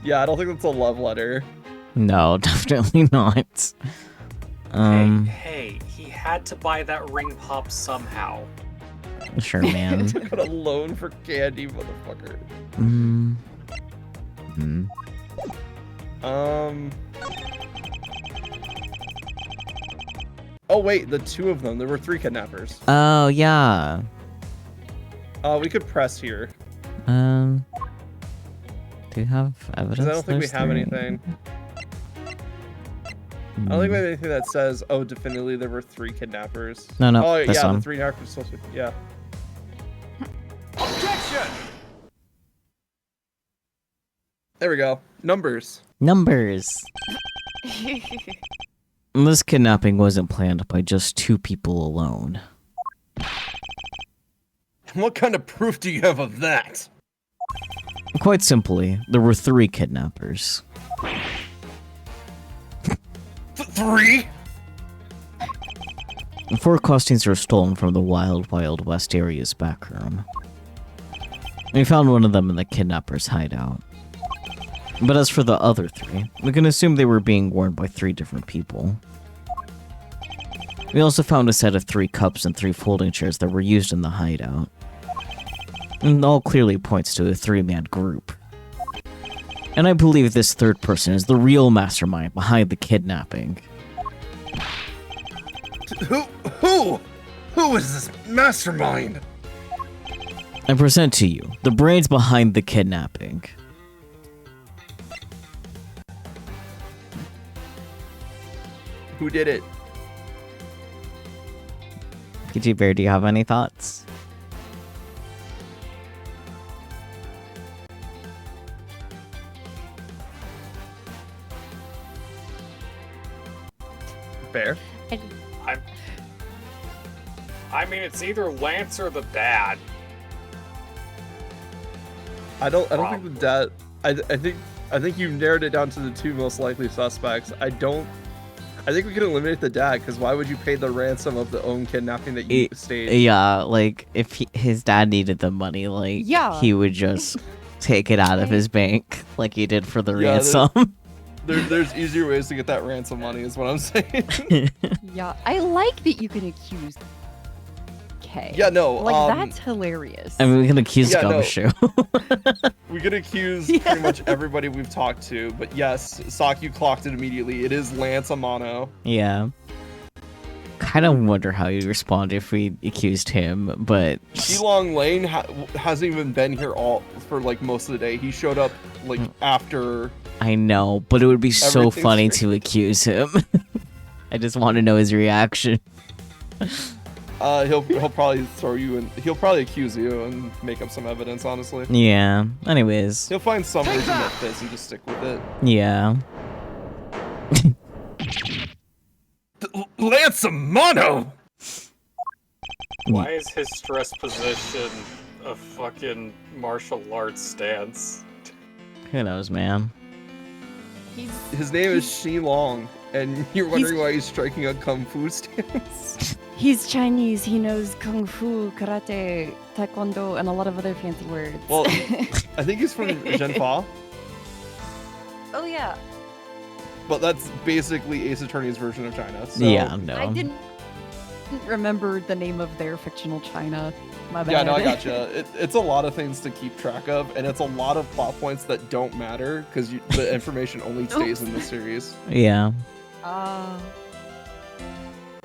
Yeah, I don't think that's a love letter. No, definitely not. Hey, he had to buy that ring pop somehow. Sure, man. Took out a loan for candy, motherfucker. Oh wait, the two of them. There were 3 kidnappers. Oh, yeah. We could press here. Do you have evidence? Because I don't think we there's have 3? anything. I don't think we have anything that says, oh, definitively there were 3 kidnappers. No, Oh, this yeah, one. the 3 kidnappers. Yeah. There we go. Numbers. Numbers. This kidnapping wasn't planned by just 2 people alone. What kind of proof do you have of that? Quite simply, there were 3 kidnappers. 3? 4 costumes were stolen from the Wild Wild West area's back room. We found one of them in the kidnapper's hideout. But as for the other 3, we can assume they were being worn by 3 different people. We also found a set of 3 cups and 3 folding chairs that were used in the hideout. And all clearly points to a 3-man group. And I believe this 3rd person is the real mastermind behind the kidnapping. Who is this mastermind? I present to you the brains behind the kidnapping. Who did it? PG Bear, do you have any thoughts? Bear? I mean, it's either Lance or the dad. I don't think the dad. I think you narrowed it down to the 2 most likely suspects. I think we can eliminate the dad, because why would you pay the ransom of the own kidnapping that you staged? Yeah, like, if his dad needed the money, like, Yeah. he would just take it out of his bank, like he did for the Yeah, ransom. There's easier ways to get that ransom money, is what I'm saying. Yeah, I like that you can accuse K. Yeah, no, Like, that's hilarious. I mean, we can accuse Yeah, no. Gumshoe. We could accuse pretty much everybody we've talked to, but yes, Saki clocked it immediately. It is Lance Amano. Yeah. Kind of wonder how he'd respond if we accused him, but... Shilong Lane hasn't even been here for like most of the day. He showed up like after. I know, but it would be so Everything's funny great. to accuse him. I just want to know his reaction. He'll probably throw you and he'll probably accuse you and make up some evidence. Honestly, Yeah. Anyways. he'll find some reason that fits and just stick with it. Yeah. Lance Amano. Why is his stress position a fucking martial arts stance? Who knows, man? His name is Shilong, and you're wondering why he's striking a kung fu stance. He's Chinese. He knows kung fu, karate, taekwondo, and a lot of other fancy words. Well, I think he's from Zhenfa, oh yeah. but that's basically Ace Attorney's version of China. So. Yeah, no. I didn't remember the name of their fictional China. My bad. Yeah, no, I gotcha. It's a lot of things to keep track of, and it's a lot of plot points that don't matter because the information only stays in the series. Yeah. Uh,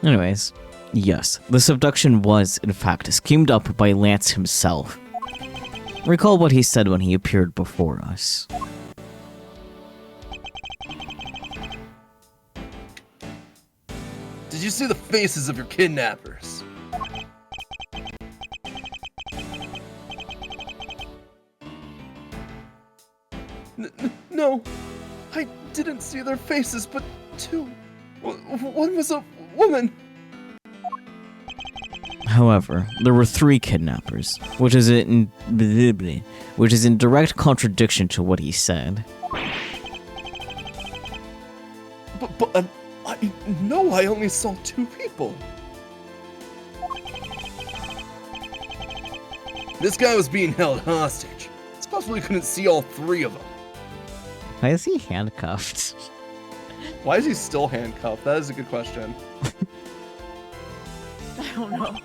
Anyways. Yes, this abduction was, in fact, schemed up by Lance himself. Recall what he said when he appeared before us. Did you see the faces of your kidnappers? No, I didn't see their faces, but 2. One was a woman. However, there were 3 kidnappers, which is in direct contradiction to what he said. But I only saw 2 people. This guy was being held hostage. It's possible he couldn't see all 3 of them. Why is he handcuffed? Why is he still handcuffed? That is a good question. I don't know.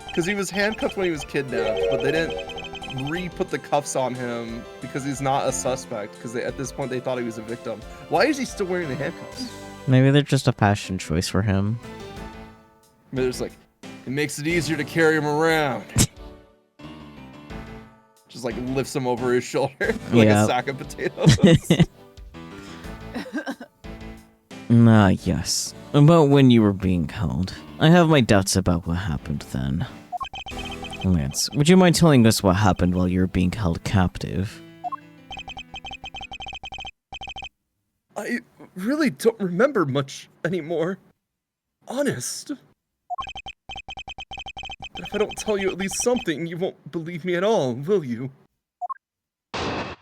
Because he was handcuffed when he was kidnapped, but they didn't re-put the cuffs on him because he's not a suspect, because at this point they thought he was a victim. Why is he still wearing the handcuffs? Maybe they're just a fashion choice for him. I mean, there's like, it makes it easier to carry him around. Just like lifts him over his shoulder like Yeah. a sack of potatoes. Yes. About when you were being held. I have my doubts about what happened then. Lance, would you mind telling us what happened while you were being held captive? I really don't remember much anymore. Honest. But if I don't tell you at least something, you won't believe me at all, will you? I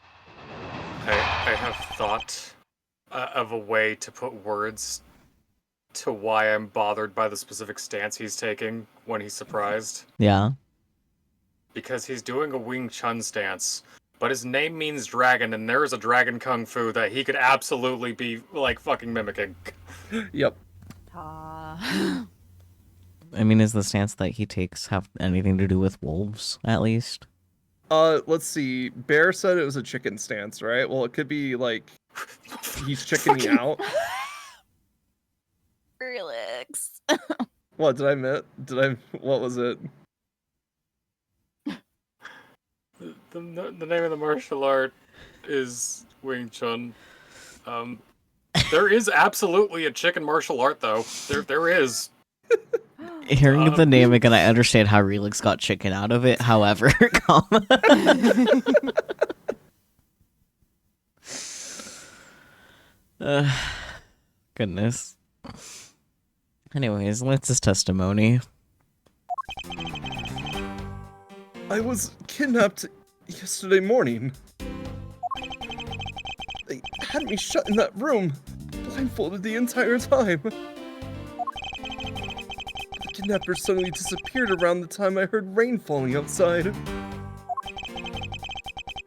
have thought of a way to put words to why I'm bothered by the specific stance he's taking when he's surprised. Yeah. Because he's doing a Wing Chun stance, but his name means dragon, and there is a dragon kung fu that he could absolutely be, like, fucking mimicking. Yep. Ah. I mean, is the stance that he takes have anything to do with wolves, at least? Let's see. Bear said it was a chicken stance, right? Well, it could be, like, he's chickening out. Relax. What, did I admit? What was it? The name of the martial art is Wing Chun. There is absolutely a chicken martial art, though. There is. Hearing the name again, I understand how Relix got chicken out of it. However, goodness. Anyways, what's his testimony? I was kidnapped yesterday morning. They had me shut in that room, blindfolded the entire time. The kidnappers suddenly disappeared around the time I heard rain falling outside.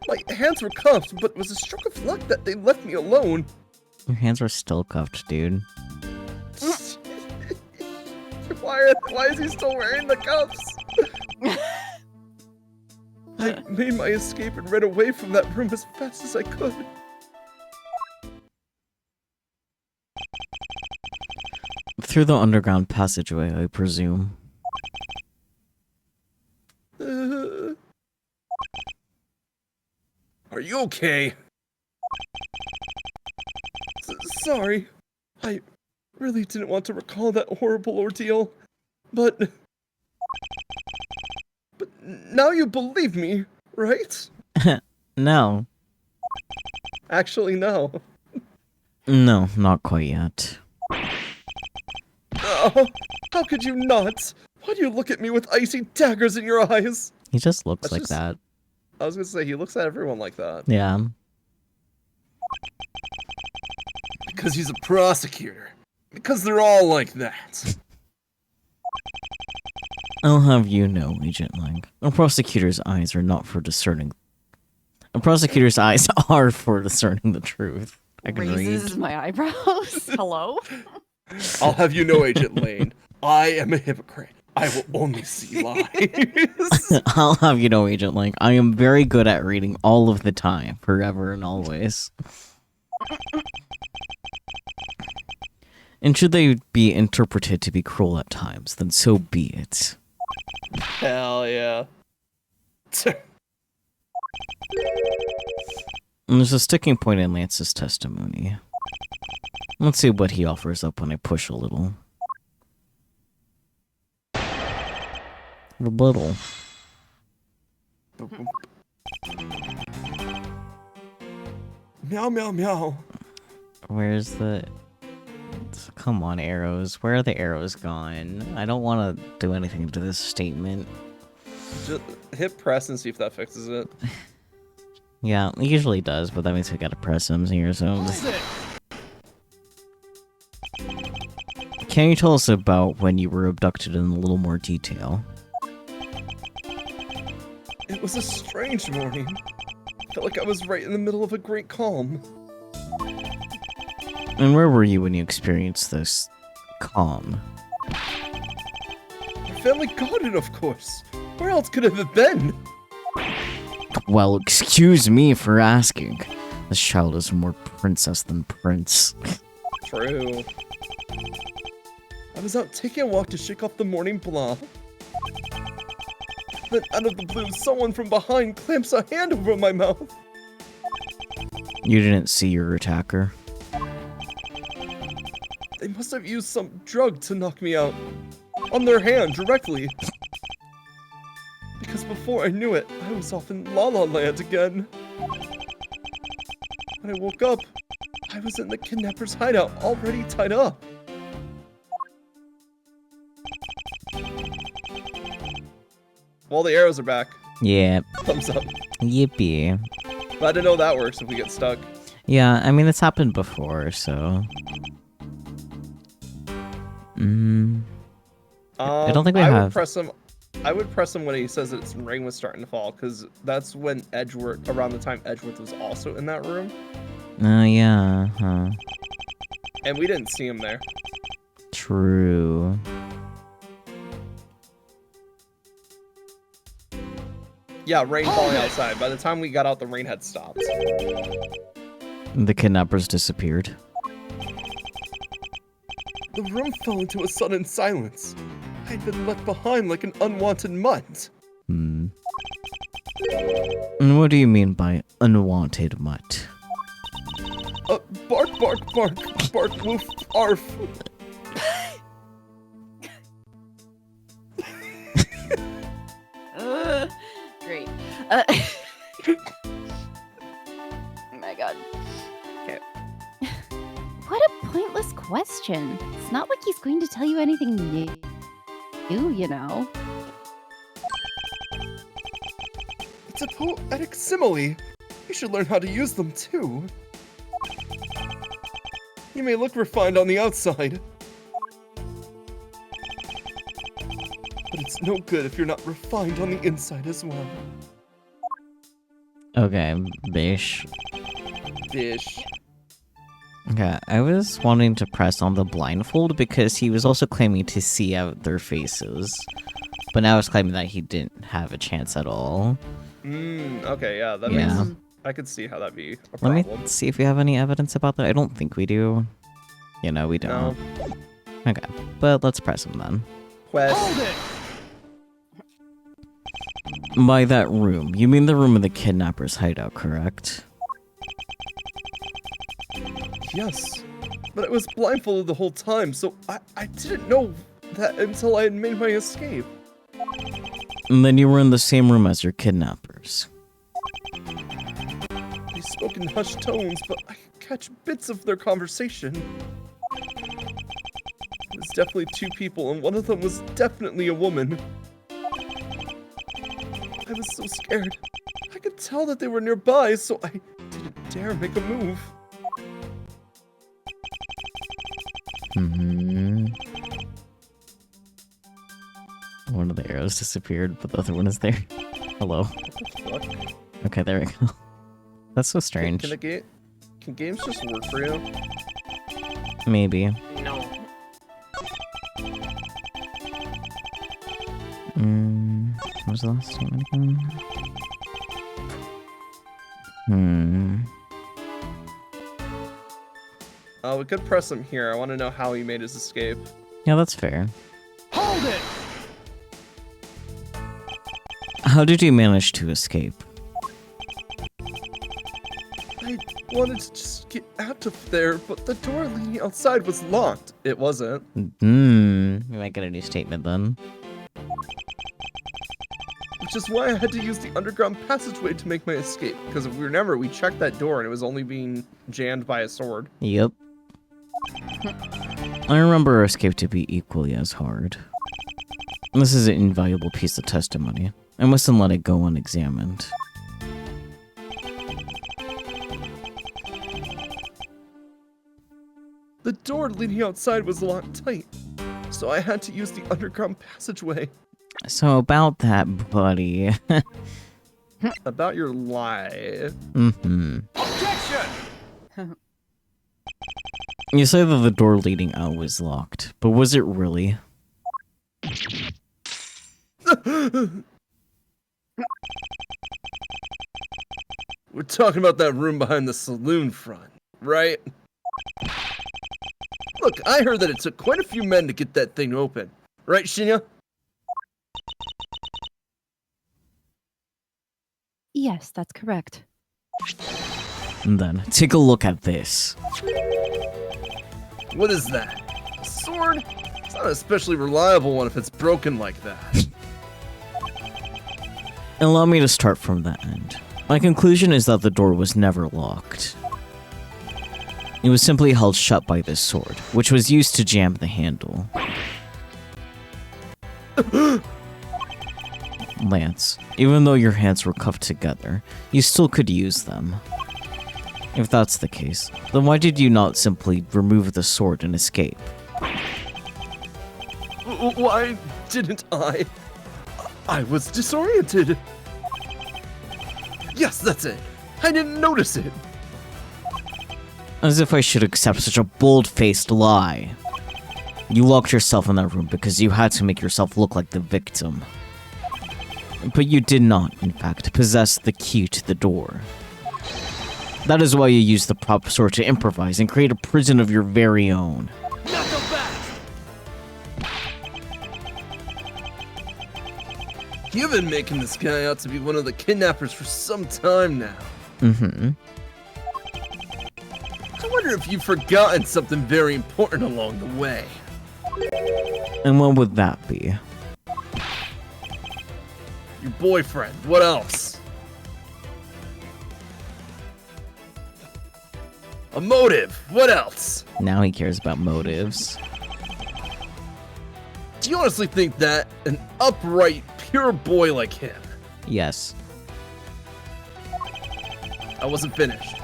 My hands were cuffed, but it was a stroke of luck that they left me alone. Your hands are still cuffed, dude. Why is he still wearing the cuffs? I made my escape and ran away from that room as fast as I could. Through the underground passageway, I presume. Are you okay? Sorry. I really didn't want to recall that horrible ordeal, but now you believe me, right? No. Actually, no. No, not quite yet. Oh, how could you not? Why do you look at me with icy daggers in your eyes? He just looks That's like just- that. I was gonna say, he looks at everyone like that. Yeah. Because he's a prosecutor. Because they're all like that. I'll have you know, Agent Lang. A prosecutor's eyes are not for discerning. A prosecutor's eyes are for discerning the truth. I can Raises read. my eyebrows. Hello? I'll have you know, Agent Lane, I am a hypocrite. I will only see lies. I'll have you know, Agent Lang, I am very good at reading all of the time, forever and always. And should they be interpreted to be cruel at times, then so be it. Hell yeah. And there's a sticking point in Lance's testimony. Let's see what he offers up when I push a little. Rebuttal. Meow, meow, meow. Where's the... Come on, arrows. Where are the arrows gone? I don't want to do anything to this statement. Just hit press and see if that fixes it. Yeah, it usually does, but that means I gotta press them here, so... Can you tell us about when you were abducted in a little more detail? It was a strange morning. Felt like I was right in the middle of a great calm. And where were you when you experienced this calm? My family garden, of course. Where else could it have been? Well, excuse me for asking. This child is more princess than prince. True. I was out taking a walk to shake off the morning blah. Then out of the blue, someone from behind clamps a hand over my mouth. You didn't see your attacker? They must have used some drug to knock me out. On their hand, directly. Because before I knew it, I was off in La La Land again. When I woke up, I was in the kidnapper's hideout, already tied up. Well, the arrows are back. Yeah. Thumbs up. Yippee. Glad to know that works if we get stuck. Yeah, I mean, it's happened before, so... I don't think we I have. Would press him. I would press him when he says that rain was starting to fall, because that's when Edgeworth, around the time Edgeworth was also in that room. Oh, yeah, huh. And we didn't see him there. True. Yeah, rain falling outside. By the time we got out, the rain had stopped. The kidnappers disappeared. The room fell into a sudden silence. I'd been left behind like an unwanted mutt. And what do you mean by unwanted mutt? Bark, bark, bark, bark, woof, arf. Great. Oh my god. Okay. What a pointless question. It's not like he's going to tell you anything new, you know. It's a poetic simile. You should learn how to use them too. You may look refined on the outside, but it's no good if you're not refined on the inside as well. Okay, bish. Bish. Okay, I was wanting to press on the blindfold because he was also claiming to see out their faces. But now it's claiming that he didn't have a chance at all. Okay, yeah, that Yeah. makes... I could see how that'd be a Let problem. me see if we have any evidence about that. I don't think we do. You know, we don't. No. Okay, but let's press him then. Quest. Hold it! By that room, you mean the room in the kidnapper's hideout, correct? Yes, but I was blindfolded the whole time, so I didn't know that until I had made my escape. And then you were in the same room as your kidnappers. They spoke in hushed tones, but I could catch bits of their conversation. It was definitely two people, and one of them was definitely a woman. I was so scared. I could tell that they were nearby, so I didn't dare make a move. One of the arrows disappeared, but the other one is there. Hello. What the fuck? Okay, there we go. That's so strange. Can games just work for you? Maybe. No. What was the last statement again? We could press him here. I want to know how he made his escape. Yeah, that's fair. Hold it! How did you manage to escape? I wanted to just get out of there, but the door leading outside was locked. It wasn't. We might get a new statement then. Which is why I had to use the underground passageway to make my escape. Because if we remember, we checked that door and it was only being jammed by a sword. Yep. I remember our escape to be equally as hard. This is an invaluable piece of testimony. I mustn't let it go unexamined. The door leading outside was locked tight, so I had to use the underground passageway. So about that, buddy. About your lie. Objection! You say that the door leading out was locked, but was it really? We're talking about that room behind the saloon front, right? Look, I heard that it took quite a few men to get that thing open. Right, Shinya? Yes, that's correct. And then, take a look at this. What is that? A sword? It's not an especially reliable one if it's broken like that. Allow me to start from that end. My conclusion is that the door was never locked. It was simply held shut by this sword, which was used to jam the handle. Lance, even though your hands were cuffed together, you still could use them. If that's the case, then why did you not simply remove the sword and escape? Why didn't I? I was disoriented. Yes, that's it. I didn't notice it. As if I should accept such a bold-faced lie. You locked yourself in that room because you had to make yourself look like the victim. But you did not, in fact, possess the key to the door. That is why you used the prop sword to improvise and create a prison of your very own. Knuckle back! You've been making this guy out to be one of the kidnappers for some time now. Mm-hmm. I wonder if you've forgotten something very important along the way. And what would that be? Your boyfriend. What else? A motive. What else? Now he cares about motives. Do you honestly think that an upright, pure boy like him? Yes. I wasn't finished.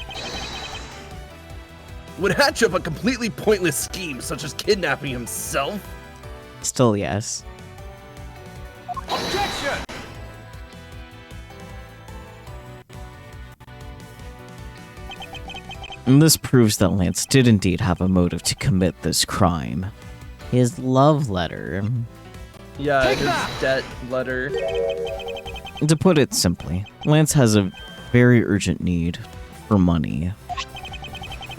Would hatch up a completely pointless scheme such as kidnapping himself? Still yes. Objection! And this proves that Lance did indeed have a motive to commit this crime. His love letter. Yeah, Take his that! debt letter. To put it simply, Lance has a very urgent need for money.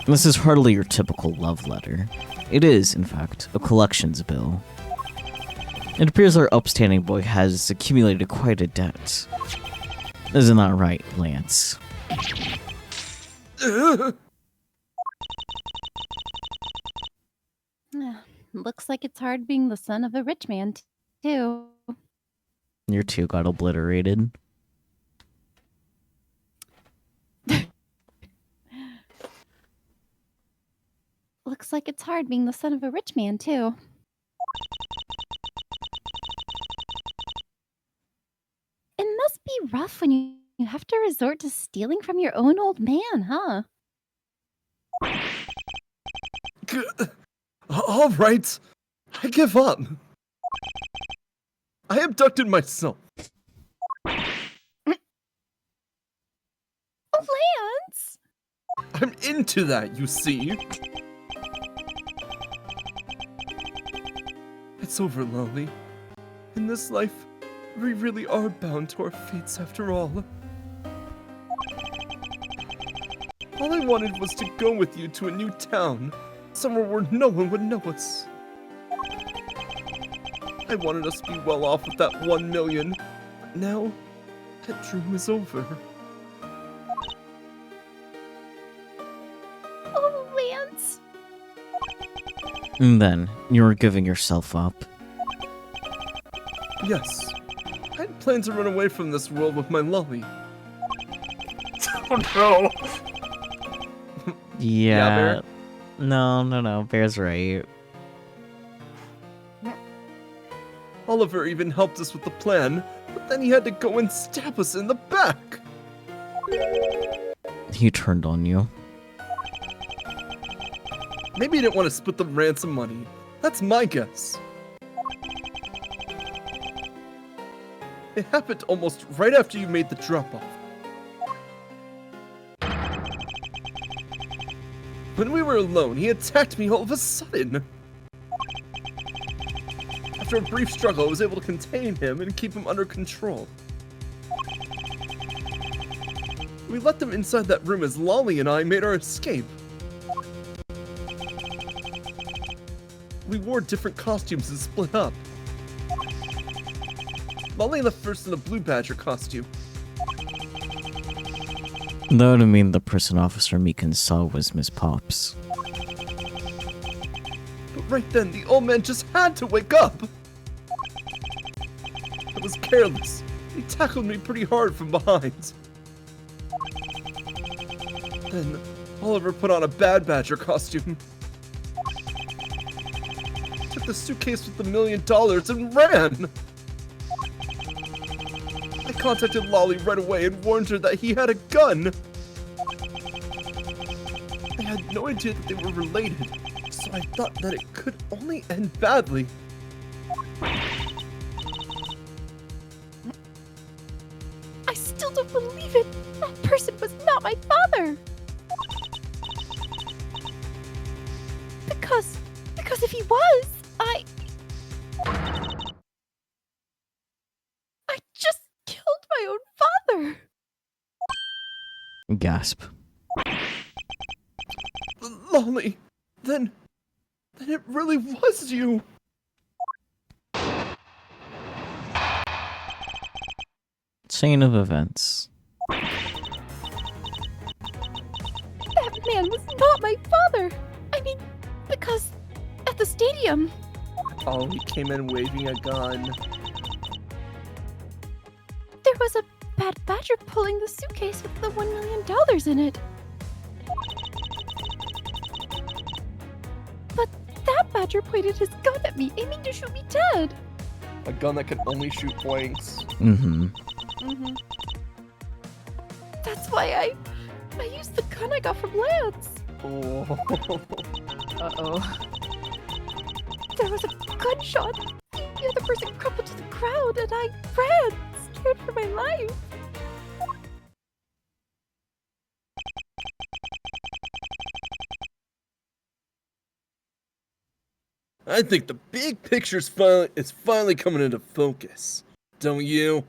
This is hardly your typical love letter. It is, in fact, a collections bill. It appears our upstanding boy has accumulated quite a debt. Isn't that right, Lance? Looks like it's hard being the son of a rich man, too. Your two got obliterated. Looks like it's hard being the son of a rich man, too. It must be rough when you have to resort to stealing from your own old man, huh? All right, I give up. I abducted myself. Lance! I'm into that, you see. It's over, Lolly. In this life, we really are bound to our fates after all. All I wanted was to go with you to a new town, somewhere where no one would know us. I wanted us to be well off with that 1 million, but now that dream is over. Oh, Lance! And then, you're giving yourself up. Yes, I had planned to run away from this world with my Lolly. Oh no! Yeah. Bear? No. Bear's right. Oliver even helped us with the plan, but then he had to go and stab us in the back. He turned on you. Maybe he didn't want to split the ransom money. That's my guess. It happened almost right after you made the drop-off. When we were alone, he attacked me all of a sudden. After a brief struggle, I was able to contain him and keep him under control. We let them inside that room as Lolly and I made our escape. We wore different costumes and split up. Lolly left first in a blue badger costume. That would mean the person Officer Meekin saw was Miss Pops. But right then, the old man just had to wake up. I was careless. He tackled me pretty hard from behind. Then, Oliver put on a bad Badger costume. Took the suitcase with the $1 million and ran. I contacted Lolly right away and warned her that he had a gun. I had no idea that they were related, so I thought that it could only end badly. I still don't believe it. That person was not my father. Because if he was, I just killed my own father. Gasp. Lolly, then it really was you. Chain of events. That man was not my father. I mean, because at the stadium, Oh, he came in waving a gun. there was a bad Badger pulling the suitcase with the $1 million in it. But that Badger pointed his gun at me, aiming to shoot me dead. A gun that can only shoot blanks. Mm-hmm. That's why I used the gun I got from Lance. Oh. Uh-oh. There was a gunshot. The other person crumpled to the ground, and I ran, scared for my life. I think the big picture's finally coming into focus. Don't you?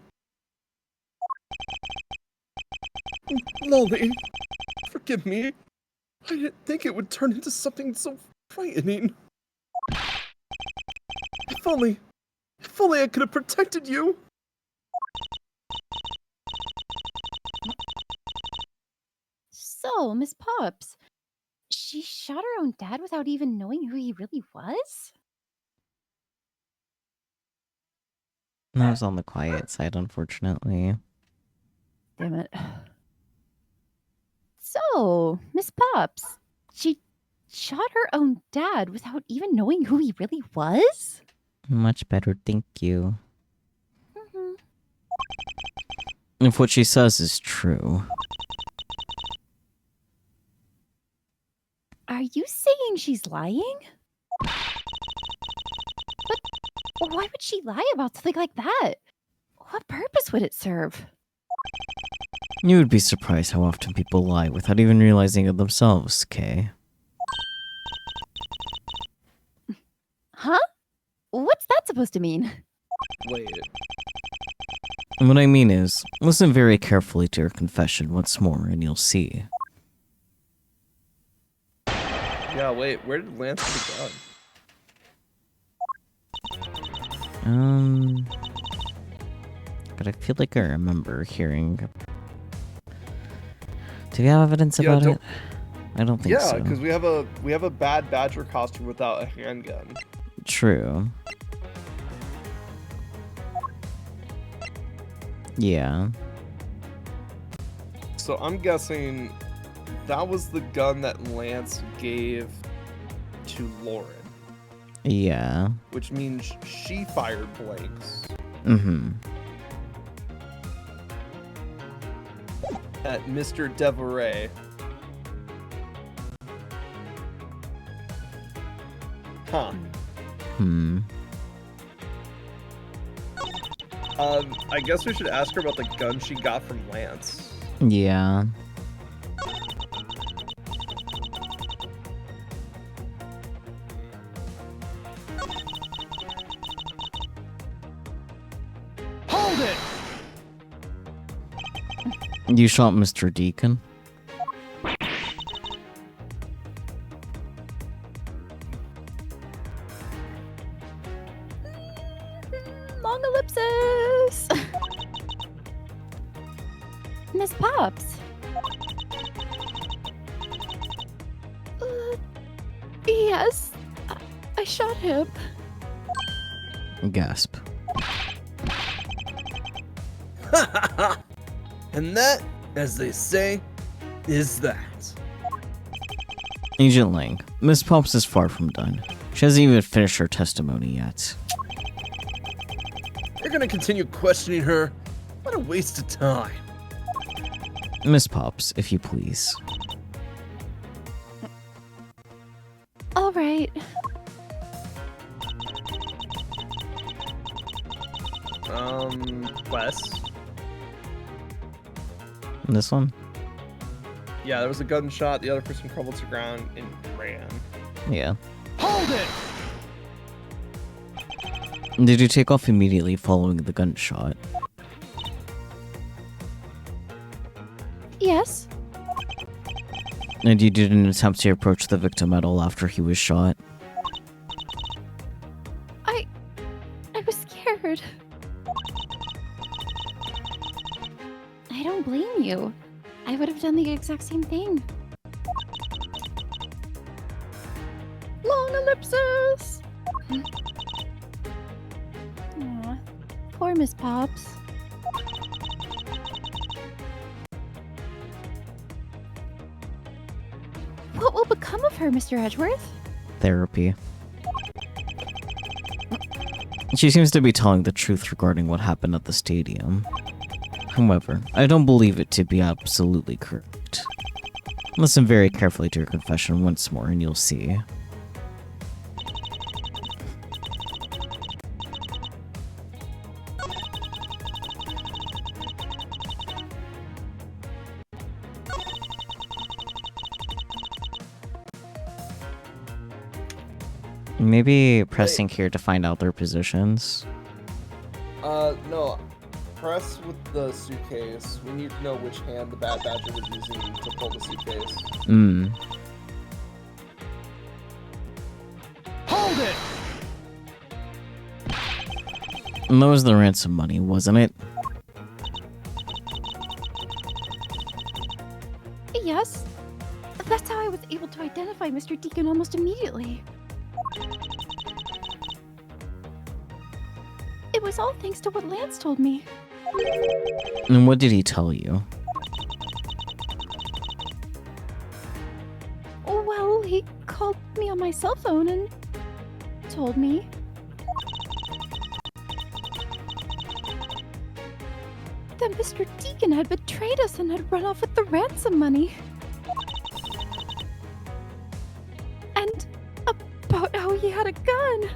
Lolly, forgive me. I didn't think it would turn into something so frightening. If only I could have protected you. So, Miss Pops, she shot her own dad without even knowing who he really was? That was on the quiet side, unfortunately. Damn it. So, Miss Pops, she shot her own dad without even knowing who he really was? Much better, thank you. Mhm. If what she says is true. Are you saying she's lying? But why would she lie about something like that? What purpose would it serve? You would be surprised how often people lie without even realizing it themselves, Kay. Huh? What's that supposed to mean? Wait. And what I mean is, listen very carefully to your confession once more and you'll see. Yeah, wait, where did Lance get the gun? But I feel like I remember hearing... Do we have evidence Yeah, about don't- it? I don't think so. Yeah, because we have a bad Badger costume without a handgun. True. Yeah. So I'm guessing that was the gun that Lance gave to Lauren, Yeah. which means she fired blanks Mm-hmm. at Mr. Devoray. Huh. Hmm. I guess we should ask her about the gun she got from Lance. Yeah. Hold it! You shot Mr. Deacon? Long ellipsis! Miss Pops. Yes, I shot him. Gasp. And that, as they say, is that. Agent Lang, Miss Pops is far from done. She hasn't even finished her testimony yet. You're gonna continue questioning her? What a waste of time. Miss Pops, if you please. All right. Wes? This one? Yeah, there was a gunshot, the other person crumbled to the ground and ran. Yeah. Hold it! Did you take off immediately following the gunshot? Yes. And you didn't attempt to approach the victim at all after he was shot? I was scared. I don't blame you. I would have done the exact same thing. Long ellipsis! Aw, poor Miss Pops. What will become of her, Mr. Edgeworth? Therapy. She seems to be telling the truth regarding what happened at the stadium. However, I don't believe it to be absolutely correct. Listen very carefully to your confession once more and you'll see. Maybe pressing here to find out their positions. No. Press with the suitcase. We need to know which hand the Bad Badger was using to pull the suitcase. Hold it! And that was the ransom money, wasn't it? Yes. That's how I was able to identify Mr. Deacon almost immediately. It was all thanks to what Lance told me. And what did he tell you? Well, he called me on my cell phone and told me. That Mr. Deacon had betrayed us and had run off with the ransom money. And about how he had a gun.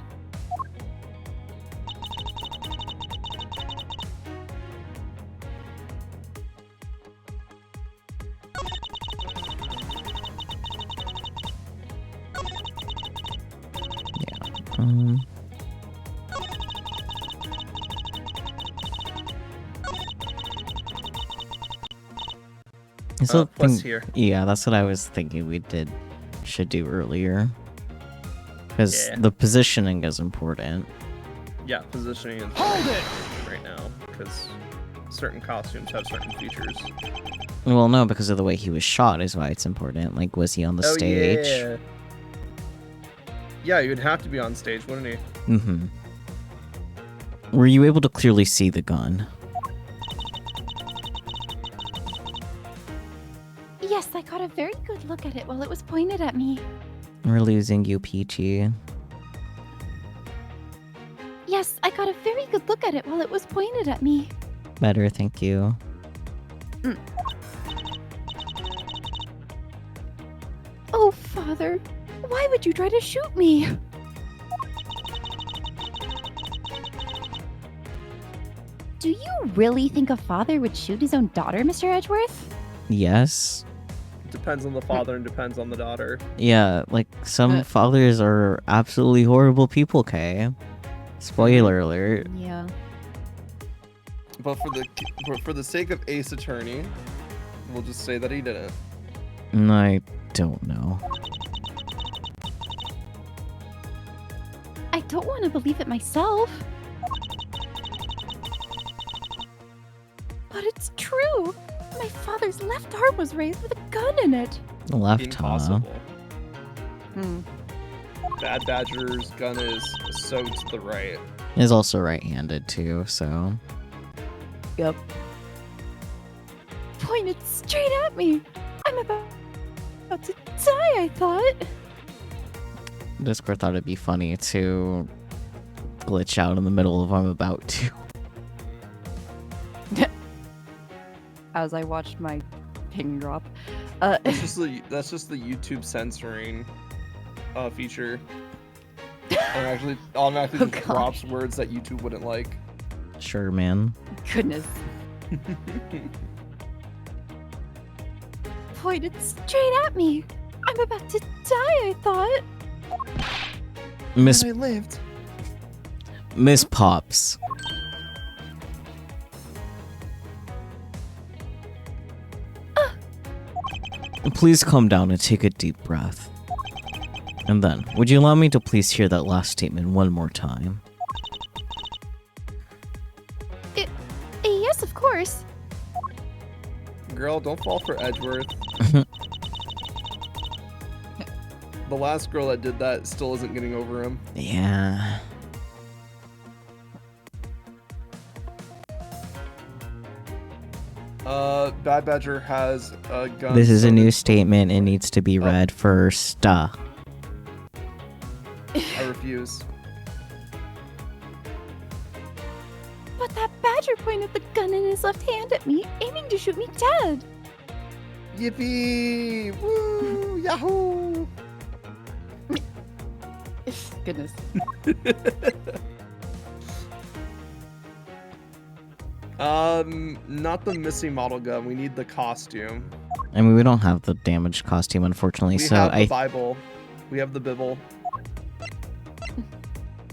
Plus here. Yeah, that's what I was thinking should do earlier. Because the positioning is important. Yeah, positioning is Hold it! right now, because certain costumes have certain features. Well, no, because of the way he was shot is why it's important. Like, was he on the stage? Yeah. Yeah, he would have to be on stage, wouldn't he? Mm-hmm. Were you able to clearly see the gun? Yes, I got a very good look at it while it was pointed at me. We're losing you, Peachy. Yes, I got a very good look at it while it was pointed at me. Better, thank you. Oh, Father, why would you try to shoot me? Do you really think a father would shoot his own daughter, Mr. Edgeworth? Yes. Depends on the father and depends on the daughter. Yeah, like, some fathers are absolutely horrible people, Kay. Spoiler alert. Yeah. But for the sake of Ace Attorney, we'll just say that he didn't. I don't know. I don't want to believe it myself. But it's true. My father's left arm was raised with a gun in it. Left, huh? Impossible. Hmm. Bad Badger's gun is so to the right. Is also right-handed too, so... Yep. Pointed straight at me. I'm about about to die, I thought. Discord thought it'd be funny to glitch out in the middle of I'm about to. As I watched my ping drop. That's just the YouTube censoring feature. It automatically just drops words that YouTube wouldn't like. Sure, man. Goodness. Pointed straight at me. I'm about to die, I thought. Miss I lived. Miss Pops. Please calm down and take a deep breath. And then, would you allow me to please hear that last statement one more time? Yes, of course. Girl, don't fall for Edgeworth. The last girl that did that still isn't getting over him. Yeah. Bad Badger has a gun. This is a new started- statement. It needs to be read first. I refuse. But that badger pointed the gun in his left hand at me, aiming to shoot me dead. Yippee! Woo! Yahoo! Goodness. Not the missing model gun. We need the costume. I mean, we don't have the damaged costume, unfortunately, We so have the Bible. We have the Bible.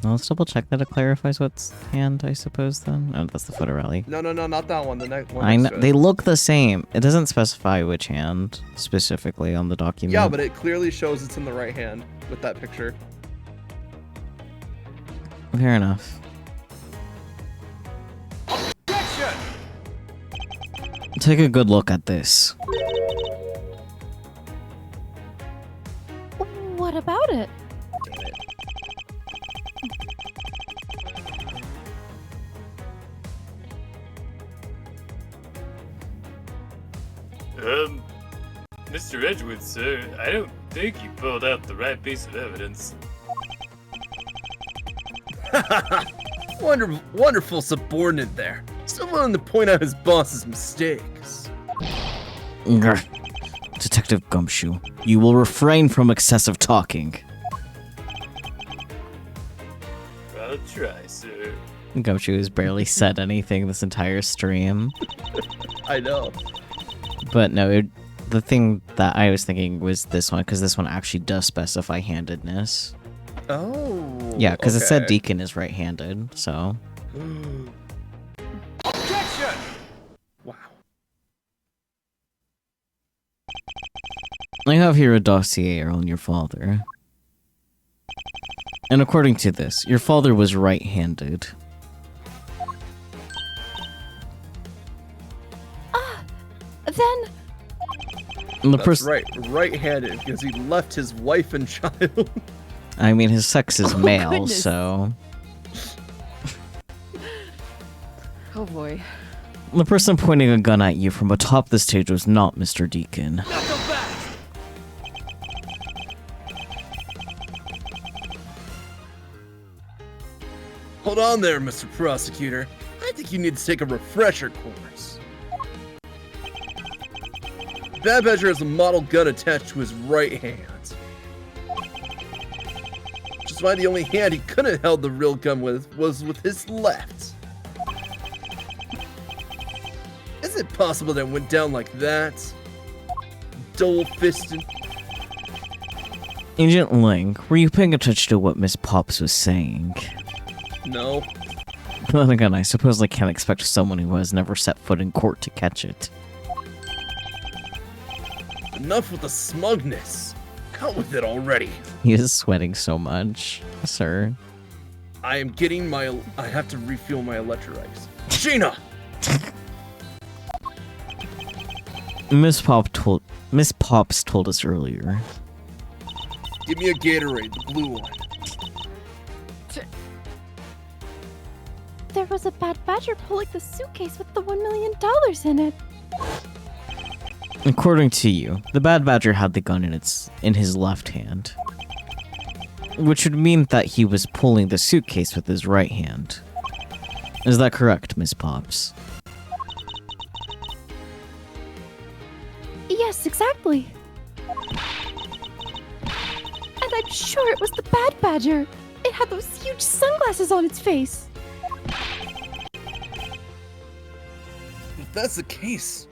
Well, let's double check that it clarifies what's hand, I suppose, then. Oh, that's the photo rally. No, not that one. The next one. I know, next to it. they look the same. It doesn't specify which hand, specifically, on the document. Yeah, but it clearly shows it's in the right hand with that picture. Fair enough. Take a good look at this. What about it? Mr. Edgewood, sir, I don't think you pulled out the right piece of evidence. Wonderful subordinate there. Still willing to point out his boss's mistakes. Grr. Detective Gumshoe, you will refrain from excessive talking. I'll try, sir. Gumshoe has barely said anything this entire stream. I know. But no, the thing that I was thinking was this one, because this one actually does specify handedness. Oh. Yeah, because it said okay. Deacon is right-handed, so... Objection! Wow. I have here a dossier on your father. And according to this, your father was right-handed. Then And the That's person, right. Right-handed because he left his wife and child. I mean, his sex is male, goodness. so... Oh boy. The person pointing a gun at you from atop the stage was not Mr. Deacon. Knuckle back! Hold on there, Mr. Prosecutor. I think you need to take a refresher course. Bad Badger has a model gun attached to his right hand. Which is why the only hand he could have held the real gun with was with his left. Is it possible that it went down like that? Dull-fisted? Agent Link, were you paying attention to what Miss Pops was saying? No. But then again, I suppose I can't expect someone who has never set foot in court to catch it. Enough with the smugness. Cut with it already. He is sweating so much, sir. I have to refuel my electrolytes. Sheena! Miss Pops told us earlier. Give me a Gatorade, the blue one. there was a bad badger pulling the suitcase with the $1 million in it. According to you, the Bad Badger had the gun in his left hand, which would mean that he was pulling the suitcase with his right hand. Is that correct, Miss Pops? Yes, exactly. And I'm sure it was the Bad Badger. It had those huge sunglasses on its face. If that's the case,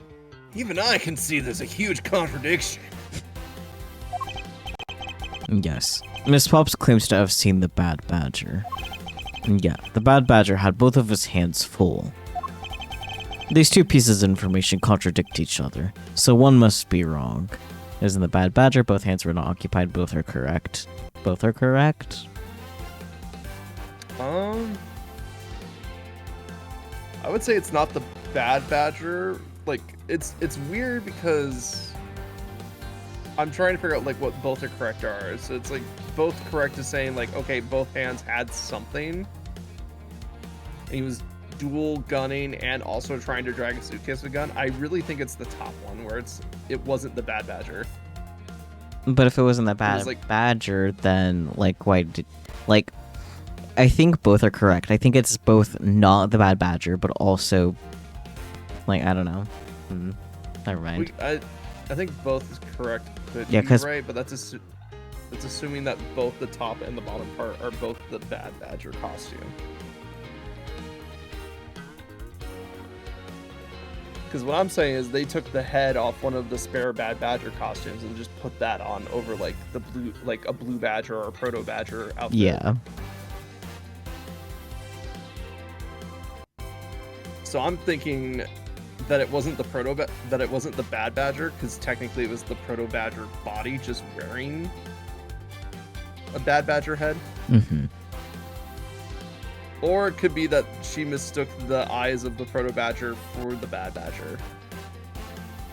even I can see there's a huge contradiction. Yes. Miss Pops claims to have seen the Bad Badger. And yeah, the Bad Badger had both of his hands full. These two pieces of information contradict each other, so one must be wrong. Isn't the Bad Badger, both hands were not occupied, both are correct. Both are correct? I would say it's not the Bad Badger. Like, it's weird because I'm trying to figure out like what both are correct are. So it's like both correct is saying like, okay, both hands had something. And he was dual gunning and also trying to drag a suitcase with a gun. I really think it's the top one where it wasn't the Bad Badger. But if it wasn't the Bad Badger, then like why did I think both are correct. I think it's both not the Bad Badger, but also like I don't know. Never mind. I think both is correct. Yeah, because right, but that's assuming that both the top and the bottom part are both the Bad Badger costume. Because what I'm saying is they took the head off one of the spare Bad Badger costumes and just put that on over like the blue, like a blue Badger or a Proto Badger outfit. Yeah. So I'm thinking that it wasn't the the Bad Badger, because technically it was the Proto Badger body just wearing a Bad Badger head. Mm-hmm. Or it could be that she mistook the eyes of the Proto Badger for the Bad Badger.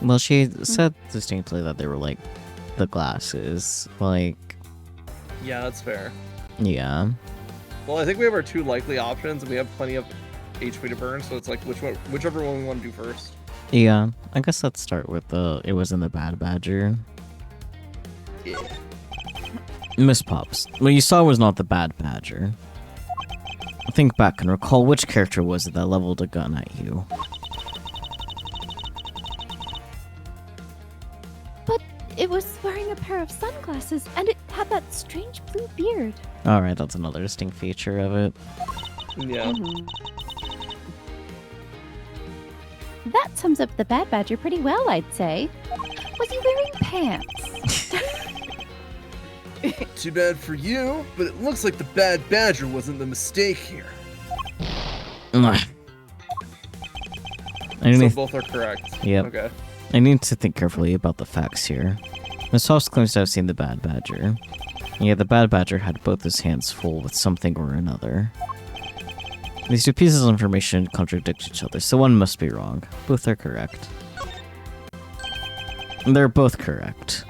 Well, she said distinctly that they were like the glasses. Like, Yeah, that's fair. yeah. Well, I think we have our two likely options, and we have plenty of HP to burn, so it's like whichever one we want to do first. Yeah. I guess let's start with it was in the Bad Badger. Yeah. Miss Pops, what you saw was not the Bad Badger. Think back and recall which character was it that leveled a gun at you. But it was wearing a pair of sunglasses, and it had that strange blue beard. Alright, that's another distinct feature of it. Yeah. That sums up the Bad Badger pretty well, I'd say. Was he wearing pants? Too bad for you, but it looks like the Bad Badger wasn't the mistake here. I So need, both are correct. Yep. Okay. I need to think carefully about the facts here. Miss Hobbs claims to have seen the Bad Badger. Yeah, the Bad Badger had both his hands full with something or another. These two pieces of information contradict each other, so one must be wrong. Both are correct. They're both correct.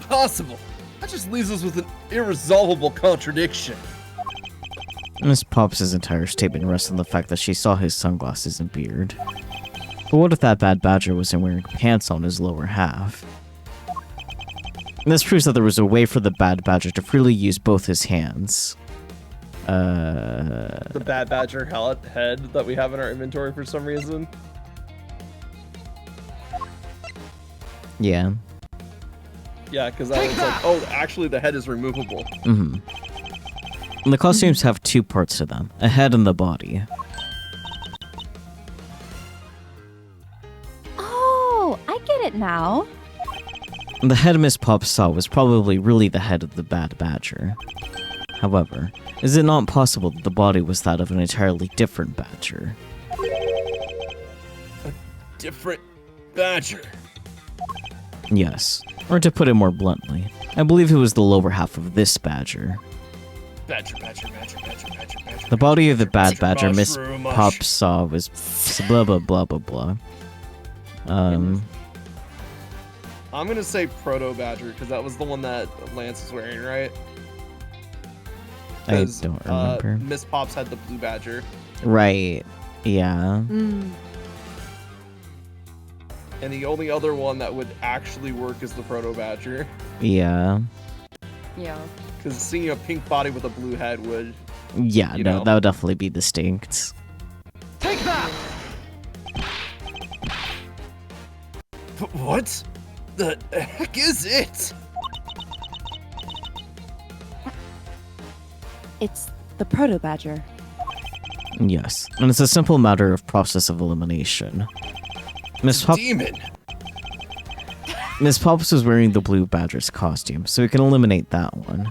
Impossible. That just leaves us with an irresolvable contradiction. Miss Pops' entire statement rests on the fact that she saw his sunglasses and beard. But what if that Bad Badger wasn't wearing pants on his lower half? This proves that there was a way for the Bad Badger to freely use both his hands. The Bad Badger head that we have in our inventory for some reason. Yeah. Yeah, because I was like, oh, actually the head is removable. Mm-hmm. The costumes have two parts to them, a head and the body. Oh, I get it now. The head Miss Pops saw was probably really the head of the Bad Badger. However, is it not possible that the body was that of an entirely different badger? A different Badger. Yes. Or to put it more bluntly, I believe it was the lower half of this badger. Badger. The body of the Bad Badger Miss mushroom, Pops saw was blah blah blah blah blah. I'm gonna say Proto Badger because that was the one that Lance was wearing, right? I don't remember. Miss Pops had the blue Badger. Right. Yeah. And the only other one that would actually work is the Proto Badger. Yeah. Yeah. Because seeing a pink body with a blue head would... Yeah, You no, know. that would definitely be distinct. Take that! What the heck is it? It's the Proto Badger. Yes, and it's a simple matter of process of elimination. Miss Pops was wearing the blue badger's costume, so we can eliminate that one.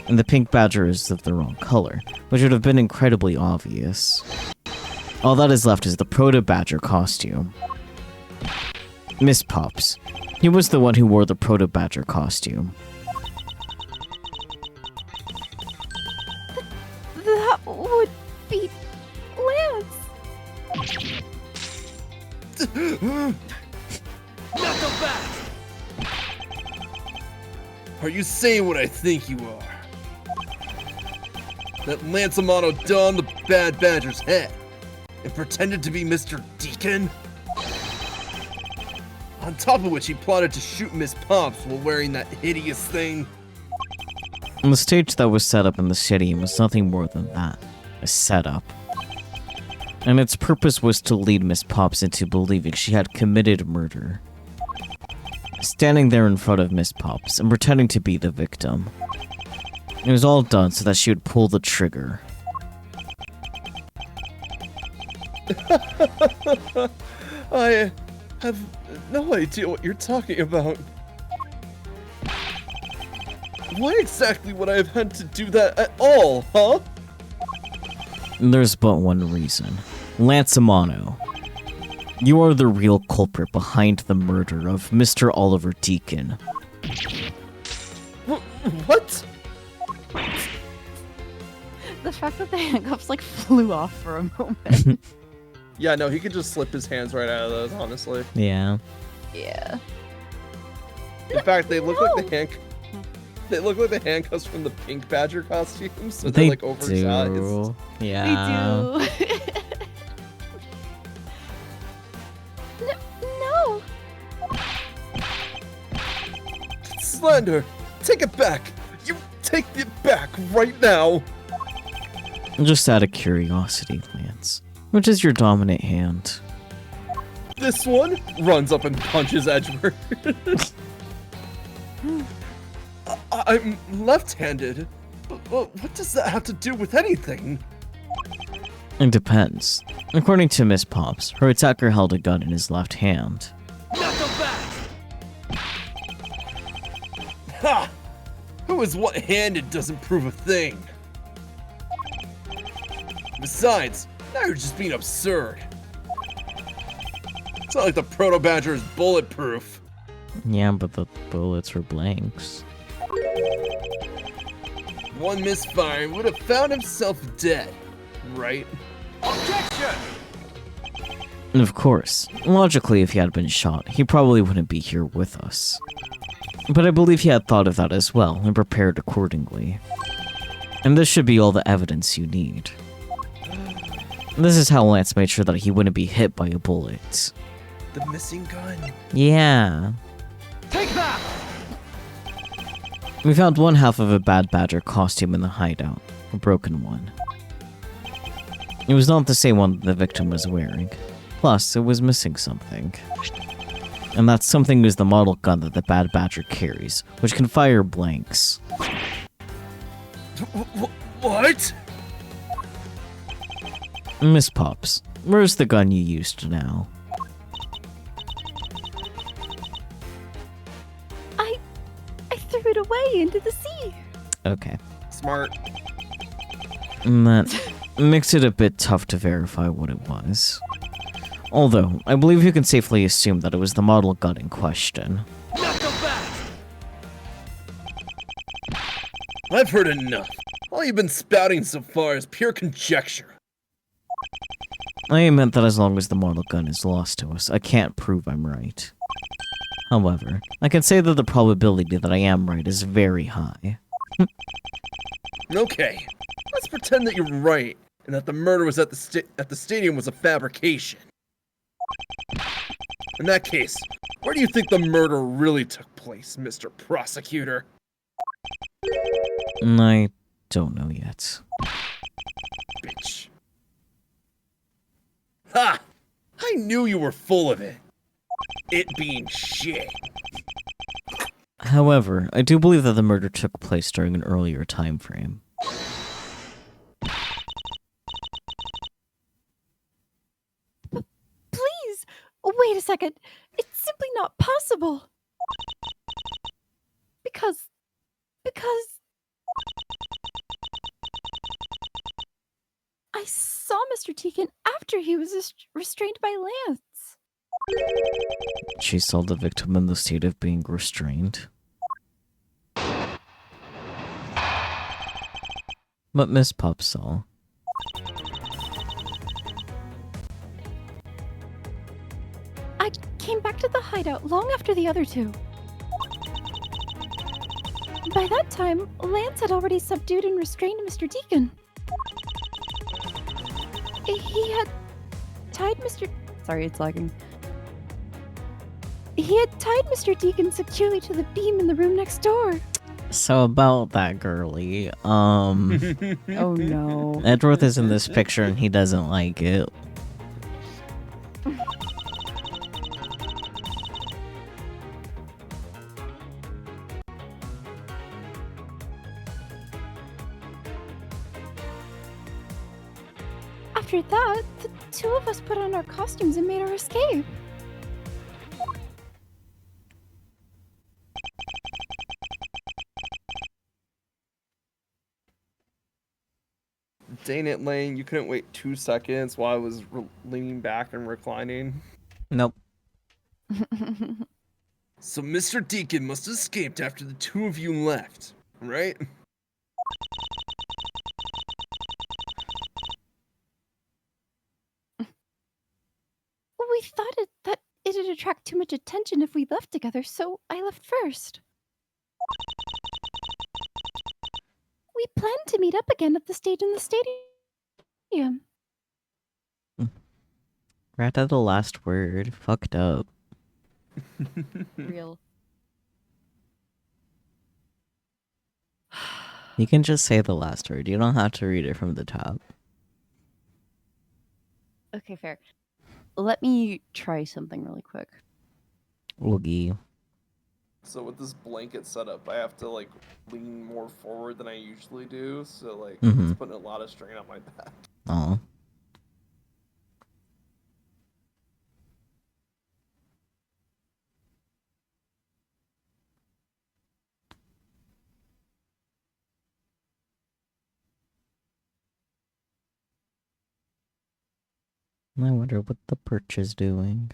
And the pink badger is of the wrong color, which would have been incredibly obvious. All that is left is the Proto Badger costume. Miss Pops. He was the one who wore the Proto Badger costume. That would be Lance. Knuckle back! Are you saying what I think you are? That Lance Amano donned the bad badger's head and pretended to be Mr. Deacon? On top of which he plotted to shoot Miss Pops while wearing that hideous thing. And the stage that was set up in the city was nothing more than that, a setup. And its purpose was to lead Miss Pops into believing she had committed murder. Standing there in front of Miss Pops and pretending to be the victim. It was all done so that she would pull the trigger. I have no idea what you're talking about. Why exactly would I have had to do that at all, huh? There's but one reason. Lance Amano. You are the real culprit behind the murder of Mr. Oliver Deacon. What? The fact that the handcuffs like flew off for a moment. Yeah, no, he could just slip his hands right out of those, honestly. Yeah. Yeah. In fact, they look like they look like the handcuffs from the Pink Badger costume, so they're like oversized. do. Yeah. We do. No. Slender, take it back. You take it back right now. Just out of curiosity, Lance. Which is your dominant hand? This one runs up and punches Edward. I'm left-handed. But what does that have to do with anything? It depends. According to Miss Pops, her attacker held a gun in his left hand. Knuckle back! Ha! Who is what-handed doesn't prove a thing. Besides, now you're just being absurd. It's not like the Proto Badger is bulletproof. Yeah, but the bullets were blanks. One misfire would have found himself dead, right? Objection! And of course, logically, if he had been shot, he probably wouldn't be here with us. But I believe he had thought of that as well and prepared accordingly. And this should be all the evidence you need. This is how Lance made sure that he wouldn't be hit by a bullet. The missing gun. Yeah. Take that! We found one half of a Bad Badger costume in the hideout, a broken one. It was not the same one that the victim was wearing. Plus, it was missing something. And that something is the model gun that the Bad Badger carries, which can fire blanks. What? Miss Pops, where's the gun you used now? I threw it away into the sea. Okay. Smart. And that makes it a bit tough to verify what it was. Although, I believe you can safely assume that it was the model gun in question. Knuckle back! I've heard enough. All you've been spouting so far is pure conjecture. I meant that as long as the model gun is lost to us, I can't prove I'm right. However, I can say that the probability that I am right is very high. Okay, let's pretend that you're right and that the murder was at the stadium was a fabrication. In that case, where do you think the murder really took place, Mr. Prosecutor? I don't know yet. Bitch. Ha! I knew you were full of it. It being shit. However, I do believe that the murder took place during an earlier time frame. Please, wait a second. It's simply not possible. Because I saw Mr. Teakin after he was restrained by Lance. She saw the victim in the state of being restrained. But Miss Pop saw. I came back to the hideout long after the other two. By that time, Lance had already subdued and restrained Mr. Deacon. He had tied Mr. Sorry, it's lagging. He had tied Mr. Deacon securely to the beam in the room next door. So about that girly, Oh no. Edgeworth is in this picture and he doesn't like it. After that, the two of us put on our costumes and made our escape. Dang it, Lane, you couldn't wait 2 seconds while I was leaning back and reclining. Nope. So Mr. Deacon must have escaped after the two of you left, right? We thought that it'd attract too much attention if we left together, so I left first. We planned to meet up again at the stage in the stadium. Right at the last word. Fucked up. Real. You can just say the last word. You don't have to read it from the top. Okay, fair. Let me try something really quick. Oogie. So with this blanket setup, I have to like lean more forward than I usually do, so like it's putting a lot of strain on my back. Oh. I wonder what the perch is doing.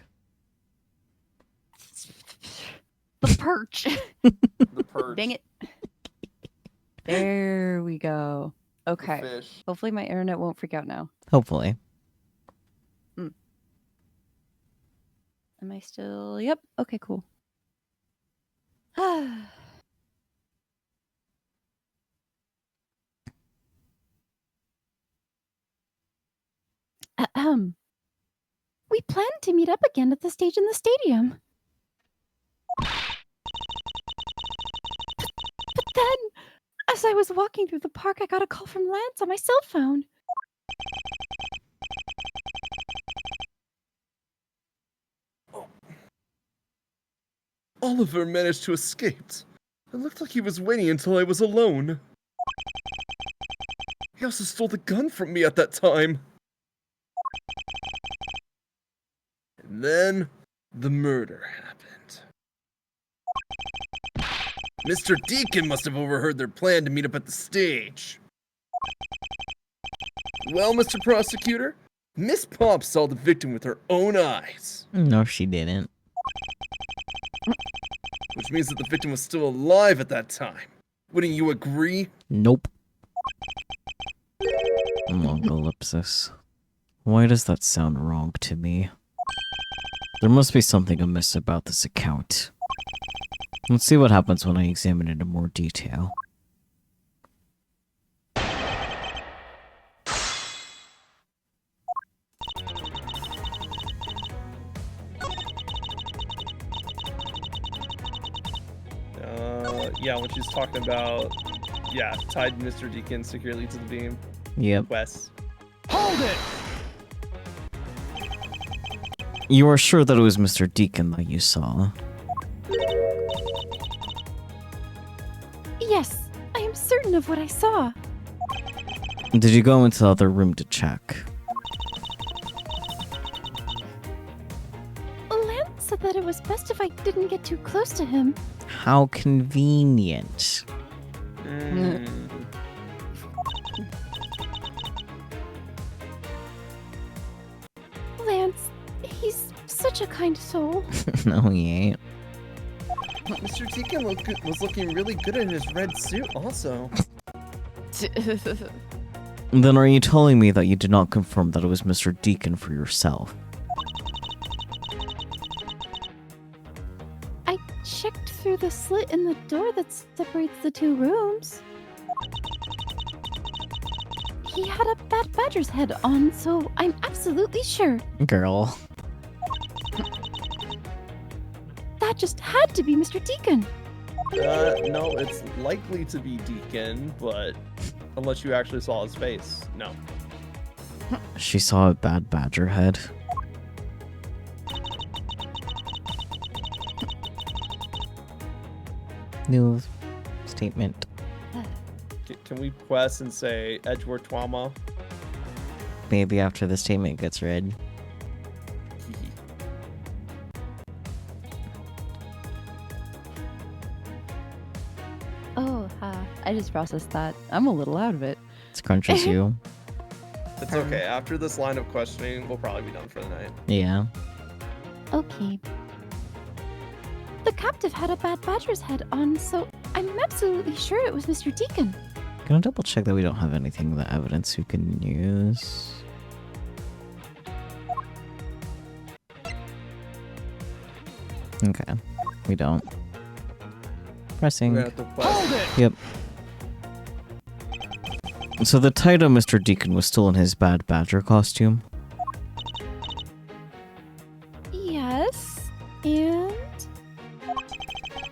The perch. The perch. Dang it. There we go. the Okay. fish. Hopefully my internet won't freak out now. Hopefully. Am I still? Yep. Okay, cool. Ahem. We planned to meet up again at the stage in the stadium. But then, as I was walking through the park, I got a call from Lance on my cell phone. Oliver managed to escape. It looked like he was waiting until I was alone. He also stole the gun from me at that time. And then, the murder happened. Mr. Deacon must have overheard their plan to meet up at the stage. Well, Mr. Prosecutor, Miss Pop saw the victim with her own eyes. No, she didn't. Which means that the victim was still alive at that time. Wouldn't you agree? Nope. Long ellipsis. Why does that sound wrong to me? There must be something amiss about this account. Let's see what happens when I examine it in more detail. Yeah, when she's talking about, yeah, tied Mr. Deacon securely to the beam. Yep. Wes. Hold it! You are sure that it was Mr. Deacon that you saw? Yes, I am certain of what I saw. Did you go into the other room to check? Lance said that it was best if I didn't get too close to him. How convenient. Lance, he's such a kind soul. No, he ain't. Mr. Deacon was looking really good in his red suit also. Then are you telling me that you did not confirm that it was Mr. Deacon for yourself? I checked through the slit in the door that separates the two rooms. He had a bad badger's head on, so I'm absolutely sure. Girl. That just had to be Mr. Deacon. No, it's likely to be Deacon, but unless you actually saw his face, no. She saw a bad badger head. New statement. Can we quest and say Edgeworth Twama? Maybe after the statement gets read. Oh, I just processed that. I'm a little out of it. It's crunches you. It's okay. After this line of questioning, we'll probably be done for the night. Yeah. Okay. The captive had a bad badger's head on, so I'm absolutely sure it was Mr. Deacon. Gonna double check that we don't have anything that evidence we can use. Okay. We don't. Pressing. We're gonna have to quest. Hold it! Yep. So the title Mr. Deacon was still in his bad badger costume? Yes, and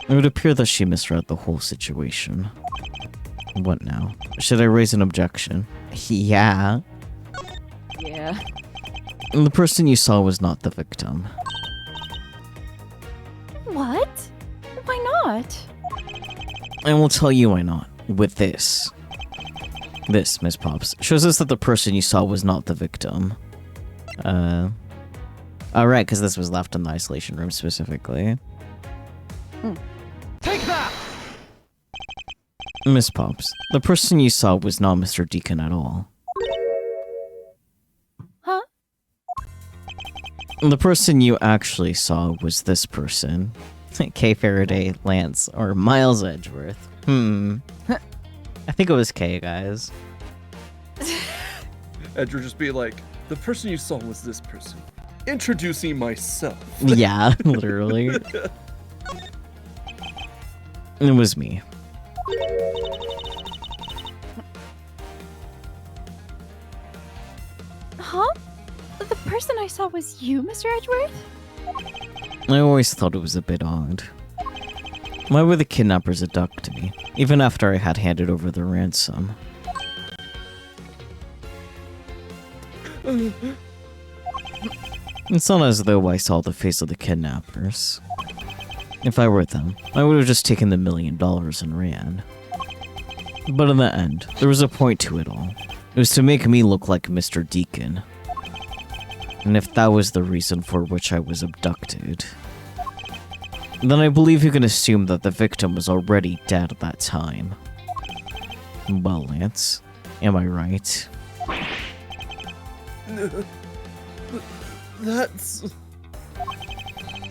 It would appear that she misread the whole situation. What now? Should I raise an objection? Yeah. Yeah. The person you saw was not the victim. what? Why not? I will tell you why not. With this. This, Miss Pops, shows us that the person you saw was not the victim. Alright, because this was left in the isolation room specifically. Take that! Miss Pops, the person you saw was not Mr. Deacon at all. Huh? The person you actually saw was this person. K. Faraday, Lance, or Miles Edgeworth. I think it was K, guys. Edgeworth just be like, the person you saw was this person. Introducing myself. Yeah, literally. It was me. Huh? The person I saw was you, Mr. Edgeworth? I always thought it was a bit odd. Why would the kidnappers abduct me, even after I had handed over the ransom? It's not as though I saw the face of the kidnappers. If I were them, I would have just taken the $1 million and ran. But in the end, there was a point to it all. It was to make me look like Mr. Deacon. And if that was the reason for which I was abducted, then I believe you can assume that the victim was already dead at that time. Well, Lance, am I right? That's...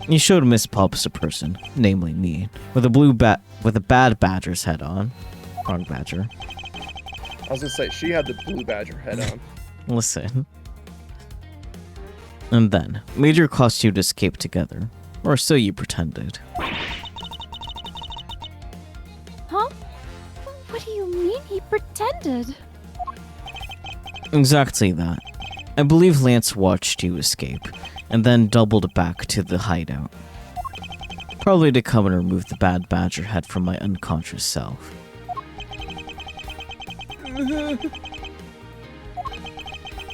You showed Miss Pops a person, namely me, with a bad badger's head on. Wrong badger. I was gonna say, she had the blue badger head on. Listen. And then, made your costume to escape together. Or so you pretended. Huh? What do you mean he pretended? Exactly that. I believe Lance watched you escape, and then doubled back to the hideout. Probably to come and remove the bad badger head from my unconscious self.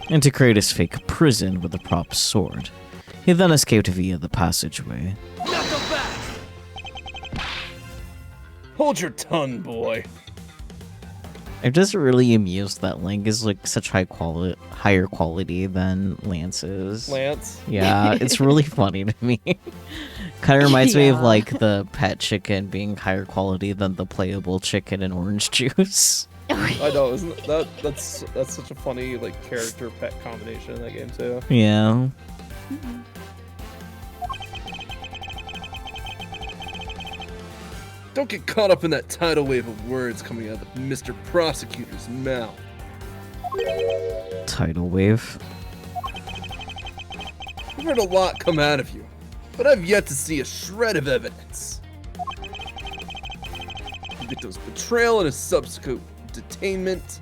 And to create his fake prison with a prop sword. He then escaped via the passageway. Knock him back! Hold your tongue, boy. I'm just really amused that Link is like such higher quality than Lance is. Lance. Yeah, it's really funny to me. Kind of reminds me of Yeah. like the pet chicken being higher quality than the playable chicken in orange juice. I know, isn't it? That's such a funny like character pet combination in that game too. Yeah. Don't get caught up in that tidal wave of words coming out of Mr. Prosecutor's mouth. Tidal wave. I've heard a lot come out of you, but I've yet to see a shred of evidence. Victor's betrayal and his subsequent detainment.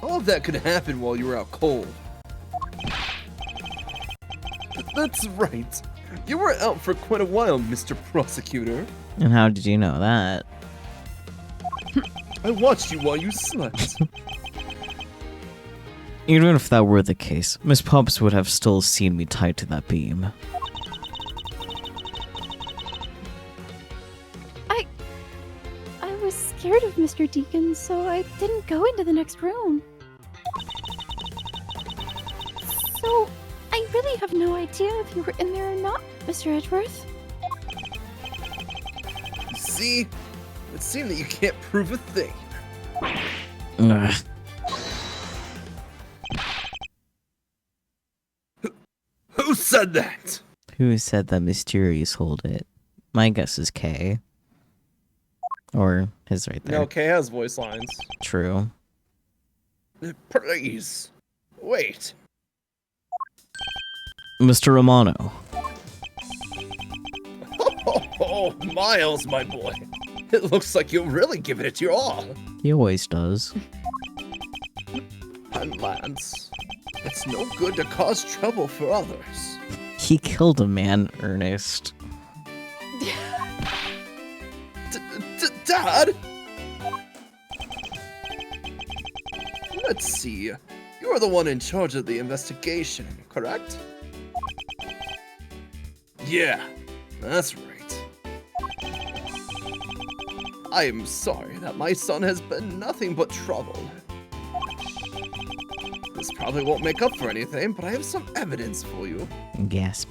All of that could happen while you were out cold. That's right. You were out for quite a while, Mr. Prosecutor. And how did you know that? I watched you while you slept. Even if that were the case, Miss Pops would have still seen me tied to that beam. I was scared of Mr. Deacon, so I didn't go into the next room. So, I really have no idea if you were in there or not, Mr. Edgeworth. See? It would seem that you can't prove a thing. Ugh. Who said that? Who said that Mysterious hold it? My guess is K. Or his right there. No, Kay has voice lines. True. Please. Wait. Mr. Romano. Oh, Miles, my boy. It looks like you're really giving it your all. He always does. And Lance, it's no good to cause trouble for others. He killed a man, Ernest. Dad? Let's see. You're the one in charge of the investigation, correct? Yeah, that's right. I am sorry that my son has been nothing but trouble. This probably won't make up for anything, but I have some evidence for you. Gasp.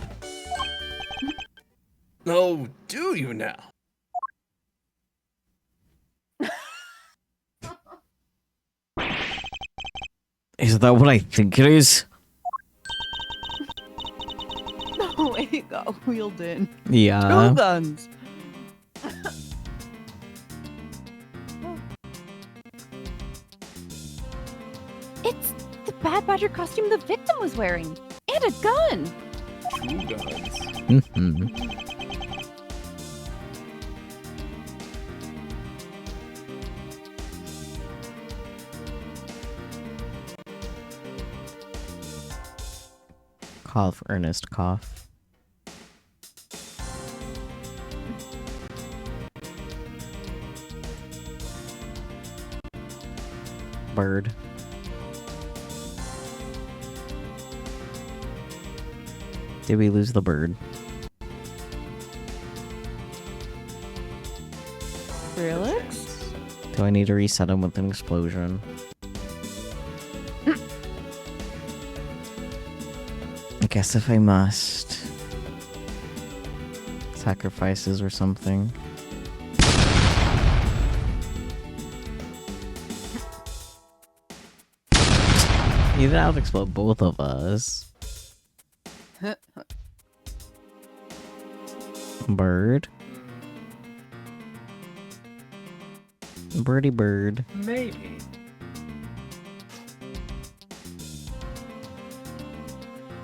Oh, do you now? Is that what I think it is? No way, it got wheeled in. Yeah. Two guns. It's the Bad Badger costume the victim was wearing, and a gun. Two guns. Mhm. Cough, Ernest, cough. Bird. Did we lose the bird? Relix? Do I need to reset him with an explosion? I guess if I must. Sacrifices or something. You didn't have to explode both of us. Bird. Birdie bird. Maybe.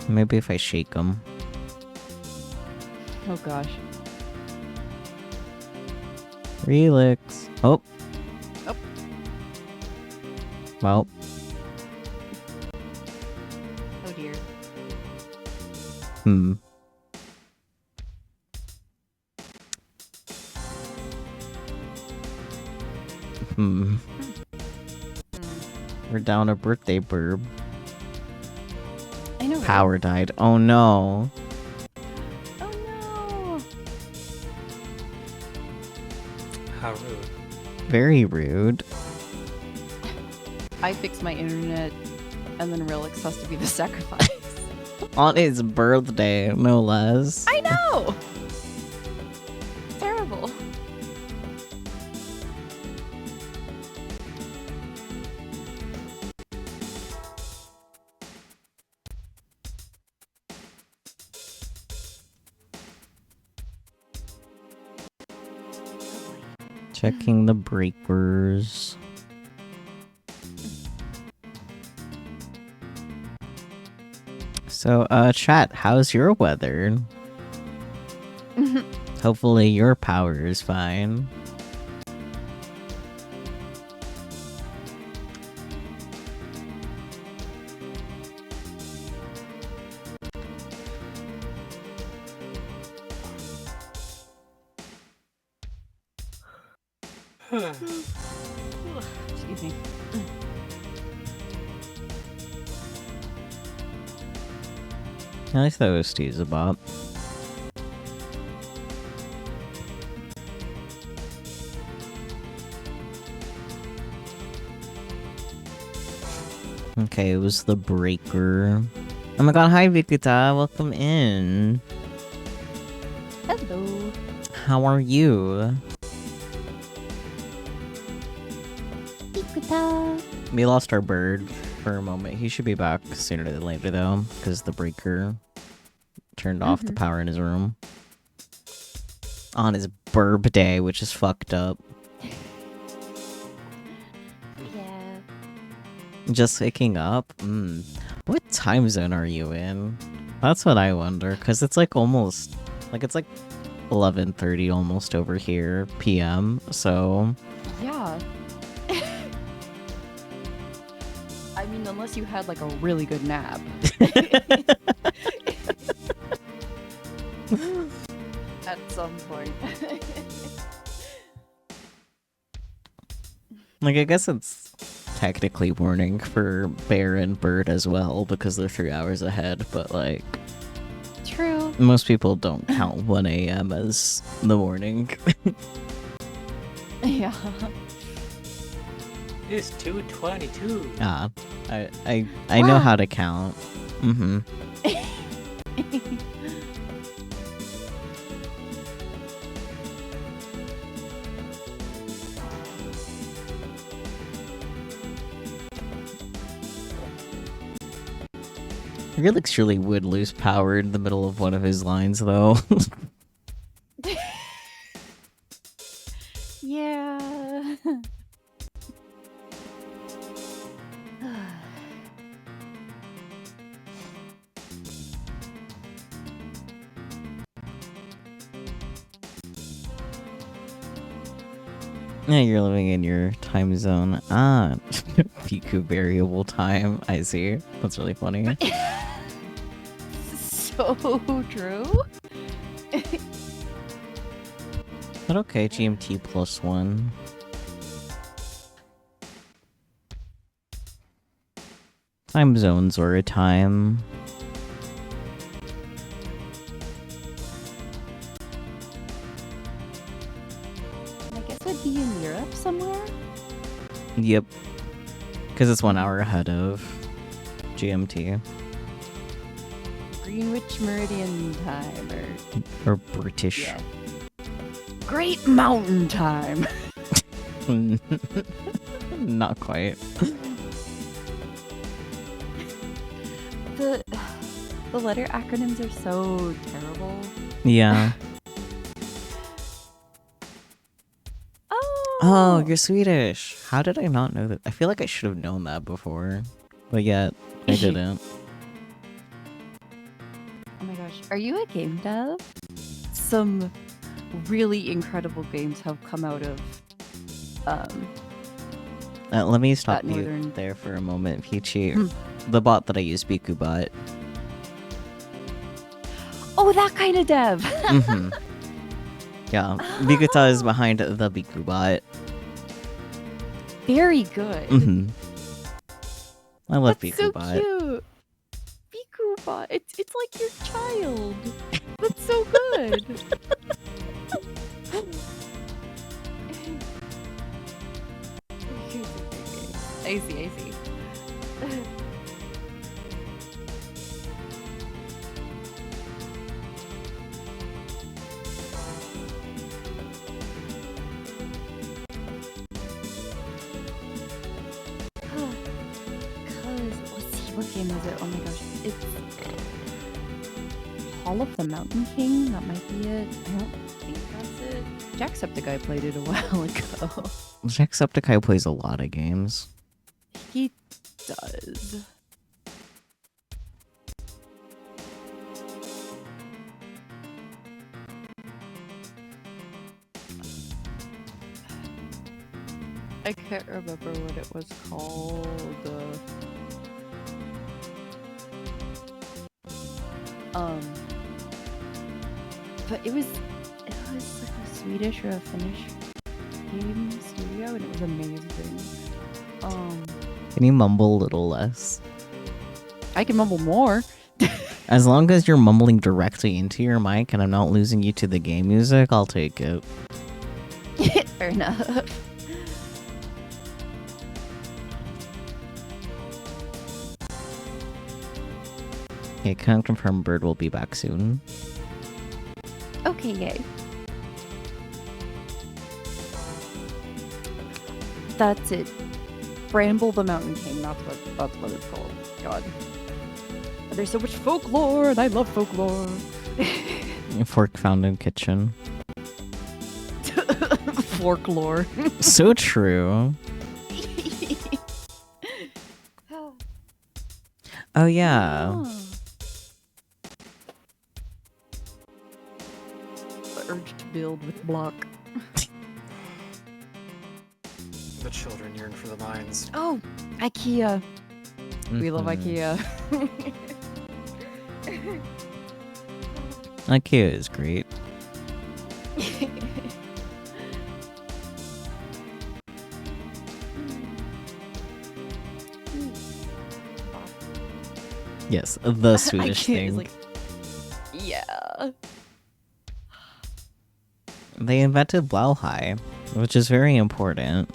Maybe if I shake him. Oh gosh. Relix. Oh. Oh. Well. Oh dear. Hmm. Hmm. We're down a birthday burb. I know. right? Power died. Oh no. Oh no. How rude. Very rude. I fix my internet, and then Relix has to be the sacrifice. On his birthday, no less. I know. Terrible. Checking the breakers. So, chat, how's your weather? Hopefully your power is fine. Excuse me. At least that was Steve's a bop. Okay, it was the breaker. Oh my god, hi Vikita, welcome in. Hello. How are you? Ikuta. We lost our bird for a moment. He should be back sooner than later though, because the breaker turned off the power in his room. On his burb day, which is fucked up. Yeah. Just waking up? What time zone are you in? That's what I wonder, because it's like almost, like it's like 11:30 almost over here, PM, so... Yeah. I mean, unless you had like a really good nap. At some point. Like, I guess it's technically morning for Bear and Bird as well, because they're 3 hours ahead, but like... True. Most people don't count 1 a.m. as the morning. Yeah. It's 2:22. Ah, I know how to count. Mm-hmm. Relix surely would lose power in the middle of one of his lines, though. Yeah. Yeah, you're living in your time zone. Ah, Piku variable time. I see. That's really funny. So true. But okay, GMT +1. Time zones or a time. I guess it'd be in Europe somewhere. Yep. Because it's 1 hour ahead of GMT. Greenwich Meridian Time, Or British. yeah. Great Mountain Time. Not quite. The letter acronyms are so terrible. Yeah. Oh, you're Swedish. How did I not know that? I feel like I should have known that before. But yet, I didn't. Oh my gosh. Are you a game dev? Some really incredible games have come out of Let me stop that you northern- there for a moment, Peachy. The bot that I use, BikuBot. Oh, that kind of dev. Mm-hmm. Yeah, Bikuta is behind the BikuBot. very good. Mm-hmm. I love That's so Bikubot. cute. Bikubot. It's like your child. That's so good. I see. Let's see, what game is it? Oh my gosh. It's Hall of the Mountain King? That might be it. I don't think that's it. Jacksepticeye played it a while ago. Jacksepticeye plays a lot of games. He does. I can't remember what it was called. But it was like a Swedish or a Finnish game studio, and it was amazing. Can you mumble a little less? I can mumble more. As long as you're mumbling directly into your mic and I'm not losing you to the game music, I'll take it. Fair enough. Okay, can confirm Bird will be back soon. Okay, yay. That's it. Bramble the Mountain King, that's what it's called. God. There's so much folklore, and I love folklore. Fork found in kitchen. Folklore. So true. Oh yeah. Oh. The urge to build with block. The children yearn for the mines. Oh, IKEA. We love IKEA. IKEA is great. Yes, the Swedish IKEA is thing. like, yeah. They invented Blauhai, which is very important.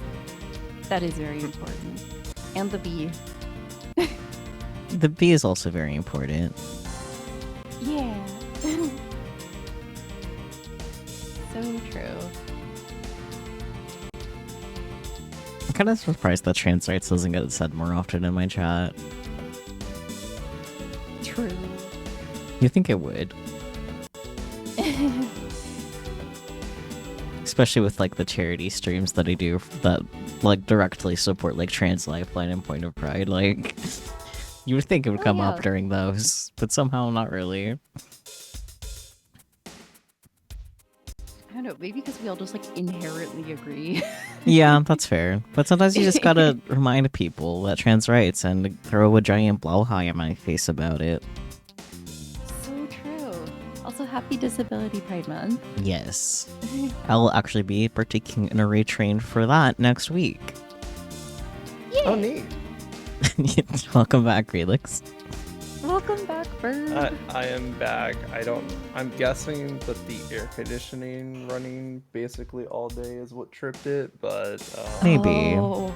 That is very important. And the bee. The bee is also very important. Yeah. So true. I'm kind of surprised that trans rights doesn't get said more often in my chat. True. You think it would? Especially with like the charity streams that I do that like directly support like Trans Lifeline and Point of Pride. Like you would think it would come up during those, but somehow not really. I don't know, maybe because we all just like inherently agree. Yeah, that's fair. But sometimes you just gotta remind people that trans rights and throw a giant blowhigh in my face about it. So true. Also, happy Disability Pride Month. Yes. I'll actually be partaking in a retrain for that next week. Yay! Oh, neat. Welcome back, Relix. Welcome back, Bird. I am back. I'm guessing that the air conditioning running basically all day is what tripped it, but Maybe. Oh.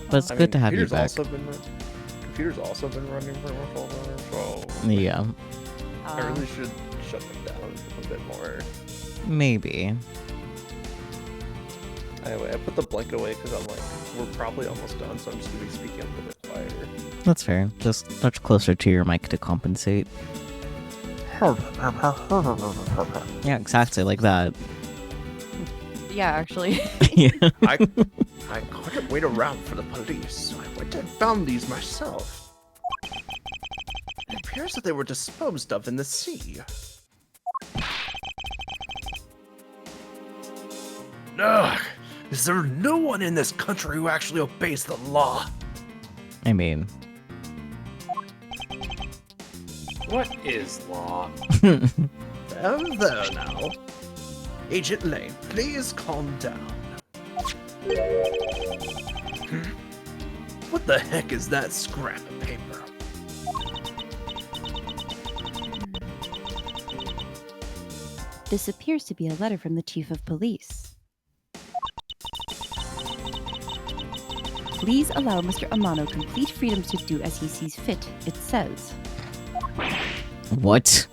But it's good to have you back. Computer's also been running for much longer, so Yeah. I really should shut them down a bit more. Maybe. Anyway, I put the blanket away because I'm like, we're probably almost done, so I'm just gonna be speaking a little bit quieter. That's fair. Just touch closer to your mic to compensate. Yeah, exactly like that. Yeah, actually. Yeah. I couldn't wait around for the police, so I went and found these myself. It appears that they were disposed of in the sea. Ugh! Is there no one in this country who actually obeys the law? I mean, What is law? There now. Agent Lane, please calm down. What the heck is that scrap of paper? This appears to be a letter from the chief of police. Please allow Mr. Amano complete freedom to do as he sees fit, it says. What?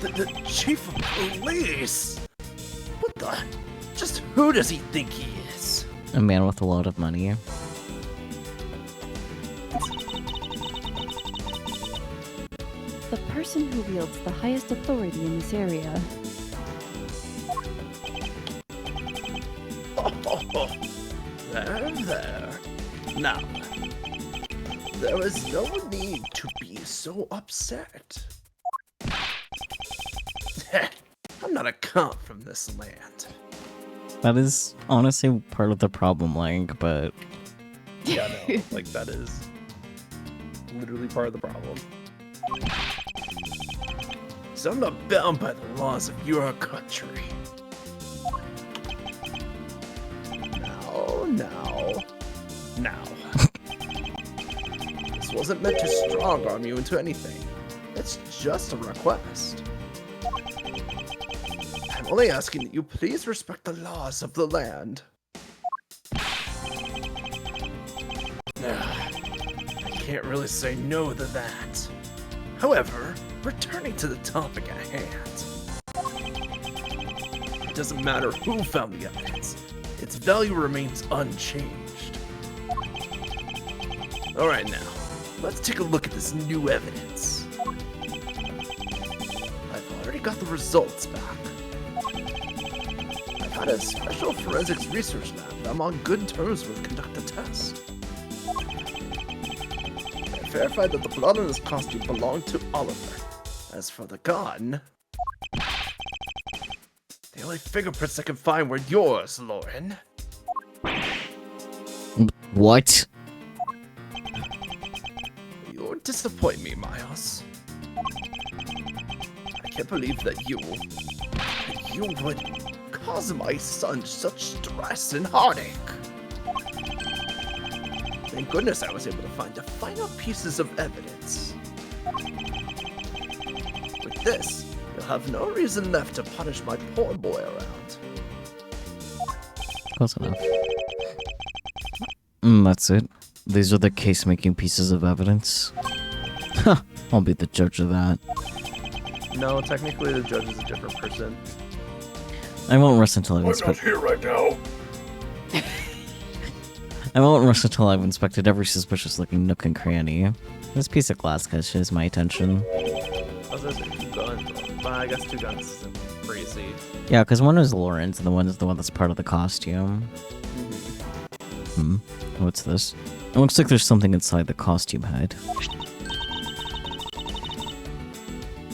The chief of police? What the? Just who does he think he is? A man with a lot of money. The person who wields the highest authority in this area. Oh, there. Now, there is no need to be so upset. I'm not a cont from this land. That is honestly part of the problem, like, but Yeah, no, like that is literally part of the problem. So I'm not bound by the laws of your country. Now. This wasn't meant to strong arm you into anything. It's just a request. I'm only asking that you please respect the laws of the land. I can't really say no to that. However, returning to the topic at hand. It doesn't matter who found the evidence. Its value remains unchanged. Alright now, let's take a look at this new evidence. I've already got the results back. I've had a special forensics research lab that I'm on good terms with conduct the test. I verified that the blood in this costume belonged to Oliver. As for the gun, the only fingerprints I could find were yours, Lauren. what? You disappoint me, Miles. I can't believe that you would cause my son such stress and heartache. Thank goodness I was able to find the final pieces of evidence. With this, you'll have no reason left to punish my poor boy around. Close enough. That's it. These are the case-making pieces of evidence. Huh, I'll be the judge of that. No, technically the judge is a different person. I won't rest until I've I'm not inspected. here right now. I won't rest until I've inspected every suspicious-looking nook and cranny. This piece of glass catches my attention. I was gonna say 2 guns. Well, I guess 2 guns isn't crazy. Yeah, because one is Lauren's and the one is the one that's part of the costume. What's this? It looks like there's something inside the costume head.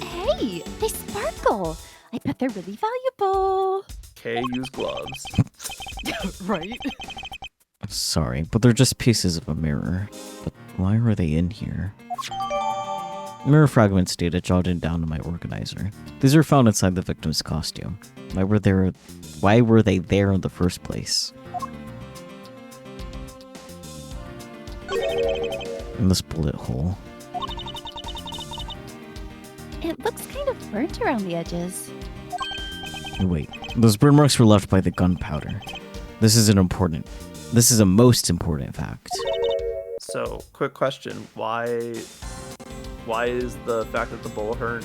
Hey, they sparkle. I bet they're really valuable. Okay, use gloves. Right? Sorry, but they're just pieces of a mirror. But why were they in here? Mirror fragments data jotted down to my organizer. These are found inside the victim's costume. Why were they there in the first place? In this bullet hole. It looks kind of burnt around the edges. Wait, those burn marks were left by the gunpowder. This is a most important fact. So, quick question: Why is the fact that the bullet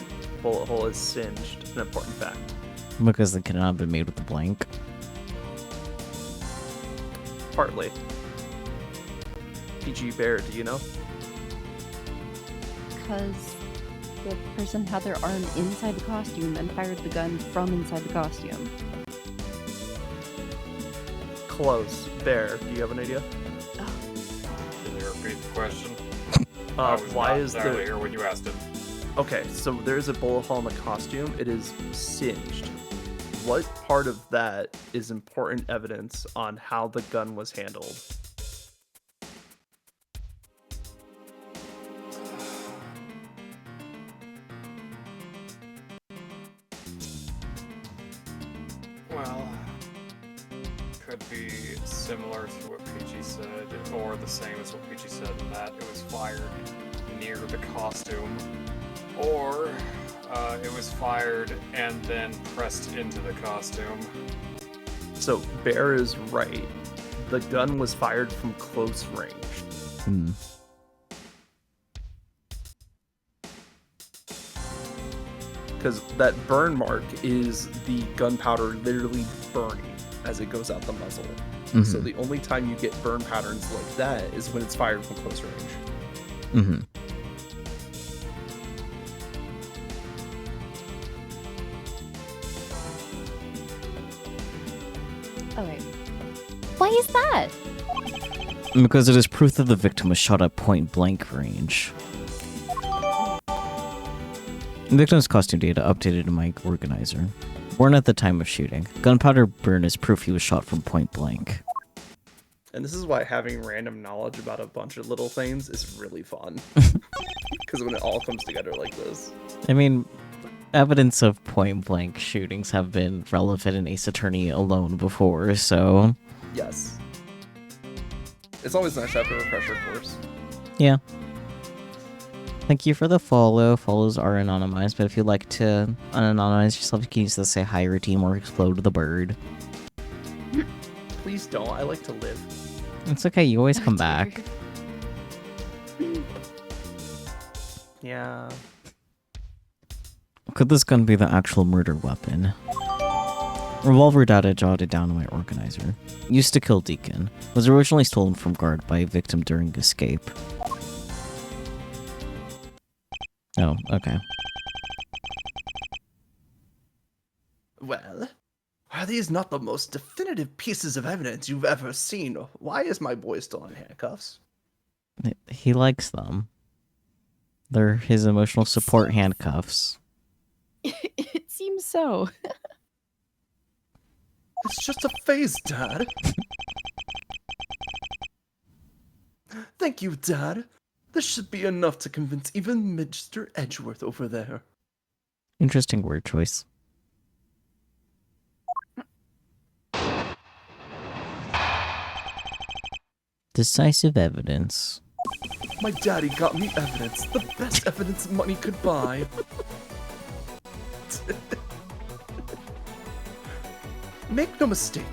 hole is singed an important fact? Because they cannot have been made with a blank. Partly. PG Bear, do you know? Because the person had their arm inside the costume and fired the gun from inside the costume. Close. Bear, do you have an idea? Can you repeat the question? I was Why not is entirely the... here when you asked it. Okay, so there's a bullet hole in the costume. It is singed. What part of that is important evidence on how the gun was handled? could be similar to what Peachy said, or the same as what Peachy said in that it was fired near the costume, or it was fired and then pressed into the costume. So Bear is right. The gun was fired from close range. Hmm. Because that burn mark is the gunpowder literally burning as it goes out the muzzle. Mhm. So the only time you get burn patterns like that is when it's fired from close range. Mm-hmm. Okay. Why is that? Because it is proof that the victim was shot at point blank range. Victim's costume data updated in my organizer. Worn at the time of shooting. Gunpowder burn is proof he was shot from point blank. And this is why having random knowledge about a bunch of little things is really fun. Because when it all comes together like this. I mean, evidence of point blank shootings have been relevant in Ace Attorney alone before, so... Yes. It's always nice to have a refresher course. Yeah. Thank you for the follow. Follows are anonymized, but if you'd like to unanonymize yourself, you can use the say hi, redeem, or explode the bird. Please don't. I like to live. It's okay, you always come back. Yeah. Could this gun be the actual murder weapon? Revolver data jotted down in my organizer. Used to kill Deacon. Was originally stolen from guard by a victim during escape. Oh, okay. Well, are these not the most definitive pieces of evidence you've ever seen? Why is my boy still in handcuffs? He likes them. They're his emotional support handcuffs. It seems so. It's just a phase, Dad. Thank you, Dad. This should be enough to convince even Mr. Edgeworth over there. Interesting word choice. Decisive evidence. My daddy got me evidence, the best evidence money could buy. Make no mistake,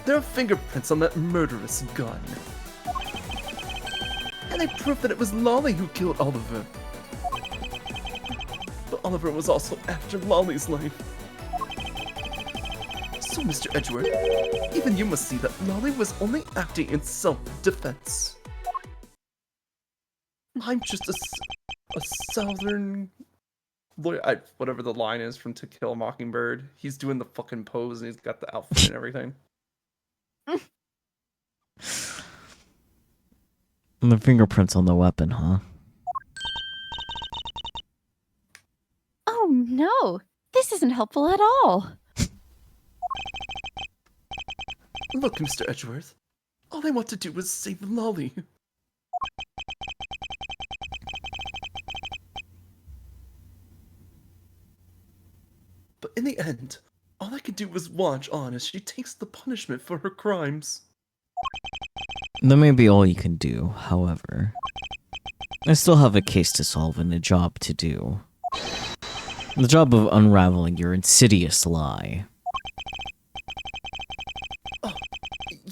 there are fingerprints on that murderous gun. And they prove that it was Lolly who killed Oliver. But Oliver was also after Lolly's life. So, Mr. Edgeworth, even you must see that Lolly was only acting in self-defense. I'm just a southern lawyer, whatever the line is from To Kill a Mockingbird. He's doing the fucking pose and he's got the outfit and everything. And the fingerprints on the weapon, huh? Oh no! This isn't helpful at all! Look, Mr. Edgeworth, all I want to do is save Lolly. But in the end, all I could do was watch on as she takes the punishment for her crimes. That may be all you can do, however. I still have a case to solve and a job to do. The job of unraveling your insidious lie. Oh,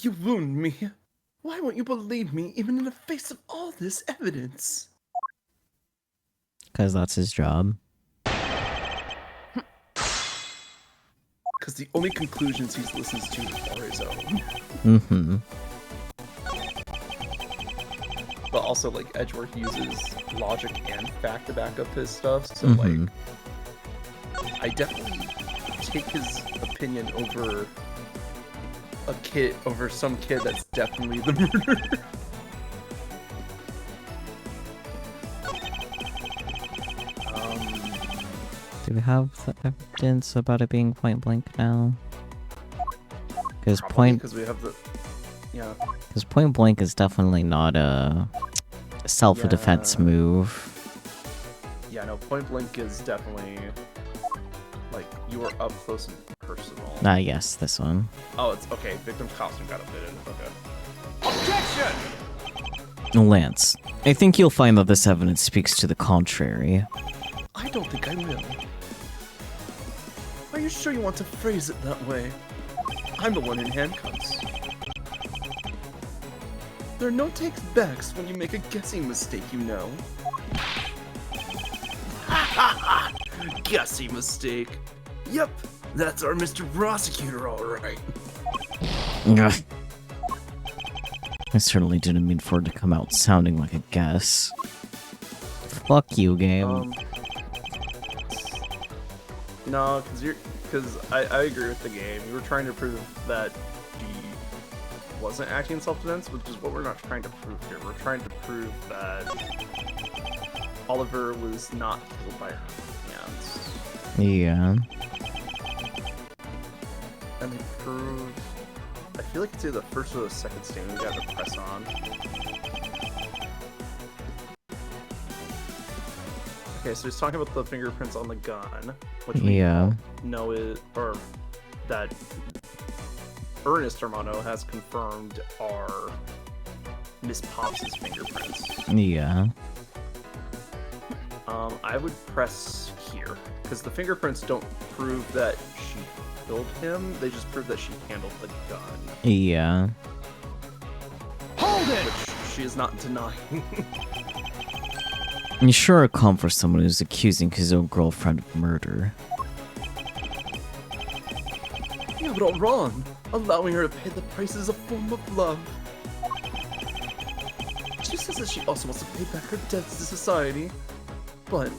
you wound me. Why won't you believe me even in the face of all this evidence? Because that's his job. Because the only conclusions he listens to are his own. Mm-hmm. But also, like, Edgeworth uses logic and fact to back up his stuff, so, Mhm. like, I definitely take his opinion over some kid that's definitely the murderer. Do we have the evidence about it being point blank now? Because Because we have the... Yeah. Because point blank is definitely not a self-defense Yeah. move. Yeah, no, point blank is definitely like you are up close and personal. Ah, yes, this one. Oh, it's okay. Victim's costume got updated. Okay. Objection! Lance, I think you'll find that this evidence speaks to the contrary. I don't think I will. Are you sure you want to phrase it that way? I'm the one in handcuffs. There are no takes backs when you make a guessing mistake, you know. Guessing mistake. Yep, that's our Mr. Prosecutor, all right. Ugh. I certainly didn't mean for it to come out sounding like a guess. Fuck you, game. No, because I agree with the game. You were trying to prove that she wasn't acting in self-defense, which is what we're not trying to prove here. We're trying to prove that Oliver was not killed by her hands. Yeah. And they prove... I feel like it's either the first or the second stain we gotta press on. Okay, so he's talking about the fingerprints on the gun, which we know is, or that Ernest Hermano has confirmed are Miss Pops' fingerprints. Yeah. I would press here, because the fingerprints don't prove that she killed him, they just prove that she handled the gun. Yeah. Hold it! Which she is not denying. You sure are calm for someone who's accusing his own girlfriend of murder. Yeah, but all wrong. Allowing her to pay the price is a form of love. She says that she also wants to pay back her debts to society, but...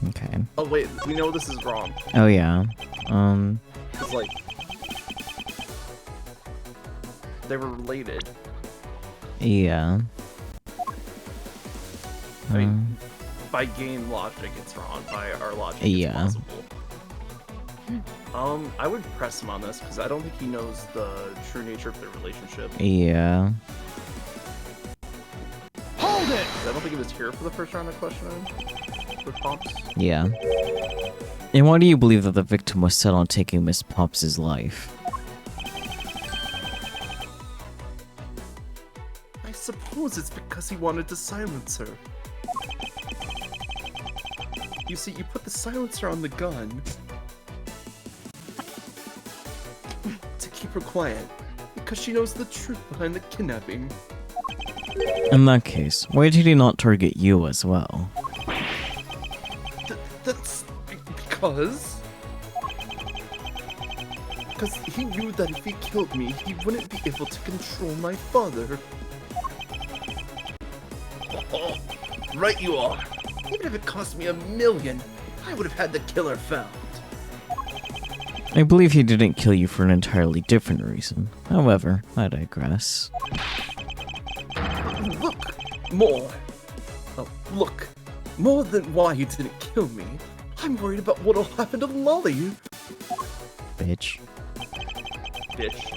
Okay. Oh wait, we know this is wrong. Oh yeah. It's like... they were related. Yeah. I mean, by game logic, it's wrong. By our logic, it's possible. I would press him on this because I don't think he knows the true nature of their relationship. Yeah. Hold it! I don't think he was here for the first round of questioning with Pops. Yeah. And why do you believe that the victim was set on taking Miss Pops' life? I suppose it's because he wanted to silence her. You see, you put the silencer on the gun to keep her quiet, because she knows the truth behind the kidnapping. In that case, why did he not target you as well? That's because he knew that if he killed me, he wouldn't be able to control my father. Oh, right you are. Even if it cost me $1 million, I would have had the killer found. I believe he didn't kill you for an entirely different reason. However, I digress. Look, more. Oh, look, more than why he didn't kill me. I'm worried about what'll happen to Lolly. Bitch. Bitch.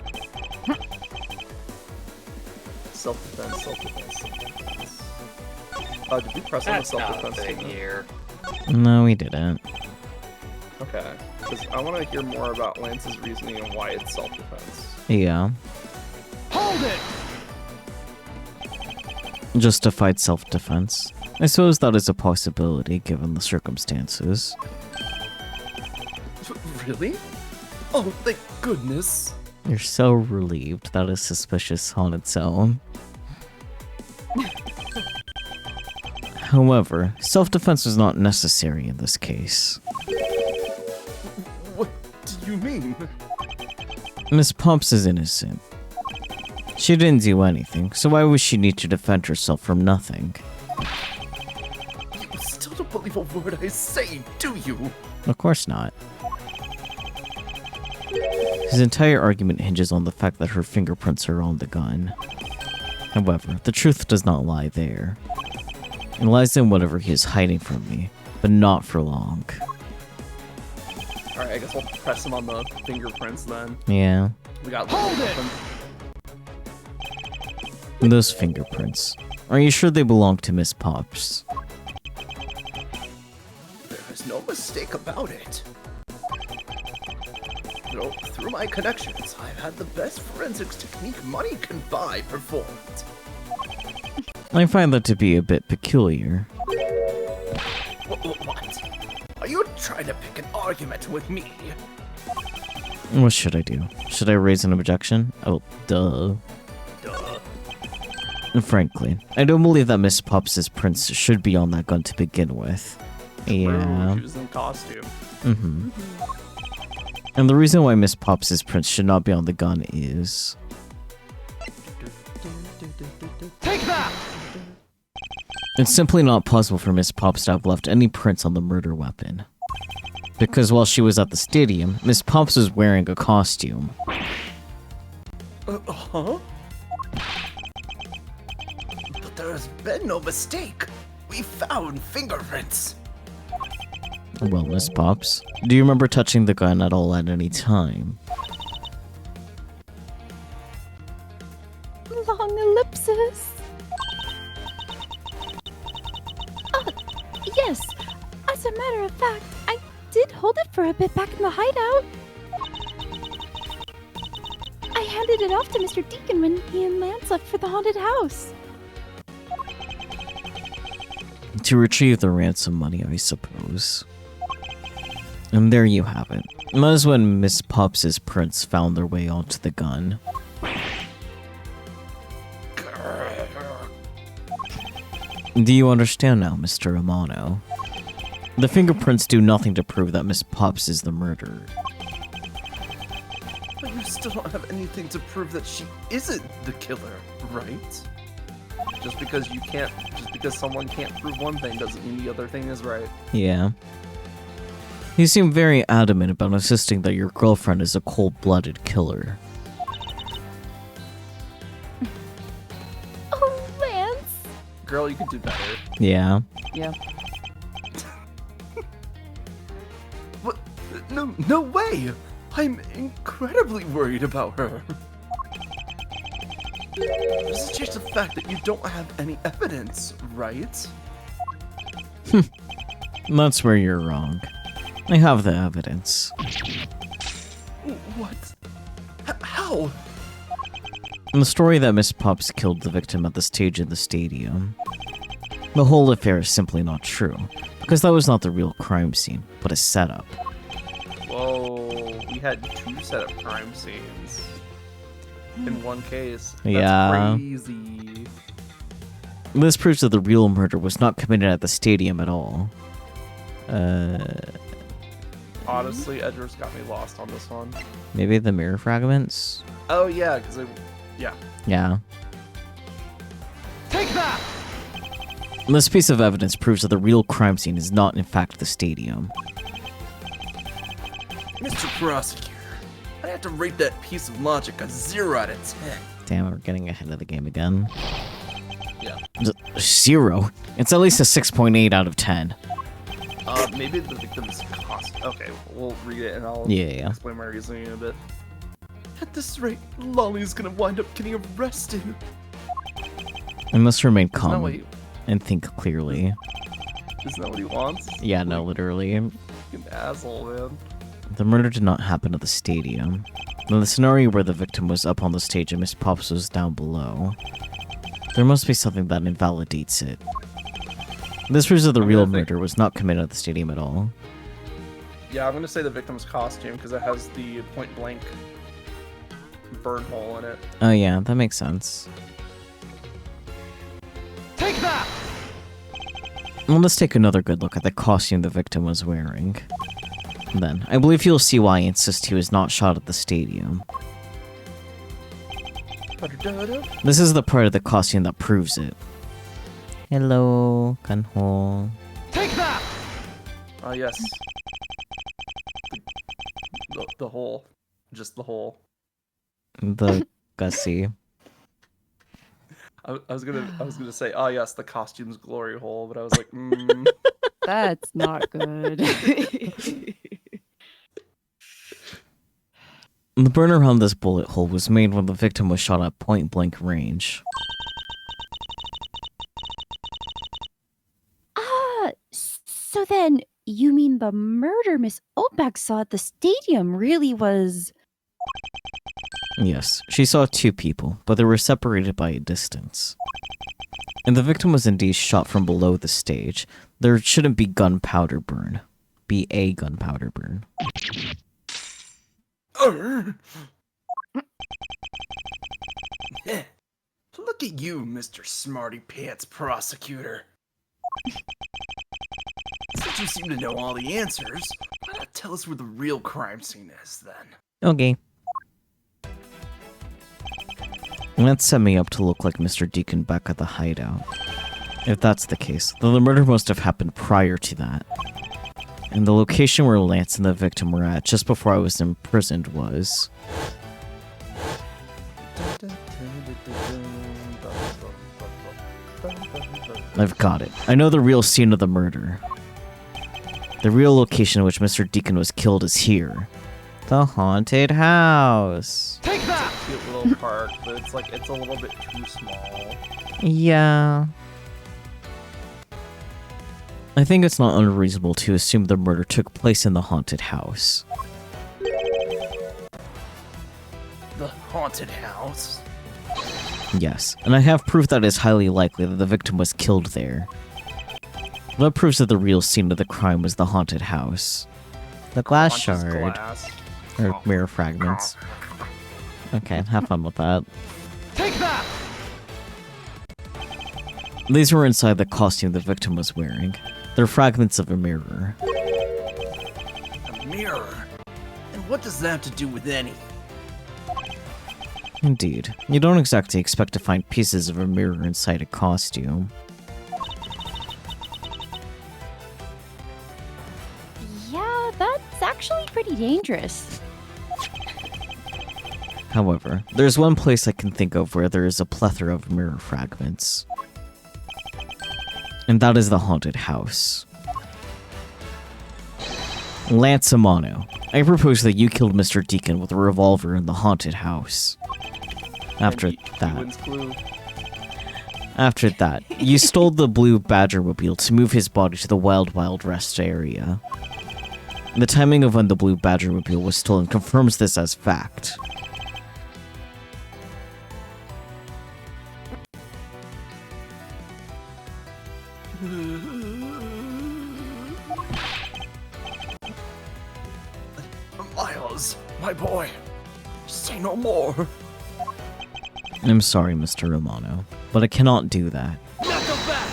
Self-defense, self-defense, self-defense. Did we press on the That's not a self-defense thing thing? here. No, we didn't. Okay, because I want to hear more about Lance's reasoning and why it's self-defense. Yeah. Hold it! Justified self-defense. I suppose that is a possibility, given the circumstances. Really? Oh, thank goodness. You're so relieved. That is suspicious on its own. However, self-defense was not necessary in this case. What do you mean? Miss Pops is innocent. She didn't do anything, so why would she need to defend herself from nothing? You still don't believe a word I say, do you? Of course not. His entire argument hinges on the fact that her fingerprints are on the gun. However, the truth does not lie there. It lies in whatever he is hiding from me, but not for long. Alright, I guess I'll press him on the fingerprints then. Yeah. We got Those fingerprints. Are you sure they belong to Miss Pops? no mistake about it. You know, through my connections, I've had the best forensics technique money can buy performed. I find that to be a bit peculiar. What? Are you trying to pick an argument with me? What should I do? Should I raise an objection? Oh, duh. Frankly, I don't believe that Miss Pops' prints should be on that gun to begin with. Yeah. She was in costume. Mm-hmm. And the reason why Miss Pops' prints should not be on the gun is... Take that! It's simply not possible for Miss Pops to have left any prints on the murder weapon. Because while she was at the stadium, Miss Pops was wearing a costume. Huh? But there has been no mistake. We found fingerprints. Well, Miss Pops, do you remember touching the gun at all at any time? Long ellipsis. Yes. As a matter of fact, I did hold it for a bit back in the hideout. I handed it off to Mr. Deacon when he and Lance left for the haunted house. To retrieve the ransom money, I suppose. And there you have it. That is when Miss Pops' prints found their way onto the gun. Do you understand now, Mr. Amano? The fingerprints do nothing to prove that Miss Pops is the murderer. But you still don't have anything to prove that she isn't the killer, right? Just because someone can't prove one thing doesn't mean the other thing is right. Yeah. You seem very adamant about insisting that your girlfriend is a cold-blooded killer. Oh, Lance! Girl, you could do better. Yeah. Yeah. What? No way! I'm incredibly worried about her. This is just the fact that you don't have any evidence, right? That's where you're wrong. I have the evidence. What? How? In the story that Miss Pops killed the victim at the stage in the stadium, the whole affair is simply not true, because that was not the real crime scene, but a setup. Whoa, we had 2 setup crime scenes in one case. That's Yeah. crazy. This proves that the real murder was not committed at the stadium at all. Honestly, Edgar's got me lost on this one. Maybe the mirror fragments? Oh yeah, because yeah. Yeah. Take that! This piece of evidence proves that the real crime scene is not in fact the stadium. Mr. Prosecutor, I have to rate that piece of logic a 0 out of 10. Damn, we're getting ahead of the game again. Yeah. 0? It's at least a 6.8 out of 10. Maybe the victim's cost. Okay, we'll read it and I'll Yeah. explain my reasoning in a bit. At this rate, Lolly's gonna wind up getting arrested. I must remain Isn't that calm what he, and think clearly. isn't that what he wants? Yeah, no, literally. Fucking asshole, man. The murder did not happen at the stadium. In the scenario where the victim was up on the stage and Miss Pops was down below, there must be something that invalidates it. This proves that the real murder was not committed at the stadium at all. Yeah, I'm gonna say the victim's costume because it has the point blank burn hole in it. Oh yeah, that makes sense. Take that! Well, let's take another good look at the costume the victim was wearing. Then, I believe you'll see why I insist he was not shot at the stadium. This is the part of the costume that proves it. Hello, Kanho. Take that! Yes. The hole. Just the hole. The Gussie. I was gonna say, yes, the costume's glory hole, but I was like, That's not good. The burn around this bullet hole was made when the victim was shot at point-blank range. So then, You mean the murder Miss Oldback saw at the stadium really was... Yes, she saw 2 people, but they were separated by a distance. And the victim was indeed shot from below the stage. There shouldn't be gunpowder burn. Be a gunpowder burn. Look at you, Mr. Smarty Pants Prosecutor. Since you seem to know all the answers, why not tell us where the real crime scene is, then? Okay. That set me up to look like Mr. Deacon back at the hideout. If that's the case, then the murder must have happened prior to that. And the location where Lance and the victim were at just before I was imprisoned was... I've got it. I know the real scene of the murder. The real location in which Mr. Deacon was killed is here. The haunted house. Take that! Cute little park, but it's a little bit too small. Yeah. I think it's not unreasonable to assume the murder took place in the haunted house. The haunted house? Yes, and I have proof that it is highly likely that the victim was killed there. That proves that the real scene of the crime was the haunted house. The glass Launches shard. glass. Or mirror fragments. Okay, have fun with that. Take that! These were inside the costume the victim was wearing. They're fragments of a mirror. A mirror? And what does that have to do with anything? Indeed. You don't exactly expect to find pieces of a mirror inside a costume. Yeah, that's actually pretty dangerous. However, there's one place I can think of where there is a plethora of mirror fragments. And that is the haunted house. Lance Amano, I propose that you killed Mr. Deacon with a revolver in the haunted house. After And he that, wins clue. After that, you stole the blue Badgermobile to move his body to the Wild Wild Rest area. The timing of when the blue Badgermobile was stolen confirms this as fact. Miles, my boy, say no more. I'm sorry, Mr. Romano, but I cannot do that. Knuckle back!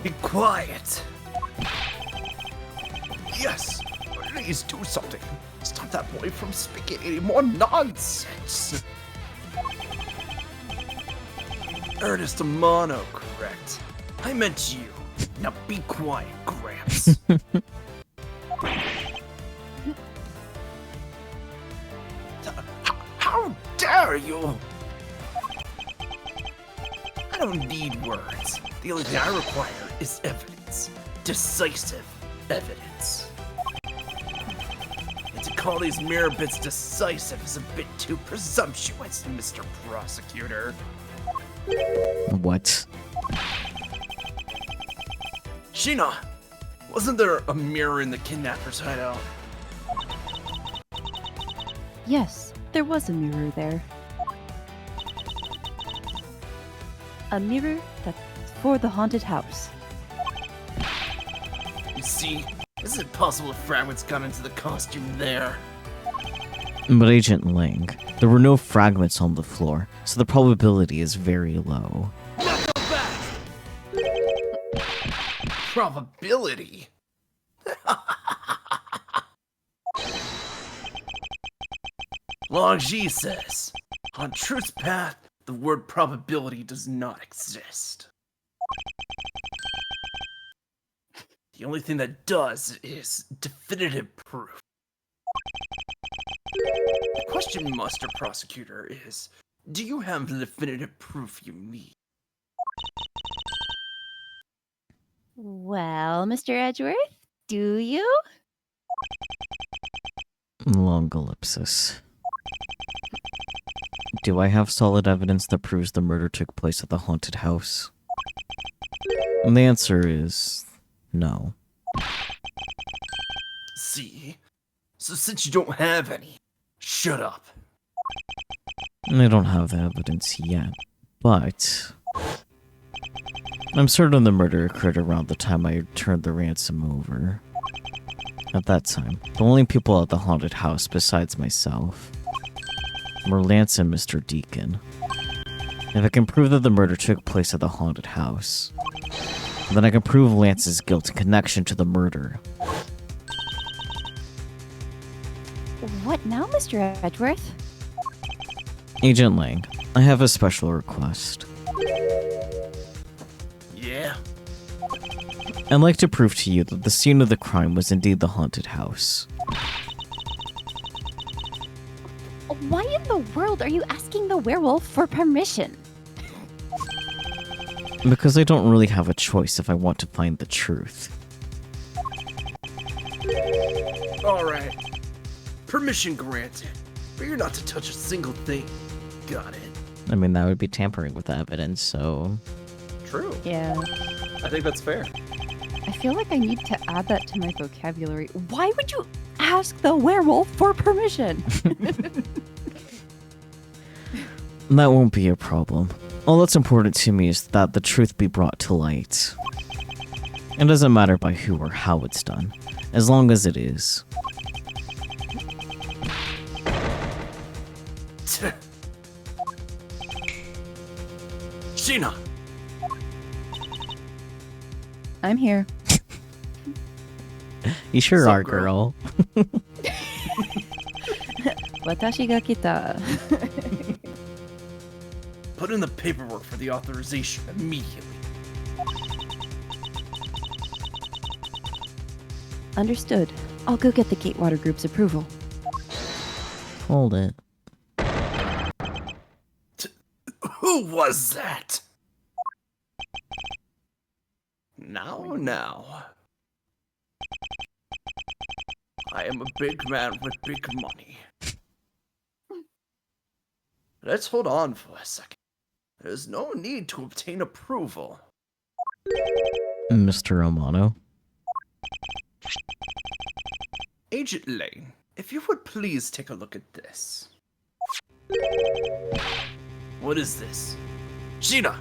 Be quiet. Yes, please do something. Stop that boy from speaking any more nonsense. Ernest Amano, correct. I meant you. Now be quiet, Gramps. How dare you! I don't need words. The only thing I require is evidence. Decisive evidence. And to call these mirror bits decisive is a bit too presumptuous, Mr. Prosecutor. What? Sheena, wasn't there a mirror in the kidnapper's hideout? Yes, there was a mirror there. A mirror that's for the haunted house. You see, is it possible if fragments got into the costume there? But Agent Lang, there were no fragments on the floor, so the probability is very low. Knuckle back! Probability? Longji says, on truth's path, the word probability does not exist. The only thing that does is definitive proof. The question, Mr. Prosecutor, is, do you have the definitive proof you need? Well, Mr. Edgeworth, do you? Long ellipsis. Do I have solid evidence that proves the murder took place at the haunted house? And the answer is no. See? So since you don't have any, shut up. I don't have the evidence yet, but I'm certain the murder occurred around the time I turned the ransom over. At that time, the only people at the haunted house besides myself were Lance and Mr. Deacon. If I can prove that the murder took place at the haunted house, then I can prove Lance's guilt in connection to the murder. What now, Mr. Edgeworth? Agent Lang, I have a special request. Yeah? I'd like to prove to you that the scene of the crime was indeed the haunted house. Why in the world are you asking the werewolf for permission? Because I don't really have a choice if I want to find the truth. Alright. Permission granted. But you're not to touch a single thing. Got it. I mean, that would be tampering with the evidence, so... True. Yeah. I think that's fair. I feel like I need to add that to my vocabulary. Why would you ask the werewolf for permission? That won't be a problem. All that's important to me is that the truth be brought to light. It doesn't matter by who or how it's done, as long as it is. Sheena! I'm here. You sure Sup, are, girl. Watashi ga kita. Put in the paperwork for the authorization immediately. Understood. I'll go get the Gatewater Group's approval. Hold it. Who was that? Now. I am a big man with big money. Let's hold on for a second. There's no need to obtain approval. Mr. Romano. Agent Lane, if you would please take a look at this. What is this? Sheena!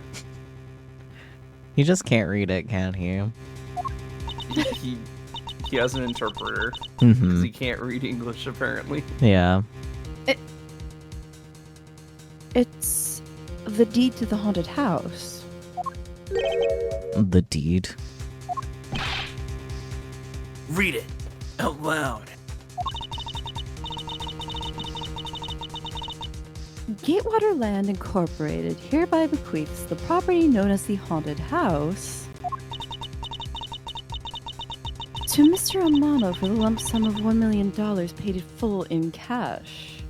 He just can't read it, can he? He has an interpreter because Mm-hmm. he can't read English apparently. Yeah. It's the deed to the haunted house. The deed. Read it out loud. Gatewater Land Incorporated hereby bequeaths the property known as the haunted house to Mr. Amano for the lump sum of $1 million paid in full in cash.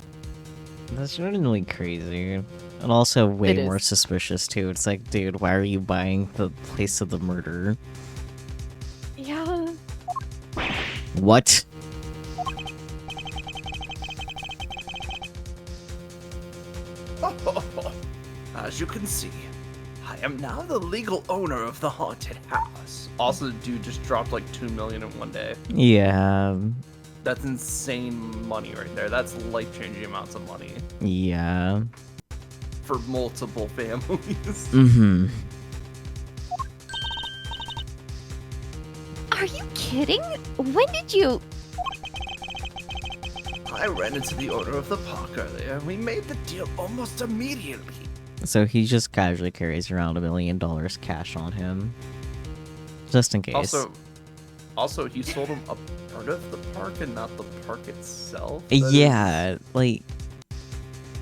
That's really crazy. And also way It more is. suspicious, too. It's like, dude, why are you buying the place of the murder? Yeah. What? As you can see, I am now the legal owner of the haunted house. Also, dude just dropped like 2 million in one day. Yeah. That's insane money right there. That's life-changing amounts of money Yeah. for multiple families. Mm-hmm. Are you kidding? When did you... I ran into the owner of the park earlier, and we made the deal almost immediately. So he just casually carries around $1 million cash on him. Just in case. Also, he sold him a part of the park and not the park itself. Yeah, like...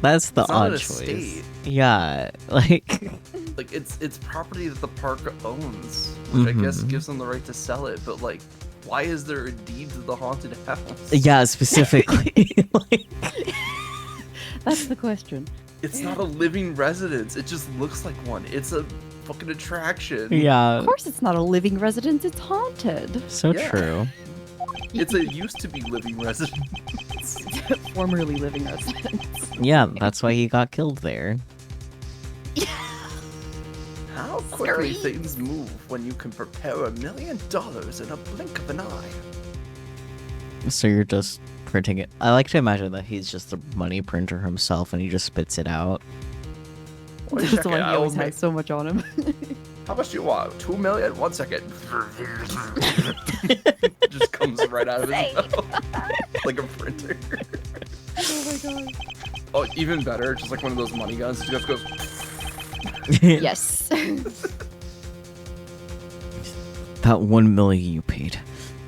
That's the It's not odd an choice. estate. Yeah, like... Like, it's property that the park owns, which I guess Mhm. gives them the right to sell it, but like, why is there a deed to the haunted house? Yeah, specifically. Like, That's the question. It's not a living residence. It just looks like one. It's a fucking attraction. yeah, Of course it's not a living residence, it's haunted. so Yeah. true. It's a used to be living residence. Formerly living residence. Yeah, that's why he got killed there. How quickly things move when you can prepare $1 million in a blink of an eye. So you're just printing it. I like to imagine that he's just the money printer himself and he just spits it out. Well, That's check the it one he out, always mate. has so much on him. How much do you want? 2 million? 1 second. Just comes right out of his mouth. Like a printer. Oh my god. Oh, even better, just like one of those money guns. It just goes. Yes. That 1 million you paid.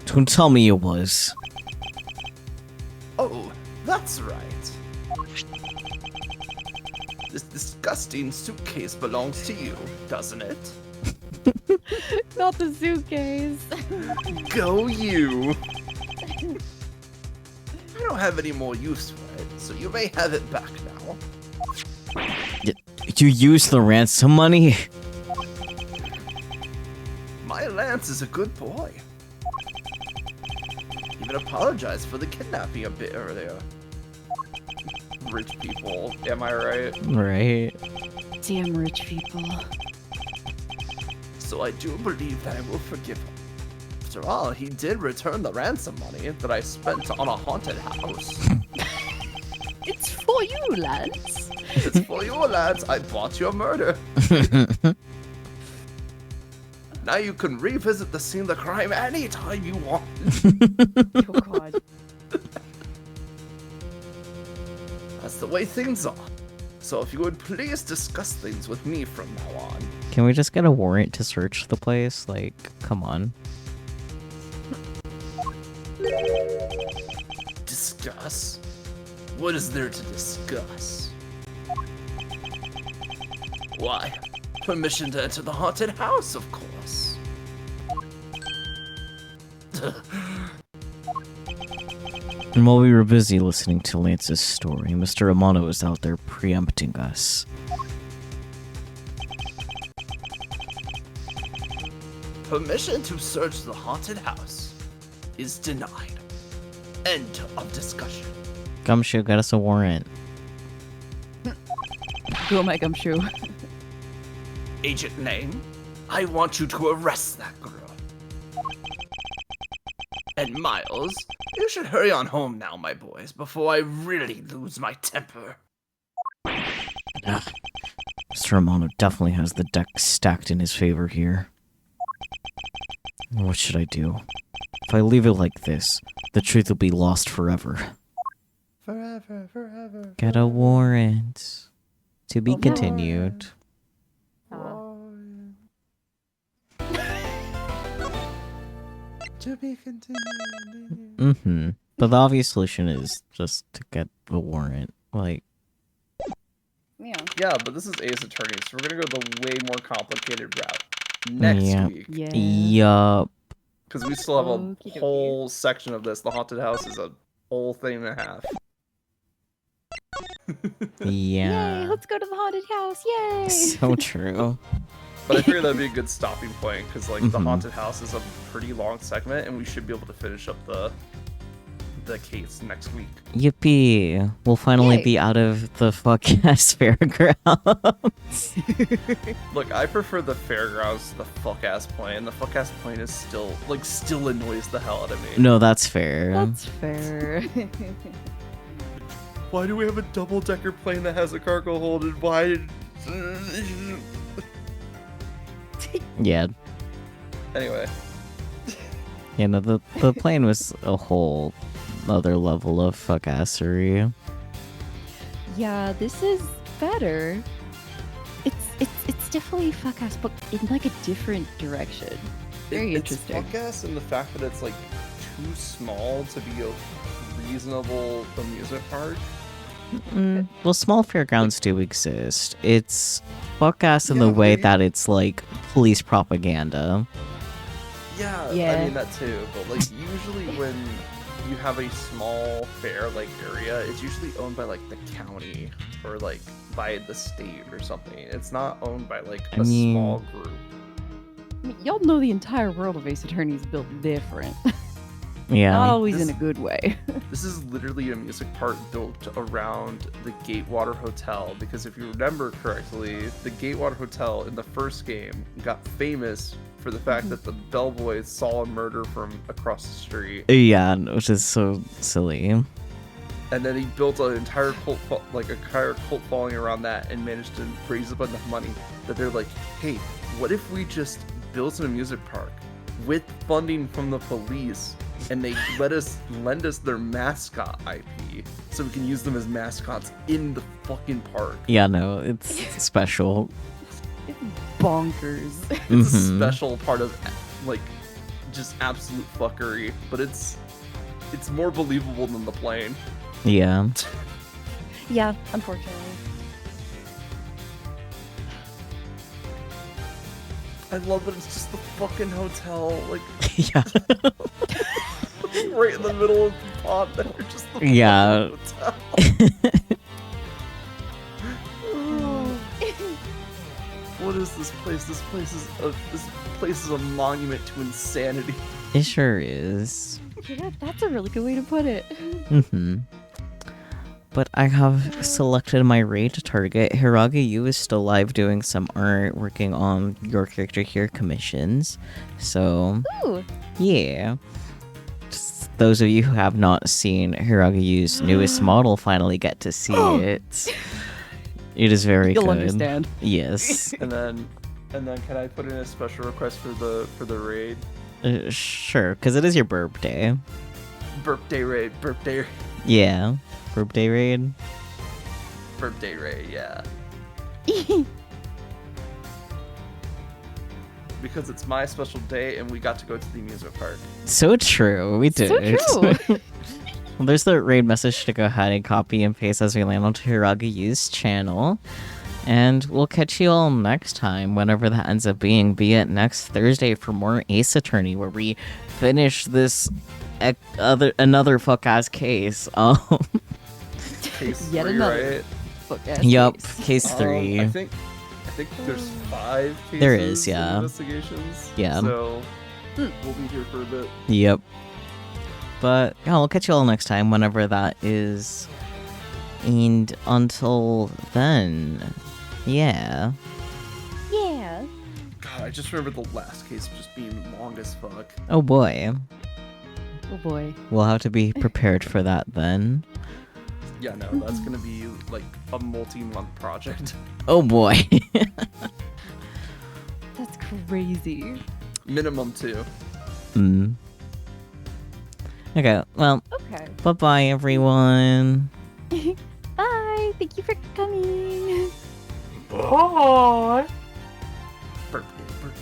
Don't tell me it was. Oh, that's right. This disgusting suitcase belongs to you, doesn't it? Not the suitcase. Go you! I don't have any more use for it, so you may have it back now. You used the ransom money? My Lance is a good boy. Even apologized for the kidnapping a bit earlier. Rich people, am I right? Right. Damn rich people. So I do believe that I will forgive him. After all, he did return the ransom money that I spent on a haunted house. It's for you, Lance. It's for you, lads. I bought you a murder. Now you can revisit the scene of the crime anytime you want. Oh god. That's the way things are. So if you would please discuss things with me from now on. Can we just get a warrant to search the place? Like, come on. Discuss? What is there to discuss? Why? Permission to enter the haunted house, of course. And while we were busy listening to Lance's story, Mr. Amano was out there preempting us. Permission to search the haunted house is denied. End of discussion. Gumshoe, get us a warrant. Go my gumshoe. Agent Name, I want you to arrest that girl. And Miles, you should hurry on home now, my boys, before I really lose my temper. Mr. Amano definitely has the deck stacked in his favor here. What should I do? If I leave it like this, the truth will be lost forever. Forever. Get a warrant. To be continued. To be continued. Mm-hmm. But the obvious solution is just to get the warrant. Like, Yeah. Yeah, but this is Ace Attorney, so we're gonna go the way more complicated route next Yeah. week. Yeah. yup. Because we still have a Okie dokie. whole section of this. The haunted house is a whole thing and a half. Yeah. Yay, let's go to the haunted house. Yay. So true. But I figured that'd be a good stopping point because like the Mhm. haunted house is a pretty long segment, and we should be able to finish up the case next week. Yippee. We'll finally Yay. be out of the fuck-ass fairgrounds. Look, I prefer the fairgrounds to the fuck ass plane. The fuck ass plane is still annoys the hell out of me. No, that's fair. That's fair. Why do we have a double decker plane that has a cargo hold, and why? Yeah. Anyway, Yeah, no, the plane was a whole other level of fuck-assery. Yeah, this is better. It's definitely fuck ass, but in like a different direction. Very interesting. It's fuck ass in the fact that it's like too small to be a reasonable amusement park. Well, small fairgrounds do exist. It's fuck-ass in the way that it's like police propaganda. Yeah, Yeah. I mean that too. But like usually when you have a small fair like area, it's usually owned by like the county or like by the state or something. It's not owned by like I a mean- small group. I mean, y'all know the entire world of Ace Attorney is built different. Yeah. Not always This- in a good way. This is literally a music park built around the Gatewater Hotel, because if you remember correctly, the Gatewater Hotel in the first game got famous for the fact that the bellboys saw a murder from across the street, Yeah, which is so silly. and then he built an entire cult, cult following around that, and managed to raise up enough money that they're like, hey, what if we just built an amusement park with funding from the police, and they lend us their mascot IP, so we can use them as mascots in the fucking park. Yeah, no, it's special. It's bonkers. It's a Mhm. special part of just absolute fuckery, but it's more believable than the plane. Yeah. Yeah, unfortunately. I love that it's just the fucking hotel, like Yeah. right in the middle of the pond there, just the Yeah. fucking hotel. What is this place? This place is a monument to insanity. It sure is. Yeah, that's a really good way to put it. Mm-hmm. But I have selected my raid target. Hiragayu is still live doing some art, working on your character here commissions. So, Ooh. yeah. Just those of you who have not seen Hiragayu's newest model finally get to see it. It is very You'll good. understand. Yes. And then can I put in a special request for the raid? Sure, because it is your birthday. Birthday raid, Yeah. Birthday raid. yeah. Because it's my special day and we got to go to the amusement park. So true. We did. So true. Well, there's the raid message to go ahead and copy and paste as we land onto Hiragayu's channel. And we'll catch you all next time, whenever that ends up being, be it next Thursday for more Ace Attorney, where we finish this another fuck-ass case. Case Yet 3, another. right? Fuck-ass Yup, case. case 3. I think there's 5 cases. There is, of yeah. Investigations. Yeah. So we'll be here for a bit. Yep. But yeah, we'll catch you all next time, whenever that is. And until then, yeah. Yeah. God, I just remember the last case just being long as fuck. Oh boy. Oh boy. We'll have to be prepared for that then. Yeah, no, that's gonna be like a multi-month project. Oh boy. That's crazy. Minimum 2. Okay, well, Okay. bye-bye everyone. Bye. Thank you for coming. Bye. Birthday.